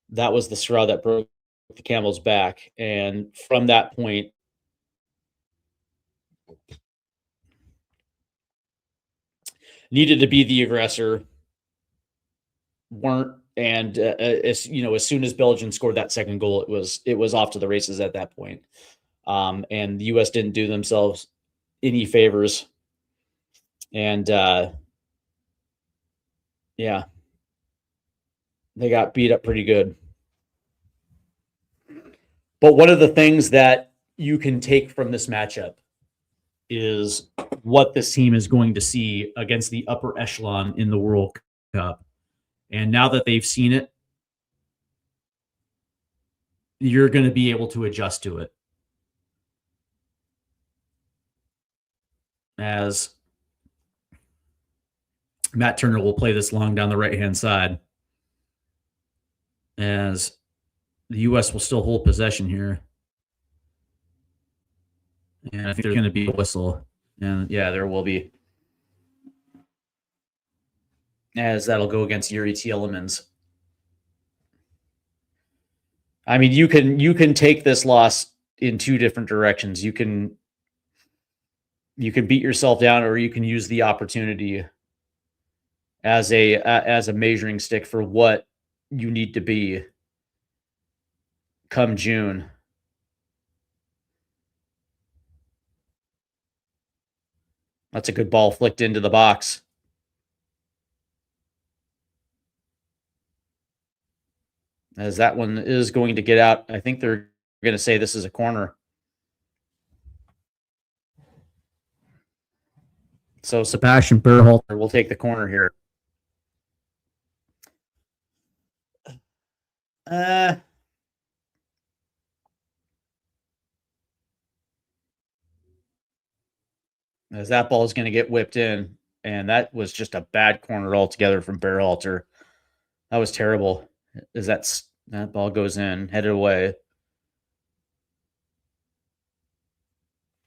the straw that broke the camel's back. And from that point, needed to be the aggressor, weren't. And as soon as Belgium scored that second goal, it was off to the races at that point. And the U.S. didn't do themselves any favors. And yeah, they got beat up pretty good. But one of the things that you can take from this matchup is what this team is going to see against the upper echelon in the World Cup. And now that they've seen it, you're going to be able to adjust to it. As Matt Turner will play this long down the right-hand side. As the U.S. will still hold possession here. And I think there's going to be a whistle. And yeah, there will be. As that'll go against Yuri Tielemans. I mean, you can take this loss in two different directions. You can beat yourself down, or you can use the opportunity as a measuring stick for what you need to be come June. That's a good ball flicked into the box. As that one is going to get out. I think they're going to say this is a corner. So Sebastian Berhalter will take the corner here. As that ball is going to get whipped in, and that was just a bad corner altogether from Berhalter. That was terrible. As that ball goes in, headed away.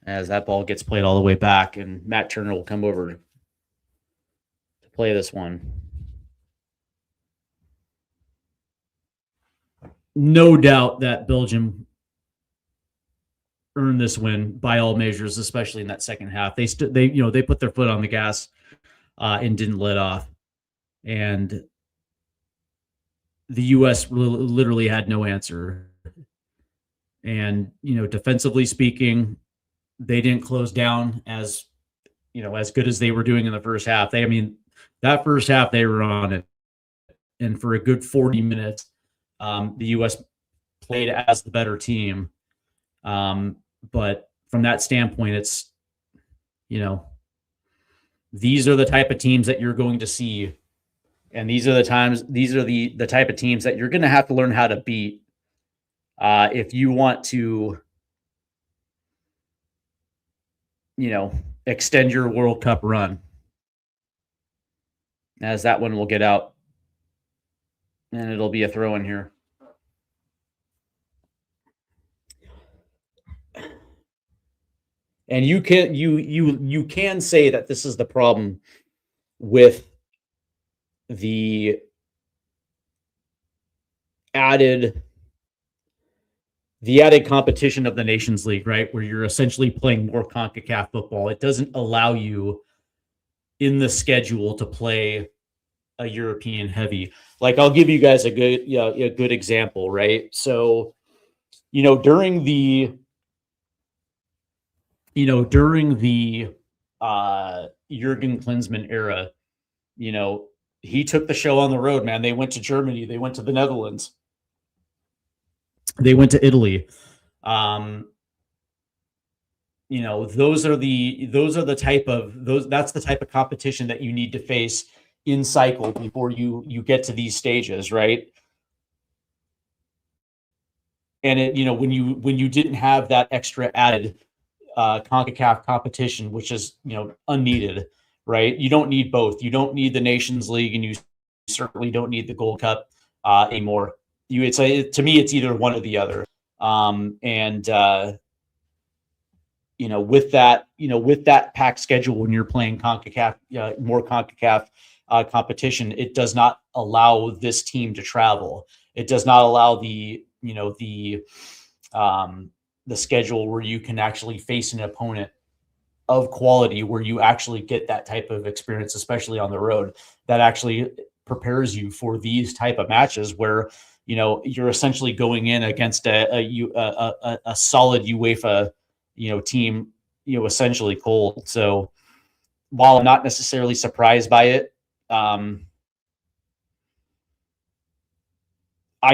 As that ball gets played all the way back, and Matt Turner will come over to play this one. No doubt that Belgium earned this win by all measures, especially in that second half. They put their foot on the gas and didn't let off. And the U.S. literally had no answer. And, defensively speaking, they didn't close down as good as they were doing in the first half. That first half they were on it. And for a good 40 minutes, the U.S. played as the better team. But from that standpoint, it's, these are the type of teams that you're going to see. And these are the type of teams that you're going to have to learn how to beat if you want to, extend your World Cup run. As that one will get out. And it'll be a throw in here. And you can say that this is the problem with the added competition of the Nations League, right? Where you're essentially playing more CONCACAF football. It doesn't allow you in the schedule to play a European heavy. Like, I'll give you guys a good example, right? So, during the Jurgen Klinsmann era, you know, he took the show on the road, man. They went to Germany, they went to the Netherlands, they went to Italy. Um, you know, those are the type of those that's the type of competition that you need to face in cycle before you get to these stages, right? And it, you know, when you didn't have that extra added CONCACAF competition, which is, you know, unneeded, right? You don't need both. You don't need the Nations League, and you certainly don't need the Gold Cup anymore. It's to me, it's either one or the other. And you know, with that packed schedule, when you're playing CONCACAF, more CONCACAF competition, it does not allow this team to travel. It does not allow the schedule where you can actually face an opponent of quality, where you actually get that type of experience, especially on the road, that actually prepares you for these type of matches where, you know, you're essentially going in against a solid UEFA, you know, team, you know, essentially cold. So while I'm not necessarily surprised by it, I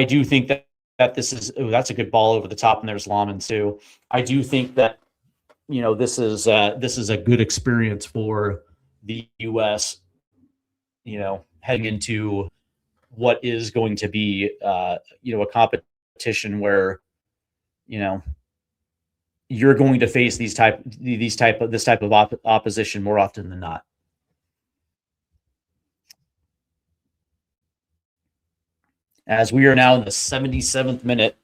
do think that this is, that's a good ball over the top, and there's Laman too. I do think that, you know, this is a good experience for the U.S., you know, heading into what is going to be, you know, a competition where, you know, you're going to face this type of opposition more often than not. As we are now in the 77th minute,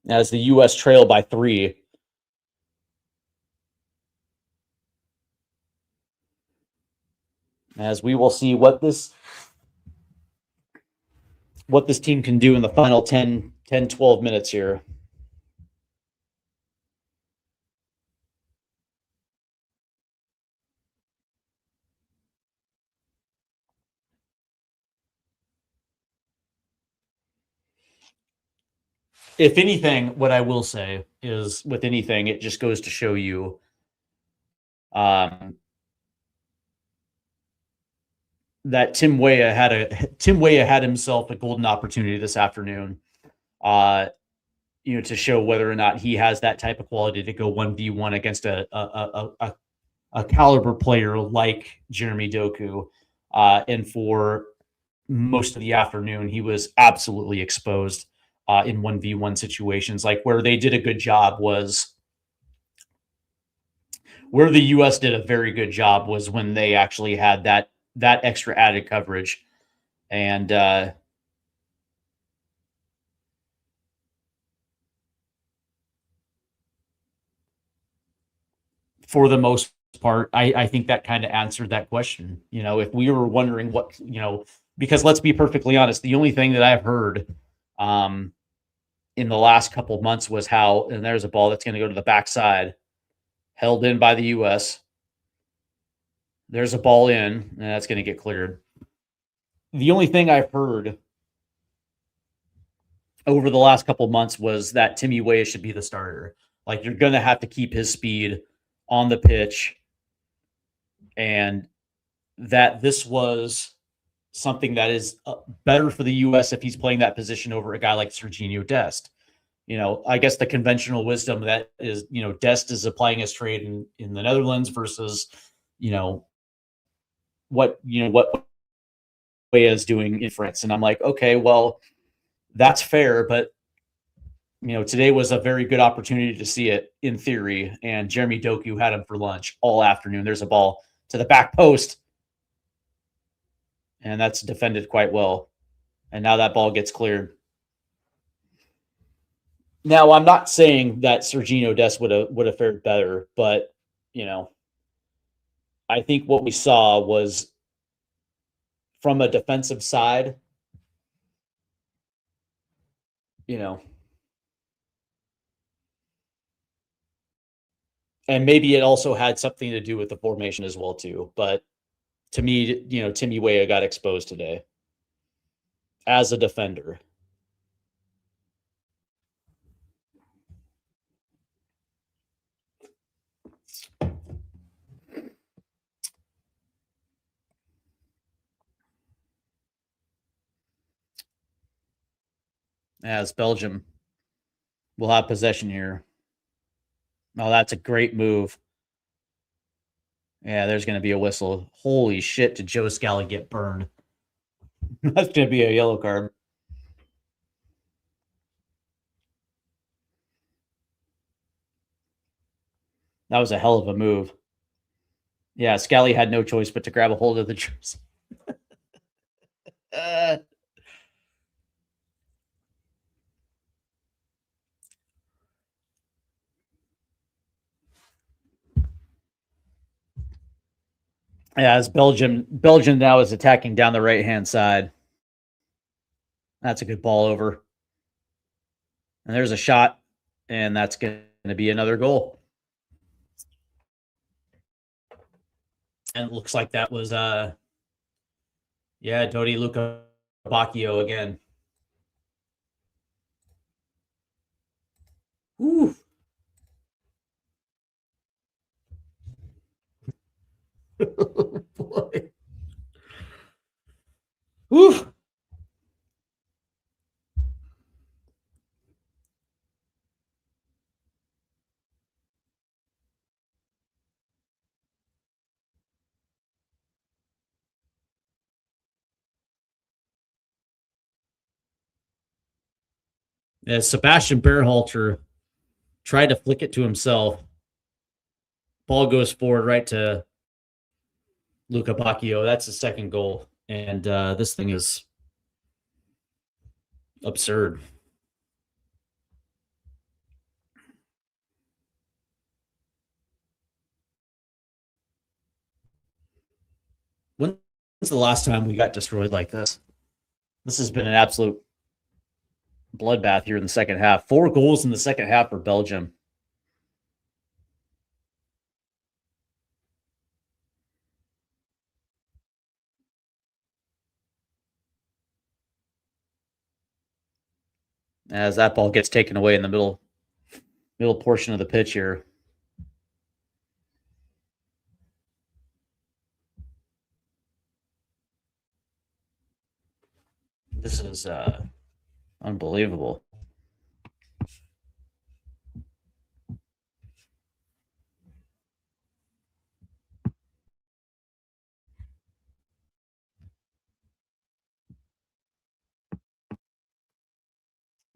as the U.S. trail by 3. As we will see what this team can do in the final 12 minutes here. If anything, what I will say is, with anything, it just goes to show you, that Tim Weah had himself a golden opportunity this afternoon, you know, to show whether or not he has that type of quality to go 1v1 against a caliber player like Jeremy Doku. And for most of the afternoon, he was absolutely exposed in 1v1 situations. Like, where they did a good job was, where the US did a very good job was when they actually had that extra added coverage. And for the most part, I think that kind of answered that question. You know, if we were wondering what, you know, because let's be perfectly honest, the only thing that I've heard in the last couple of months was how, and there's a ball that's going to go to the backside, held in by the US. There's a ball in, and that's going to get cleared. The only thing I've heard over the last couple of months was that Timmy Weah should be the starter. Like, you're going to have to keep his speed on the pitch, and that this was something that is better for the U.S. if he's playing that position over a guy like Serginho Dest. You know, I guess the conventional wisdom that is, you know, Dest is applying his trade in the Netherlands versus, you know, what Weah is doing in France. And I'm like, okay, well, that's fair, but, you know, today was a very good opportunity to see it in theory, and Jeremy Doku had him for lunch all afternoon. There's a ball to the back post, and that's defended quite well. And now that ball gets cleared. Now, I'm not saying that Serginho Dest would have fared better, but, you know, I think what we saw was, from a defensive side, you know, and maybe it also had something to do with the formation as well too. But to me, you know, Timmy Weah got exposed today as a defender. as Belgium will have possession here. Oh, that's a great move. Yeah, there's going to be a whistle. Holy shit, did Joe Scally get burned? That's going to be a yellow card. That was a hell of a move. Yeah, Scally had no choice but to grab a hold of the jersey. Yeah, as Belgium now is attacking down the right-hand side. That's a good ball over. And there's a shot, and that's going to be another goal. And it looks like that was Dodi Luca Bacchio again. Ooh. Oh, boy. Ooh. As Sebastian Berhalter tried to flick it to himself, ball goes forward right to Luca Bacchio. That's the second goal. And this thing is absurd. When's the last time we got destroyed like this? This has been an absolute bloodbath here in the second half. 4 goals in the second half for Belgium. As that ball gets taken away in the middle portion of the pitch here. This is unbelievable.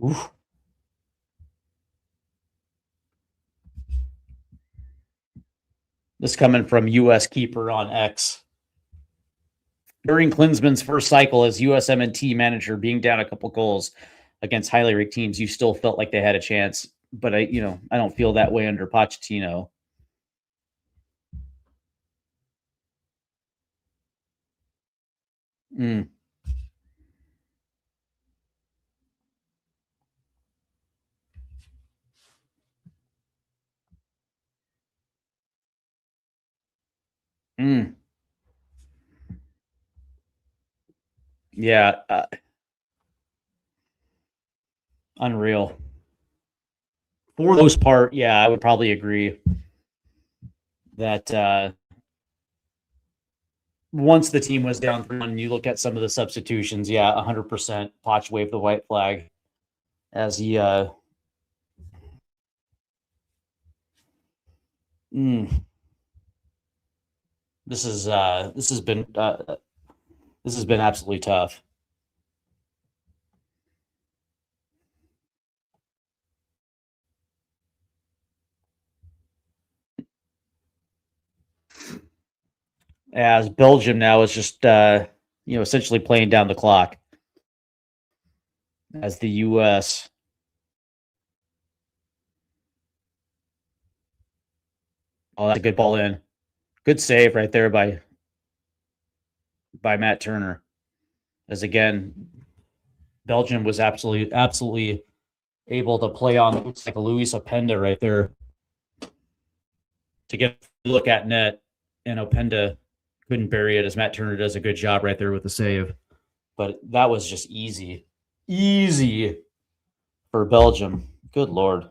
Oof. This coming from U.S. keeper on X. During Klinsmann's first cycle as USMNT manager, being down a couple goals against highly ranked teams, you still felt like they had a chance. But I don't feel that way under Pochettino. Mm. Mm. Yeah. Unreal. For the most part, yeah, I would probably agree that once the team was down 3-1, you look at some of the substitutions, yeah, 100% Poch waved the white flag as he this has been absolutely tough. As Belgium now is just essentially playing down the clock as the US Oh, that's a good ball in. Good save right there by Matt Turner. As again, Belgium was absolutely able to play on, looks like a Luis Openda right there to get a look at net, and Openda couldn't bury it as Matt Turner does a good job right there with the save. But that was just easy for Belgium. Good Lord.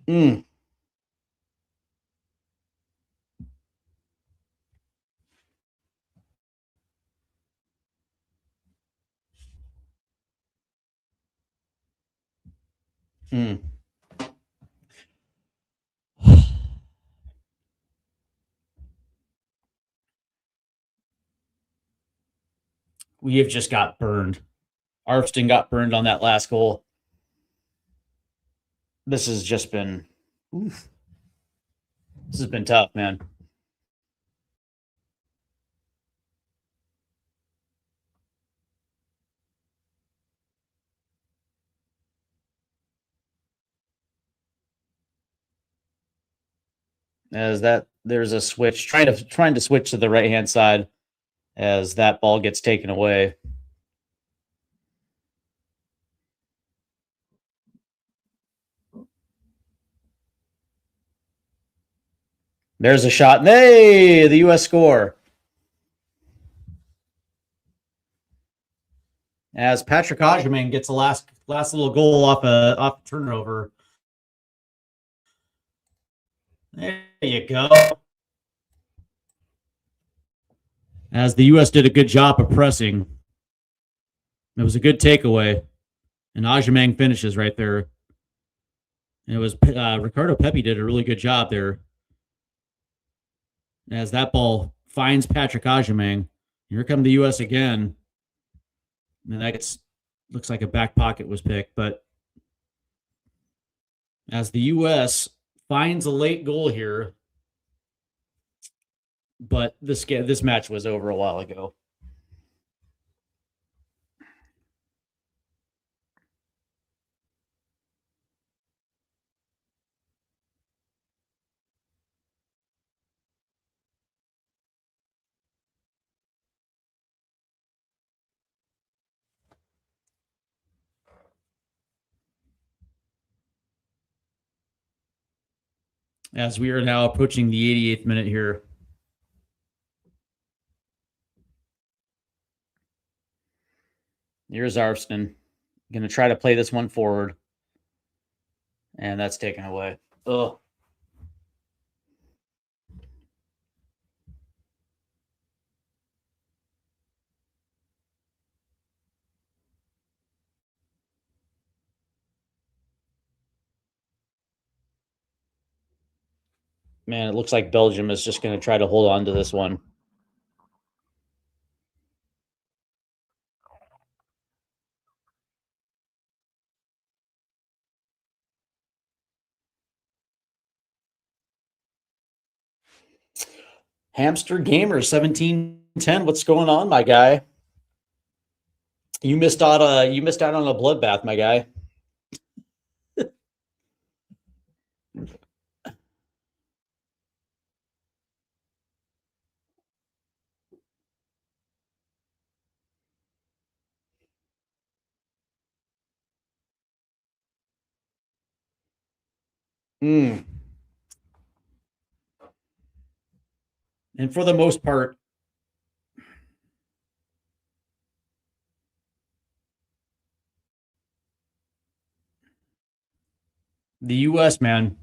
Mm. Mm. We have just got burned. Arfston got burned on that last goal. This has just been, oof. This has been tough, man. As that there's a switch, trying to switch to the right hand side as that ball gets taken away. There's a shot. Hey, the U.S. score. As Patrick Agyemang gets the last little goal off a turnover. There you go. As the U.S. did a good job of pressing. It was a good takeaway. And Agyemang finishes right there. And it was Ricardo Pepi did a really good job there. As that ball finds Patrick Agyemang. Here come the U.S. again. And that looks like a back pocket was picked. But as the U.S. finds a late goal here, but this match was over a while ago. As we are now approaching the 88th minute here. Here's Arfston. Going to try to play this one forward. And that's taken away. Ugh. Man, it looks like Belgium is just going to try to hold on to this one. Hamster Gamer 1710. What's going on, my guy? You missed out on a bloodbath, my guy. Mm. And for the most part, the U.S., man,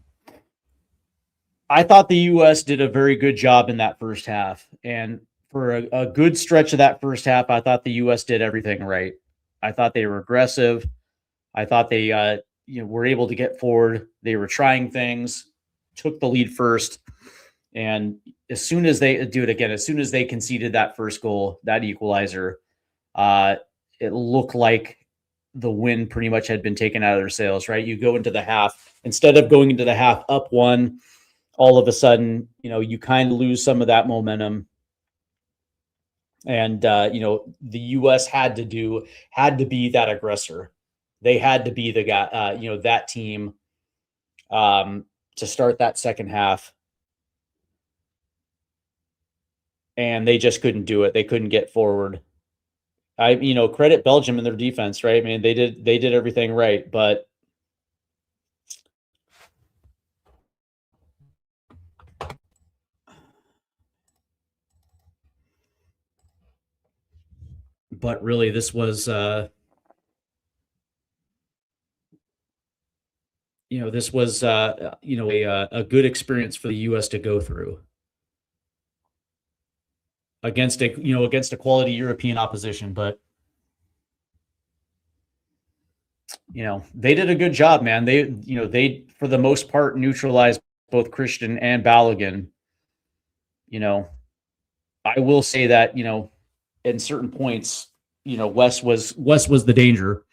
I thought the U.S. did a very good job in that first half. And for a good stretch of that first half, I thought the U.S. did everything right. I thought they were aggressive. I thought they were able to get forward. They were trying things, took the lead first. And as soon as they do it again, as soon as they conceded that first goal, that equalizer, it looked like the win pretty much had been taken out of their sails, right? You go into the half, instead of going into the half up one, all of a sudden, you kind of lose some of that momentum. And, the U.S. had to be that aggressor. They had to be the guy, that team to start that second half. And they just couldn't do it. They couldn't get forward. Credit Belgium and their defense, right? I mean, they did everything right, but really this was this was, a good experience for the U.S. to go through against a quality European opposition. But, they did a good job, man. They, for the most part, neutralized both Christian and Balogun. I will say that, in certain points, Wes was the danger.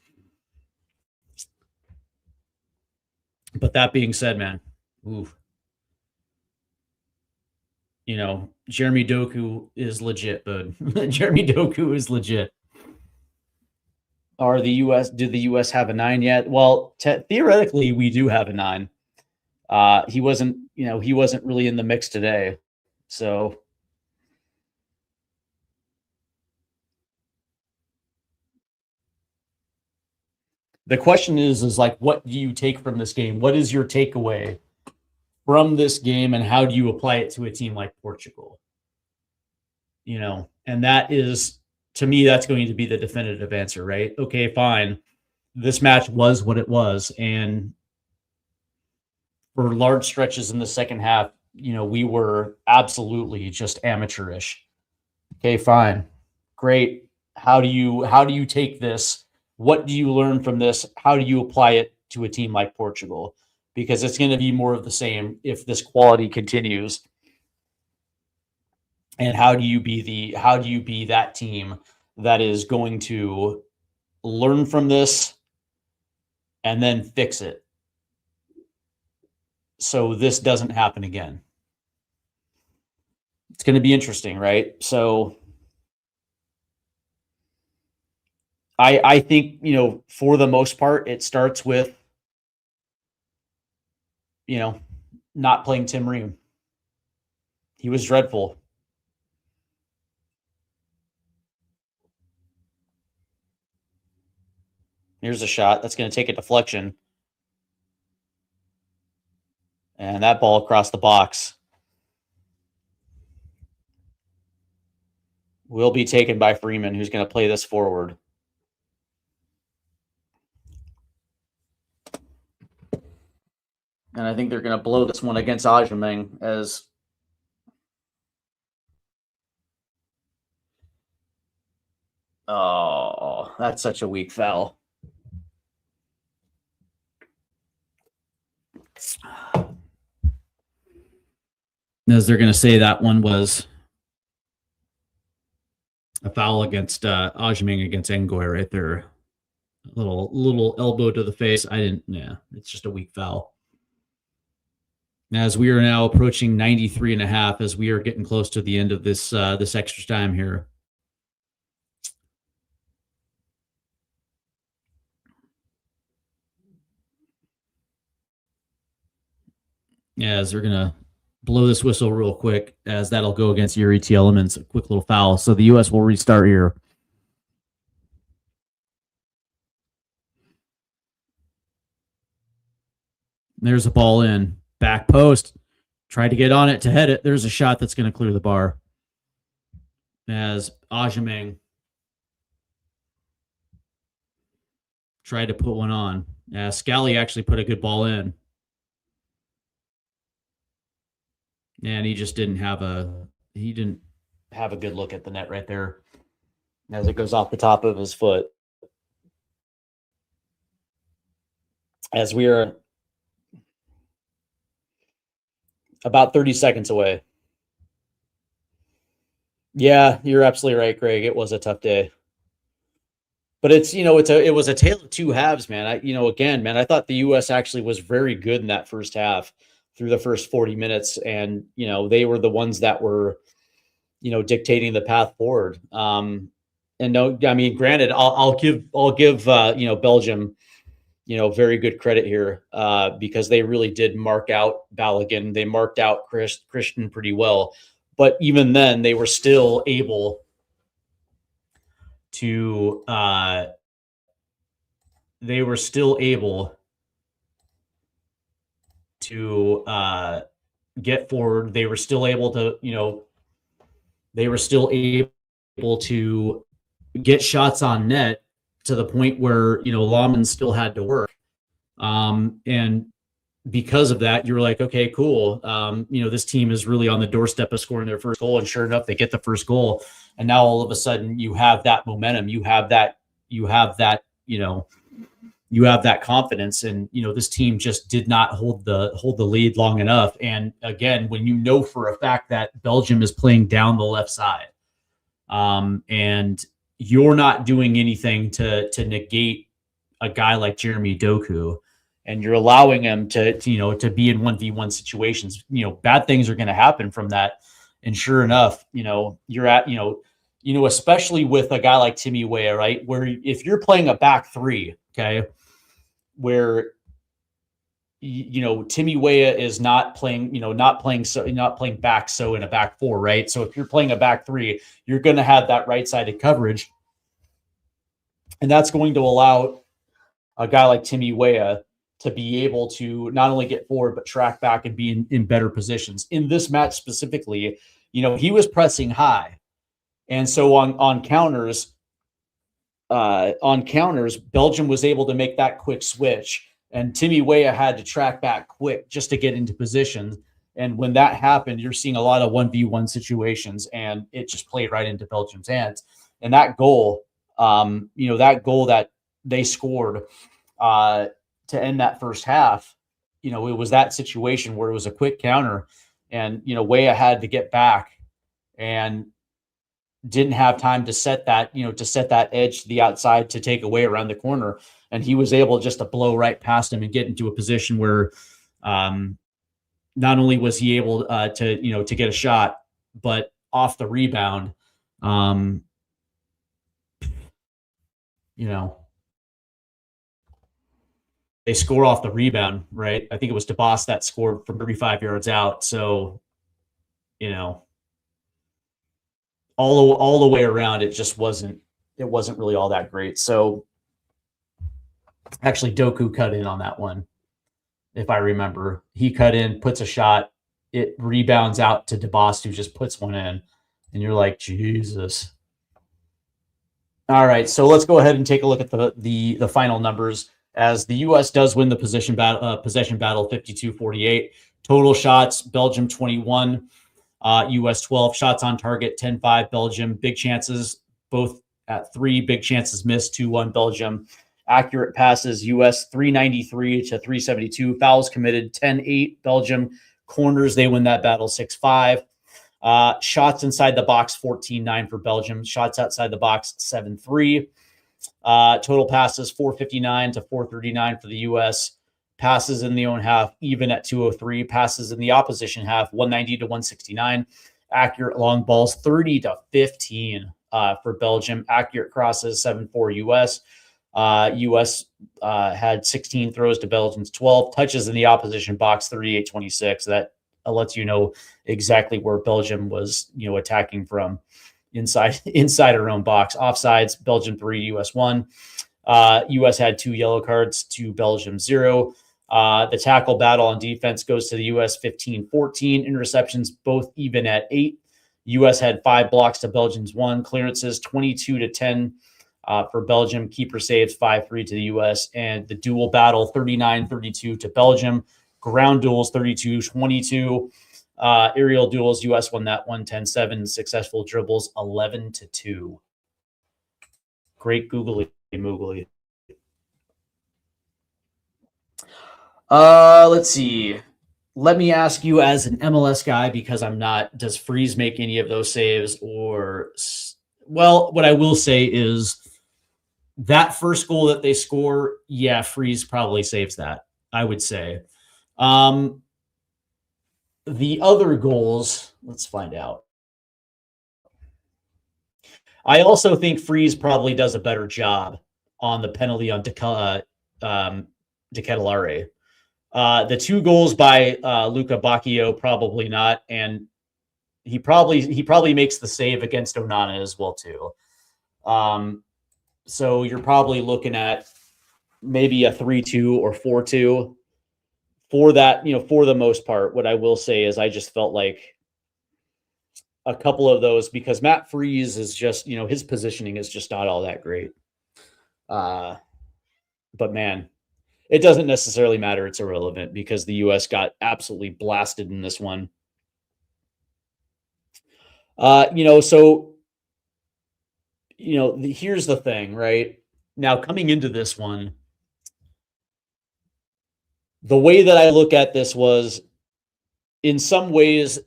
But that being said, man, Jeremy Doku is legit, bud. Jeremy Doku is legit. Did the US have a 9 yet? Well, theoretically, we do have a 9. He wasn't really in the mix today. So the question is like, what do you take from this game? What is your takeaway from this game, and how do you apply it to a team like Portugal? And that is, to me, that's going to be the definitive answer, right? Okay, fine. This match was what it was. And for large stretches in the second half, we were absolutely just amateurish. Okay, fine. Great. How do you take this? What do you learn from this? How do you apply it to a team like Portugal? Because it's going to be more of the same if this quality continues. And how do you be that team that is going to learn from this and then fix it so this doesn't happen again? It's going to be interesting, right? So I think, for the most part, it starts with, not playing Tim Ream. He was dreadful. Here's a shot that's going to take a deflection. And that ball across the box will be taken by Freeman, who's going to play this forward. And I think they're going to blow this one against Ajameng as that's such a weak foul. As they're going to say, that one was a foul against Ajameng against Ngoy right there. A little elbow to the face. It's just a weak foul. As we are now approaching 93.5, as we are getting close to the end of this extra time here. As they're gonna blow this whistle real quick, as that'll go against Yuri T. Elements, a quick little foul. So the U.S. will restart here. There's a ball in. Back post. Tried to get on it to head it. There's a shot that's going to clear the bar. As Ajameng tried to put one on. Scally actually put a good ball in. And he just didn't have a good look at the net right there as it goes off the top of his foot. As we are about 30 seconds away. Yeah, you're absolutely right, Greg. It was a tough day. But it was a tale of two halves, man. I thought the US actually was very good in that first half through the first 40 minutes. And, they were the ones that were, dictating the path forward. Granted, I'll give Belgium, very good credit here because they really did mark out Balogun. They marked out Christian pretty well. But even then, they were still able to get forward. They were still able to get shots on net to the point where Lahman still had to work. And because of that, you're like, okay, cool. This team is really on the doorstep of scoring their first goal. And sure enough, they get the first goal. And now all of a sudden you have that momentum. You have that confidence. And, this team just did not hold the lead long enough. And again, when you know for a fact that Belgium is playing down the left side, and you're not doing anything to negate a guy like Jeremy Doku, and you're allowing him to be in 1v1 situations, bad things are going to happen from that. And sure enough, you're at, especially with a guy like Timmy Weah, right? Where if you're playing a back three, okay, where Timmy Weah is not playing back so in a back four, right? So if you're playing a back three, you're going to have that right-sided coverage, and that's going to allow a guy like Timmy Weah to be able to not only get forward but track back and be in better positions. In this match specifically, he was pressing high, and so on counters, Belgium was able to make that quick switch. And Timmy Weah had to track back quick just to get into position. And when that happened, you're seeing a lot of 1v1 situations, and it just played right into Belgium's hands. And that goal, that they scored to end that first half, it was that situation where it was a quick counter, and, Weah had to get back and didn't have time to set that edge to the outside to take away around the corner. And he was able just to blow right past him and get into a position where not only was he able to get a shot, but off the rebound, they score off the rebound, right? I think it was DeBoss that scored from 35 yards out. So, all the way around, it just wasn't really all that great. So actually Doku cut in on that one. If I remember, he cut in, puts a shot, it rebounds out to DeBoss, who just puts one in, and you're like, Jesus. All right, so let's go ahead and take a look at the final numbers, as the U.S. does win the possession battle 52-48. Total shots, Belgium 21, U.S. 12. Shots on target, 10-5 Belgium. Big chances, both at 3. Big chances missed, 2-1 Belgium. Accurate passes, U.S. 393 to 372. Fouls committed, 10-8 Belgium. Corners, they win that battle 6-5. Shots inside the box, 14-9 for Belgium. Shots outside the box, 7-3. Total passes, 459 to 439 for the U.S. Passes in the own half, even at 203. Passes in the opposition half, 190 to 169. Accurate long balls, 30 to 15 for Belgium. Accurate crosses, 7-4 U.S. U.S. had 16 throws to Belgium's 12. Touches in the opposition box, 38-26. That lets you know exactly where Belgium was, attacking from inside our own box. Offsides, Belgium 3, U.S. 1. U.S. had 2 yellow cards to Belgium 0. The tackle battle on defense goes to the U.S. 15-14. Interceptions both even at 8. U.S. had 5 blocks to Belgium's 1. Clearances 22-10 for Belgium. Keeper saves 5-3 to the U.S. And the duel battle 39-32 to Belgium. Ground duels 32-22. Aerial duels, U.S. won that one 10-7. Successful dribbles 11-2. Great googly moogly. Let's see. Let me ask you, as an MLS guy, because I'm not, does Freeze make any of those saves? Or, well, what I will say is that first goal that they score, yeah, Freeze probably saves that, I would say. The other goals, let's find out. I also think Freeze probably does a better job on the penalty on Deketelare. The 2 goals by Luca Bacchio, probably not, and he probably makes the save against Onana as well too. So you're probably looking at maybe a 3-2 or 4-2 for that. For the most part, what I will say is I just felt like a couple of those, because Matt Freeze is just, his positioning is just not all that great. But man, it doesn't necessarily matter. It's irrelevant because the U.S. got absolutely blasted in this one. So here's the thing, right? Now coming into this one, the way that I look at this was, in some ways,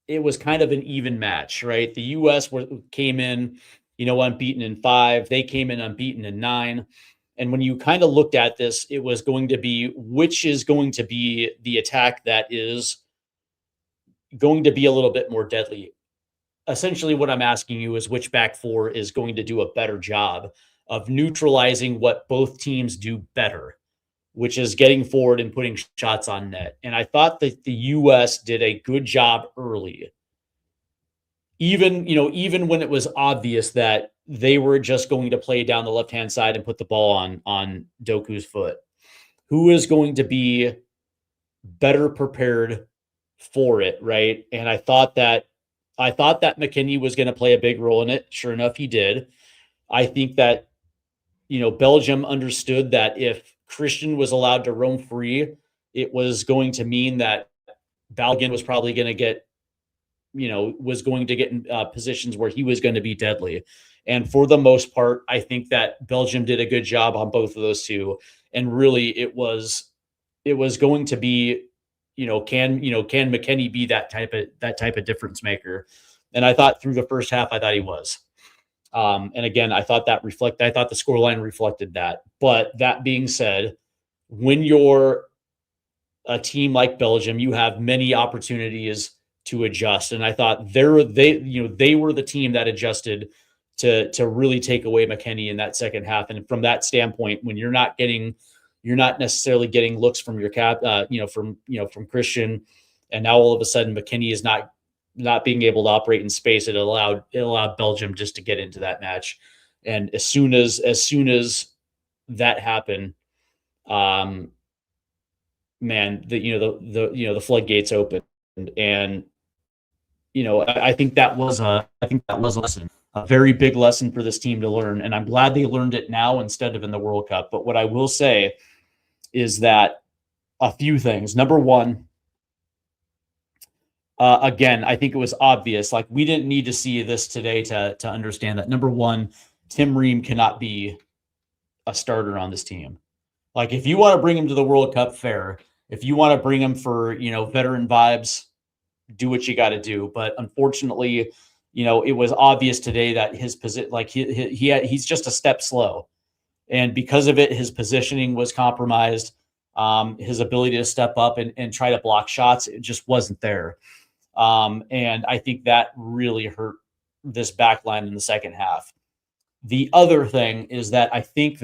it was kind of an even match, right? The U.S. came in, unbeaten in 5. They came in unbeaten in 9. And when you kind of looked at this, it was going to be which is going to be the attack that is going to be a little bit more deadly. Essentially, what I'm asking you is which back four is going to do a better job of neutralizing what both teams do better, which is getting forward and putting shots on net. And I thought that the U.S. did a good job early, even when it was obvious that they were just going to play down the left-hand side and put the ball on Doku's foot. Who is going to be better prepared for it, right? And I thought that McKennie was going to play a big role in it. Sure enough, he did. I think that Belgium understood that if Christian was allowed to roam free, it was going to mean that Balogun was probably going to get in positions where he was going to be deadly. And for the most part, I think that Belgium did a good job on both of those two. And really, it was going to be, can McKennie be that type of difference maker? And I thought through the first half, I thought he was. And again, I thought the scoreline reflected that. But that being said, when you're a team like Belgium, you have many opportunities to adjust. And I thought they were the team that adjusted to really take away McKennie in that second half. And from that standpoint, when you're not necessarily getting looks from your from Christian, and now all of a sudden McKennie is not being able to operate in space, it allowed Belgium just to get into that match. And as soon as that happened, the floodgates opened. And I think that was a lesson, a very big lesson for this team to learn. And I'm glad they learned it now instead of in the World Cup. But what I will say is that a few things. Number one, again, I think it was obvious. Like, we didn't need to see this today to understand that. Number one, Tim Ream cannot be a starter on this team. Like, if you want to bring him to the World Cup, fair. If you want to bring him for, veteran vibes, do what you got to do. But unfortunately, it was obvious today that his position, like he's just a step slow. And because of it, his positioning was compromised. His ability to step up and try to block shots, it just wasn't there. And I think that really hurt this back line in the second half. The other thing is that I think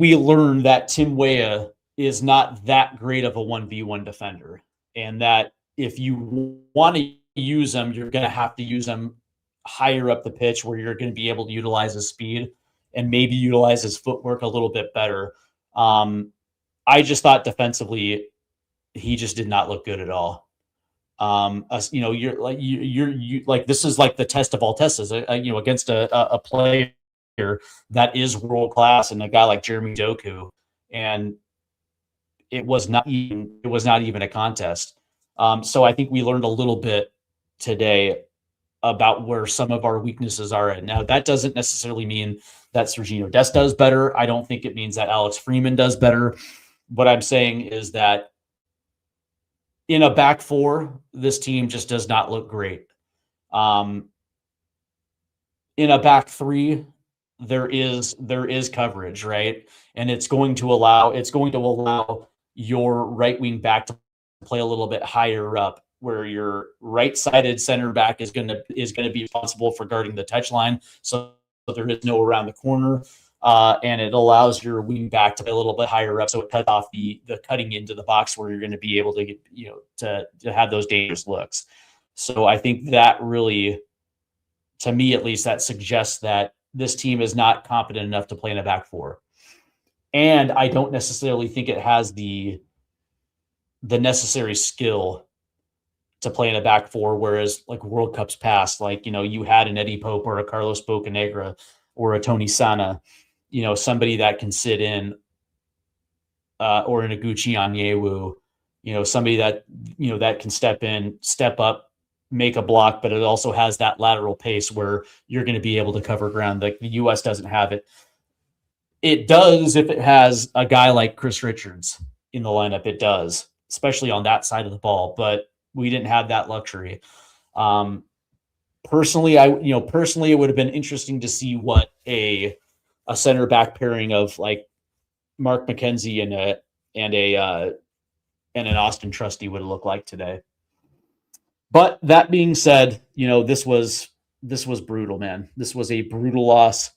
we learned that Tim Weah is not that great of a 1v1 defender. And that if you want to use him, you're going to have to use him higher up the pitch where you're going to be able to utilize his speed and maybe utilize his footwork a little bit better. I just thought defensively, he just did not look good at all. You're like, this is like the test of all tests, against a player that is world class and a guy like Jeremy Doku. And it was not even a contest. So I think we learned a little bit today about where some of our weaknesses are. And now that doesn't necessarily mean that Sergiño Dest does better. I don't think it means that Alex Freeman does better. What I'm saying is that in a back four, this team just does not look great. In a back three, there is coverage, right? And it's going to allow your right wing back to play a little bit higher up, where your right-sided center back is going to be responsible for guarding the touchline, so there is no around the corner, and it allows your wing back to play a little bit higher up, so it cuts off the cutting into the box where you're going to be able to get, to have those dangerous looks. So I think that really, to me at least, that suggests that this team is not competent enough to play in a back four. And I don't necessarily think it has the necessary skill to play in a back four, whereas like World Cups past, like, you had an Eddie Pope or a Carlos Bocanegra or a Tony Sana. somebody that can sit in, or in a Gucci Onyewu, somebody that, that can step in, step up, make a block, but it also has that lateral pace where you're going to be able to cover ground. Like the US doesn't have it. It does if it has a guy like Chris Richards in the lineup. It does, especially on that side of the ball. But we didn't have that luxury. Personally, it would have been interesting to see what a center back pairing of like Mark McKenzie and an Austin Trusty would look like today. But that being said, this was brutal, man. This was a brutal loss.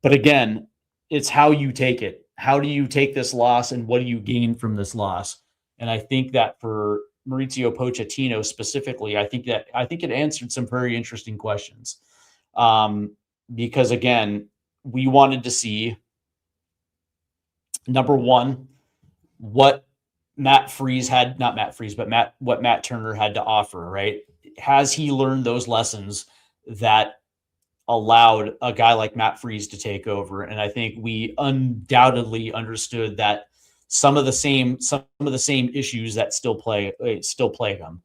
But again, it's how you take it. How do you take this loss, and what do you gain from this loss? And I think that for Mauricio Pochettino specifically, I think it answered some very interesting questions. Because again, we wanted to see, number one, what Matt Turner had to offer, right? Has he learned those lessons that allowed a guy like Matt Freese to take over? And I think we undoubtedly understood that some of the same issues that still plague him,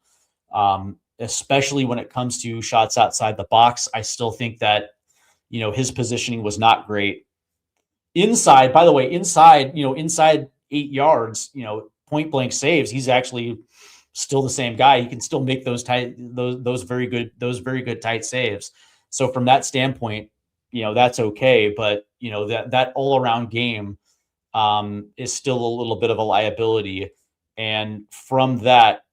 especially when it comes to shots outside the box. I still think that his positioning was not great. Inside, by the way, inside 8 yards, point blank saves, he's actually still the same guy. He can still make those very good tight saves. So from that standpoint, that's okay. But that all around game is still a little bit of a liability. And from that,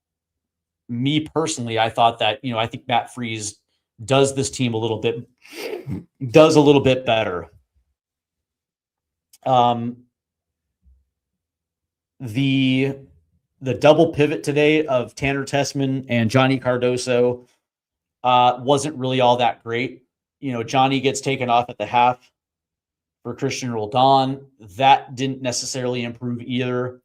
me personally, I thought that I think Matt Freese does this team a little bit better. The double pivot today of Tanner Tessman and Johnny Cardoso wasn't really all that great. Johnny gets taken off at the half for Christian Roldan. That didn't necessarily improve either.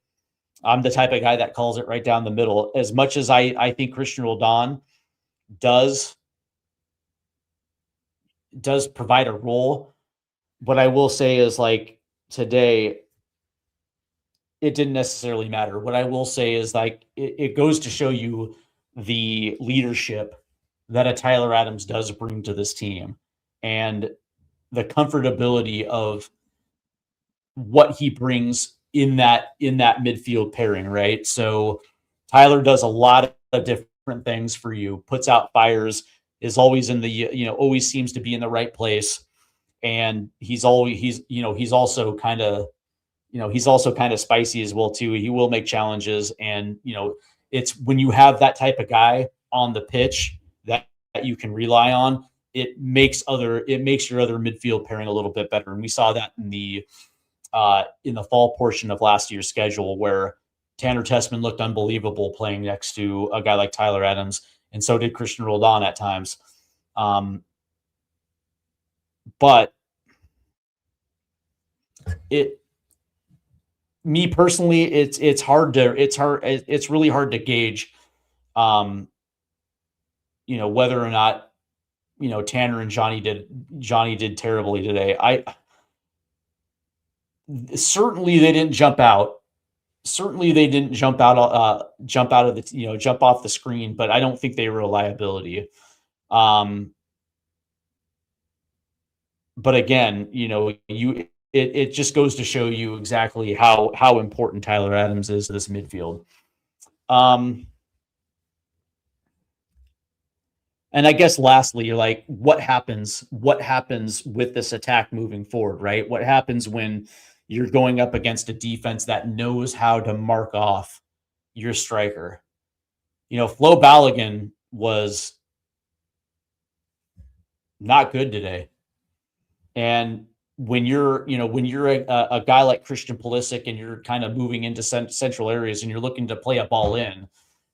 I'm the type of guy that calls it right down the middle. As much as I think Christian Roldan does provide a role, what I will say is, like, today, it didn't necessarily matter. What I will say is, like, it goes to show you the leadership that a Tyler Adams does bring to this team, and the comfortability of what he brings in that midfield pairing, right? So Tyler does a lot of different things for you, puts out fires, is always always seems to be in the right place. And he's also kind of spicy as well too. He will make challenges, and it's when you have that type of guy on the pitch that you can rely on, it makes your other midfield pairing a little bit better. And we saw that in the fall portion of last year's schedule, where Tanner Tessman looked unbelievable playing next to a guy like Tyler Adams, and so did Christian Roldan at times. But me personally, it's really hard to gauge, whether or not, Tanner and Johnny did terribly today. Certainly they didn't jump out. Certainly they didn't jump off the screen, but I don't think they were a liability. But again, it just goes to show you exactly how important Tyler Adams is to this midfield. And I guess lastly, like, what happens with this attack moving forward, right? What happens when you're going up against a defense that knows how to mark off your striker? Flo Balogun was not good today. And when you're a guy like Christian Pulisic, and you're kind of moving into central areas, and you're looking to play a ball in,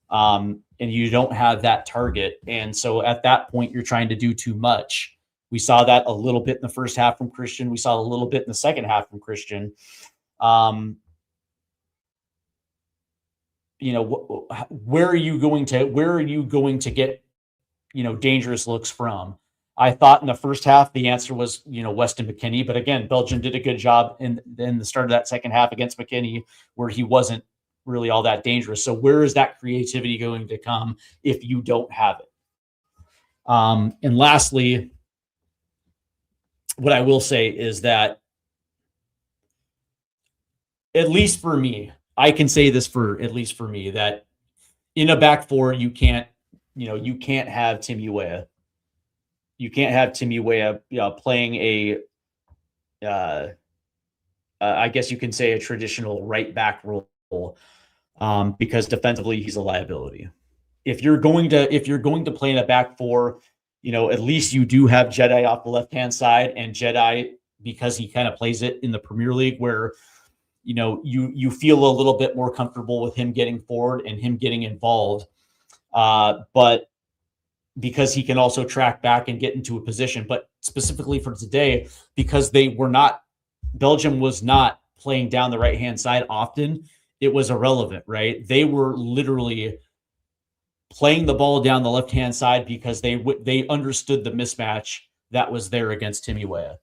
and you don't have that target, and so at that point you're trying to do too much. We saw that a little bit in the first half from Christian. We saw a little bit in the second half from Christian. Where are you going to get dangerous looks from? I thought in the first half the answer was, Weston McKennie, but again, Belgium did a good job in the start of that second half against McKennie, where he wasn't really all that dangerous. So where is that creativity going to come if you don't have it? And lastly, what I will say is that, at least for me, I can say this for at least for me, that in a back four, you can't have Timmy Weah. You can't have Timmy Weah playing I guess you can say a traditional right back role, because defensively he's a liability. If you're going to play in a back four, at least you do have Jedi off the left hand side, and Jedi, because he kind of plays it in the Premier League, where you feel a little bit more comfortable with him getting forward and him getting involved, but because he can also track back and get into a position. But specifically for today, because Belgium was not playing down the right-hand side often, it was irrelevant, right? They were literally playing the ball down the left-hand side because they understood the mismatch that was there against Timmy Weah.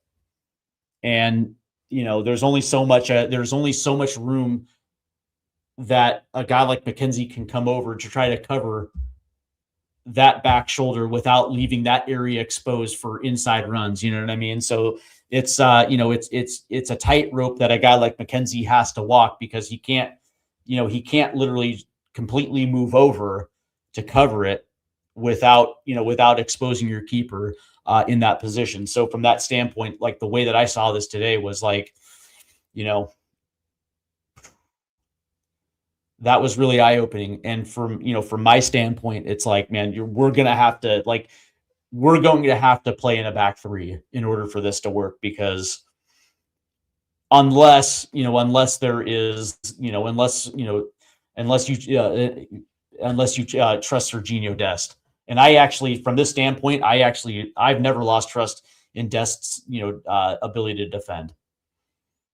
And, there's only so much room that a guy like McKenzie can come over to try to cover that back shoulder without leaving that area exposed for inside runs. You know what I mean? So it's it's a tightrope that a guy like McKenzie has to walk, because he can't literally completely move over to cover it without exposing your keeper in that position. So from that standpoint, like, the way that I saw this today was like, that was really eye-opening. And from my standpoint, it's like, man, we're going to have to play in a back three in order for this to work, because unless you trust Serginho Dest. And I actually, from this standpoint, I've never lost trust in Dest's ability to defend.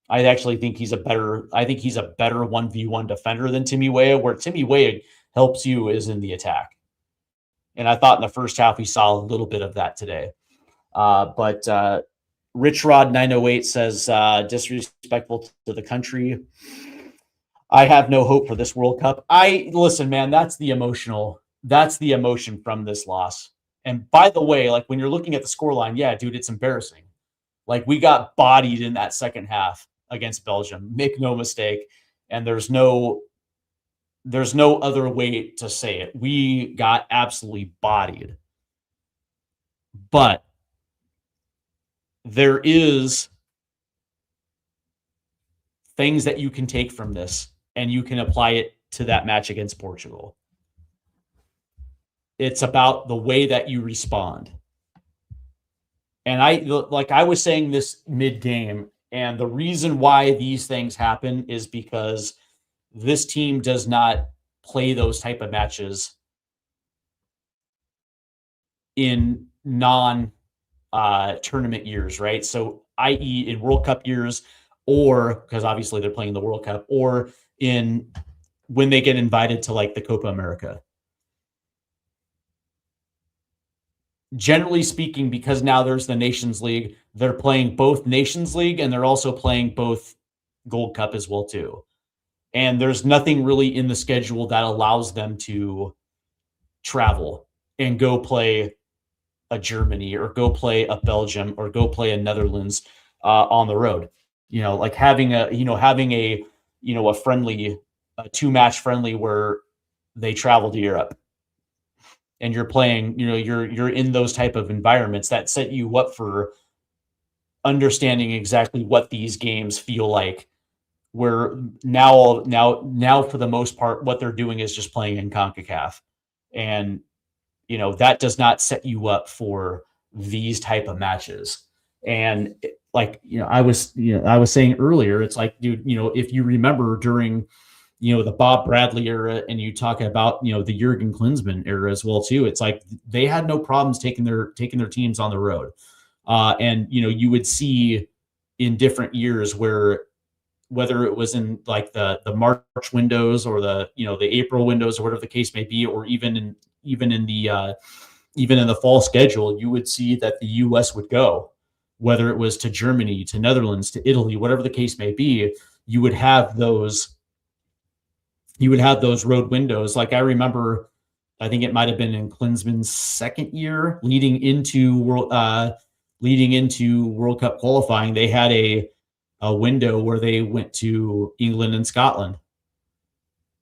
I actually think he's a better 1v1 defender than Timmy Weah. Where Timmy Weah helps you is in the attack. And I thought in the first half we saw a little bit of that today. But Rich Rod 908 says, disrespectful to the country. I have no hope for this World Cup. Listen, man, that's the emotion from this loss. And by the way, like, when you're looking at the scoreline, yeah, dude, it's embarrassing. Like, we got bodied in that second half against Belgium. Make no mistake. And there's no other way to say it. We got absolutely bodied. But there is things that you can take from this, and you can apply it to that match against Portugal. It's about the way that you respond. And I was saying this mid-game, and the reason why these things happen is because this team does not play those type of matches in non-tournament years, right? So, i.e. in World Cup years, or because obviously they're playing the World Cup, or when they get invited to like the Copa America. Generally speaking, because now there's the Nations League, they're playing both Nations League and they're also playing both Gold Cup as well too. And there's nothing really in the schedule that allows them to travel and go play a Germany or go play a Belgium or go play a Netherlands on the road. Like having a friendly, a 2-match friendly where they travel to Europe. And you're playing, you're in those type of environments that set you up for understanding exactly what these games feel like. Where now for the most part, what they're doing is just playing in CONCACAF, and that does not set you up for these type of matches. And I was saying earlier, it's like, dude, if you remember during the Bob Bradley era, and you talk about, the Jurgen Klinsmann era as well too. It's like they had no problems taking their teams on the road. And, you would see in different years whether it was in like the March windows or the April windows or whatever the case may be, or even in the even in the fall schedule, you would see that the U.S. would go, whether it was to Germany, to Netherlands, to Italy, whatever the case may be. You would have those road windows. Like I remember, I think it might have been in Klinsmann's second year leading into World Cup qualifying. They had a window where they went to England and Scotland,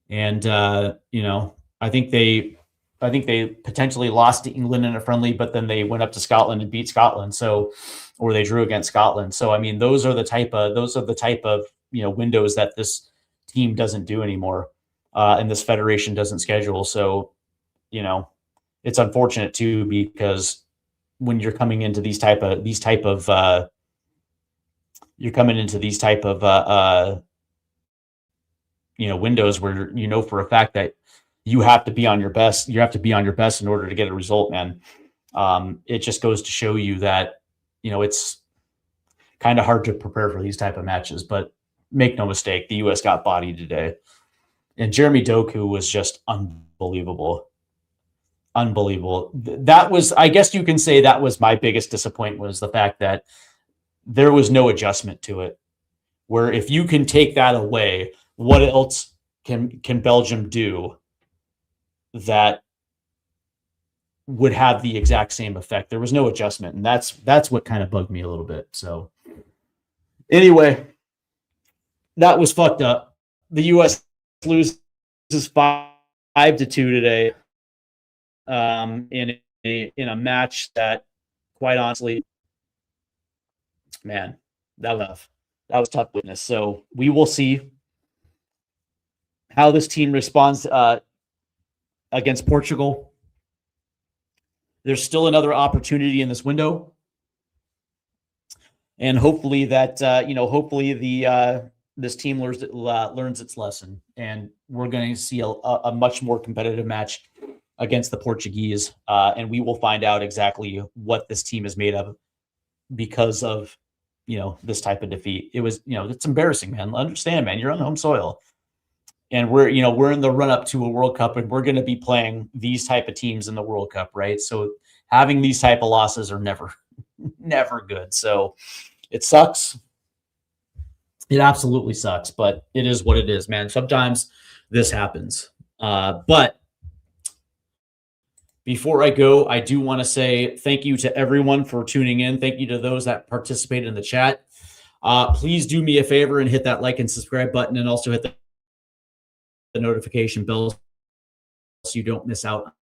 and I think they potentially lost to England in a friendly, but then they went up to Scotland and beat Scotland. So, or they drew against Scotland. So, I mean, those are the type of windows that this team doesn't do anymore, and this federation doesn't schedule. So, it's unfortunate too, because when you're coming into these type of windows where for a fact that you have to be on your best. You have to be on your best in order to get a result, man. It just goes to show you that it's kind of hard to prepare for these type of matches. But make no mistake, the U.S. got bodied today, and Jeremy Doku was just unbelievable. That was, I guess you can say, that was my biggest disappointment, was the fact that there was no adjustment to it. Where if you can take that away, what else can Belgium do that would have the exact same effect? There was no adjustment, and that's what kind of bugged me a little bit. So anyway, that was fucked up. The U.S. loses 5-2 today, in a match that, quite honestly, man, that was tough witness. So we will see how this team responds against Portugal. There's still another opportunity in this window, and hopefully that this team learns its lesson, and we're going to see a much more competitive match against the Portuguese, and we will find out exactly what this team is made of because of this type of defeat. It was it's embarrassing, man. Understand, man, you're on home soil. And we're in the run up to a World Cup, and we're going to be playing these type of teams in the World Cup, right? So having these type of losses are never good. So it sucks. It absolutely sucks, but it is what it is, man. Sometimes this happens. But before I go, I do want to say thank you to everyone for tuning in. Thank you to those that participated in the chat. Please do me a favor and hit that like and subscribe button, and also hit the notification bell so you don't miss out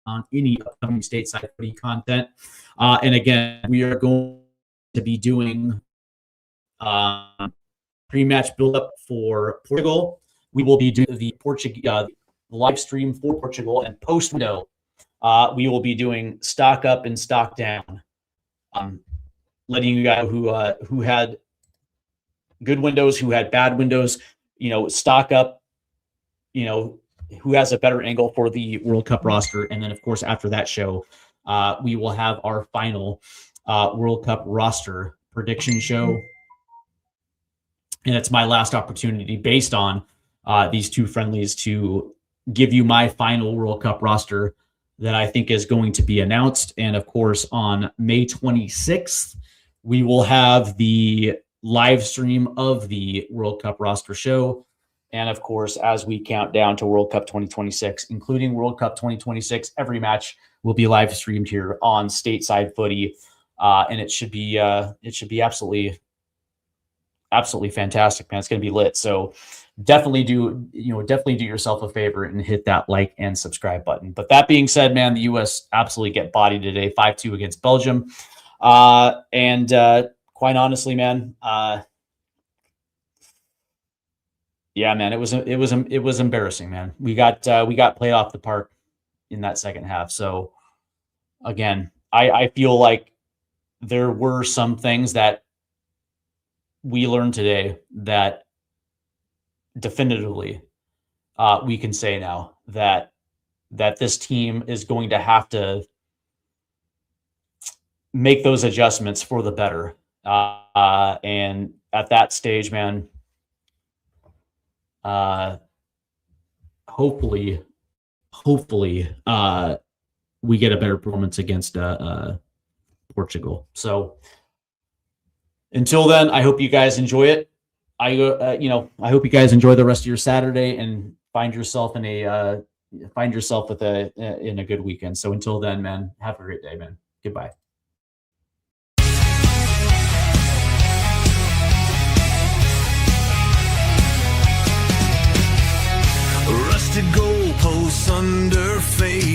on any upcoming stateside footy content. And again, we are going to be doing pre-match build-up for Portugal. We will be doing the live stream for Portugal, and post-window, we will be doing stock up and stock down, letting you guys who had good windows, who had bad windows, stock up, who has a better angle for the World Cup roster. And then, of course, after that show, we will have our final World Cup roster prediction show. And it's my last opportunity, based on these two friendlies, to give you my final World Cup roster that I think is going to be announced. And, of course, on May 26th, we will have the live stream of the World Cup roster show. And of course, as we count down to World Cup 2026, including World Cup 2026, every match will be live streamed here on Stateside Footy, and it should be absolutely fantastic, man. It's going to be lit. So definitely do yourself a favor and hit that like and subscribe button. But that being said, man, the U.S. absolutely get bodied today, 5-2 against Belgium, and quite honestly, man. Yeah, man, it was embarrassing, man. We got played off the park in that second half. So again, I feel like there were some things that we learned today that definitively we can say now that this team is going to have to make those adjustments for the better. And at that stage, man, hopefully we get a better performance against Portugal. So until then, I hope you guys enjoy it. I hope you guys enjoy the rest of your Saturday and find yourself in a good weekend. So until then, man, have a great day, man. Goodbye. Rusted goalposts under faded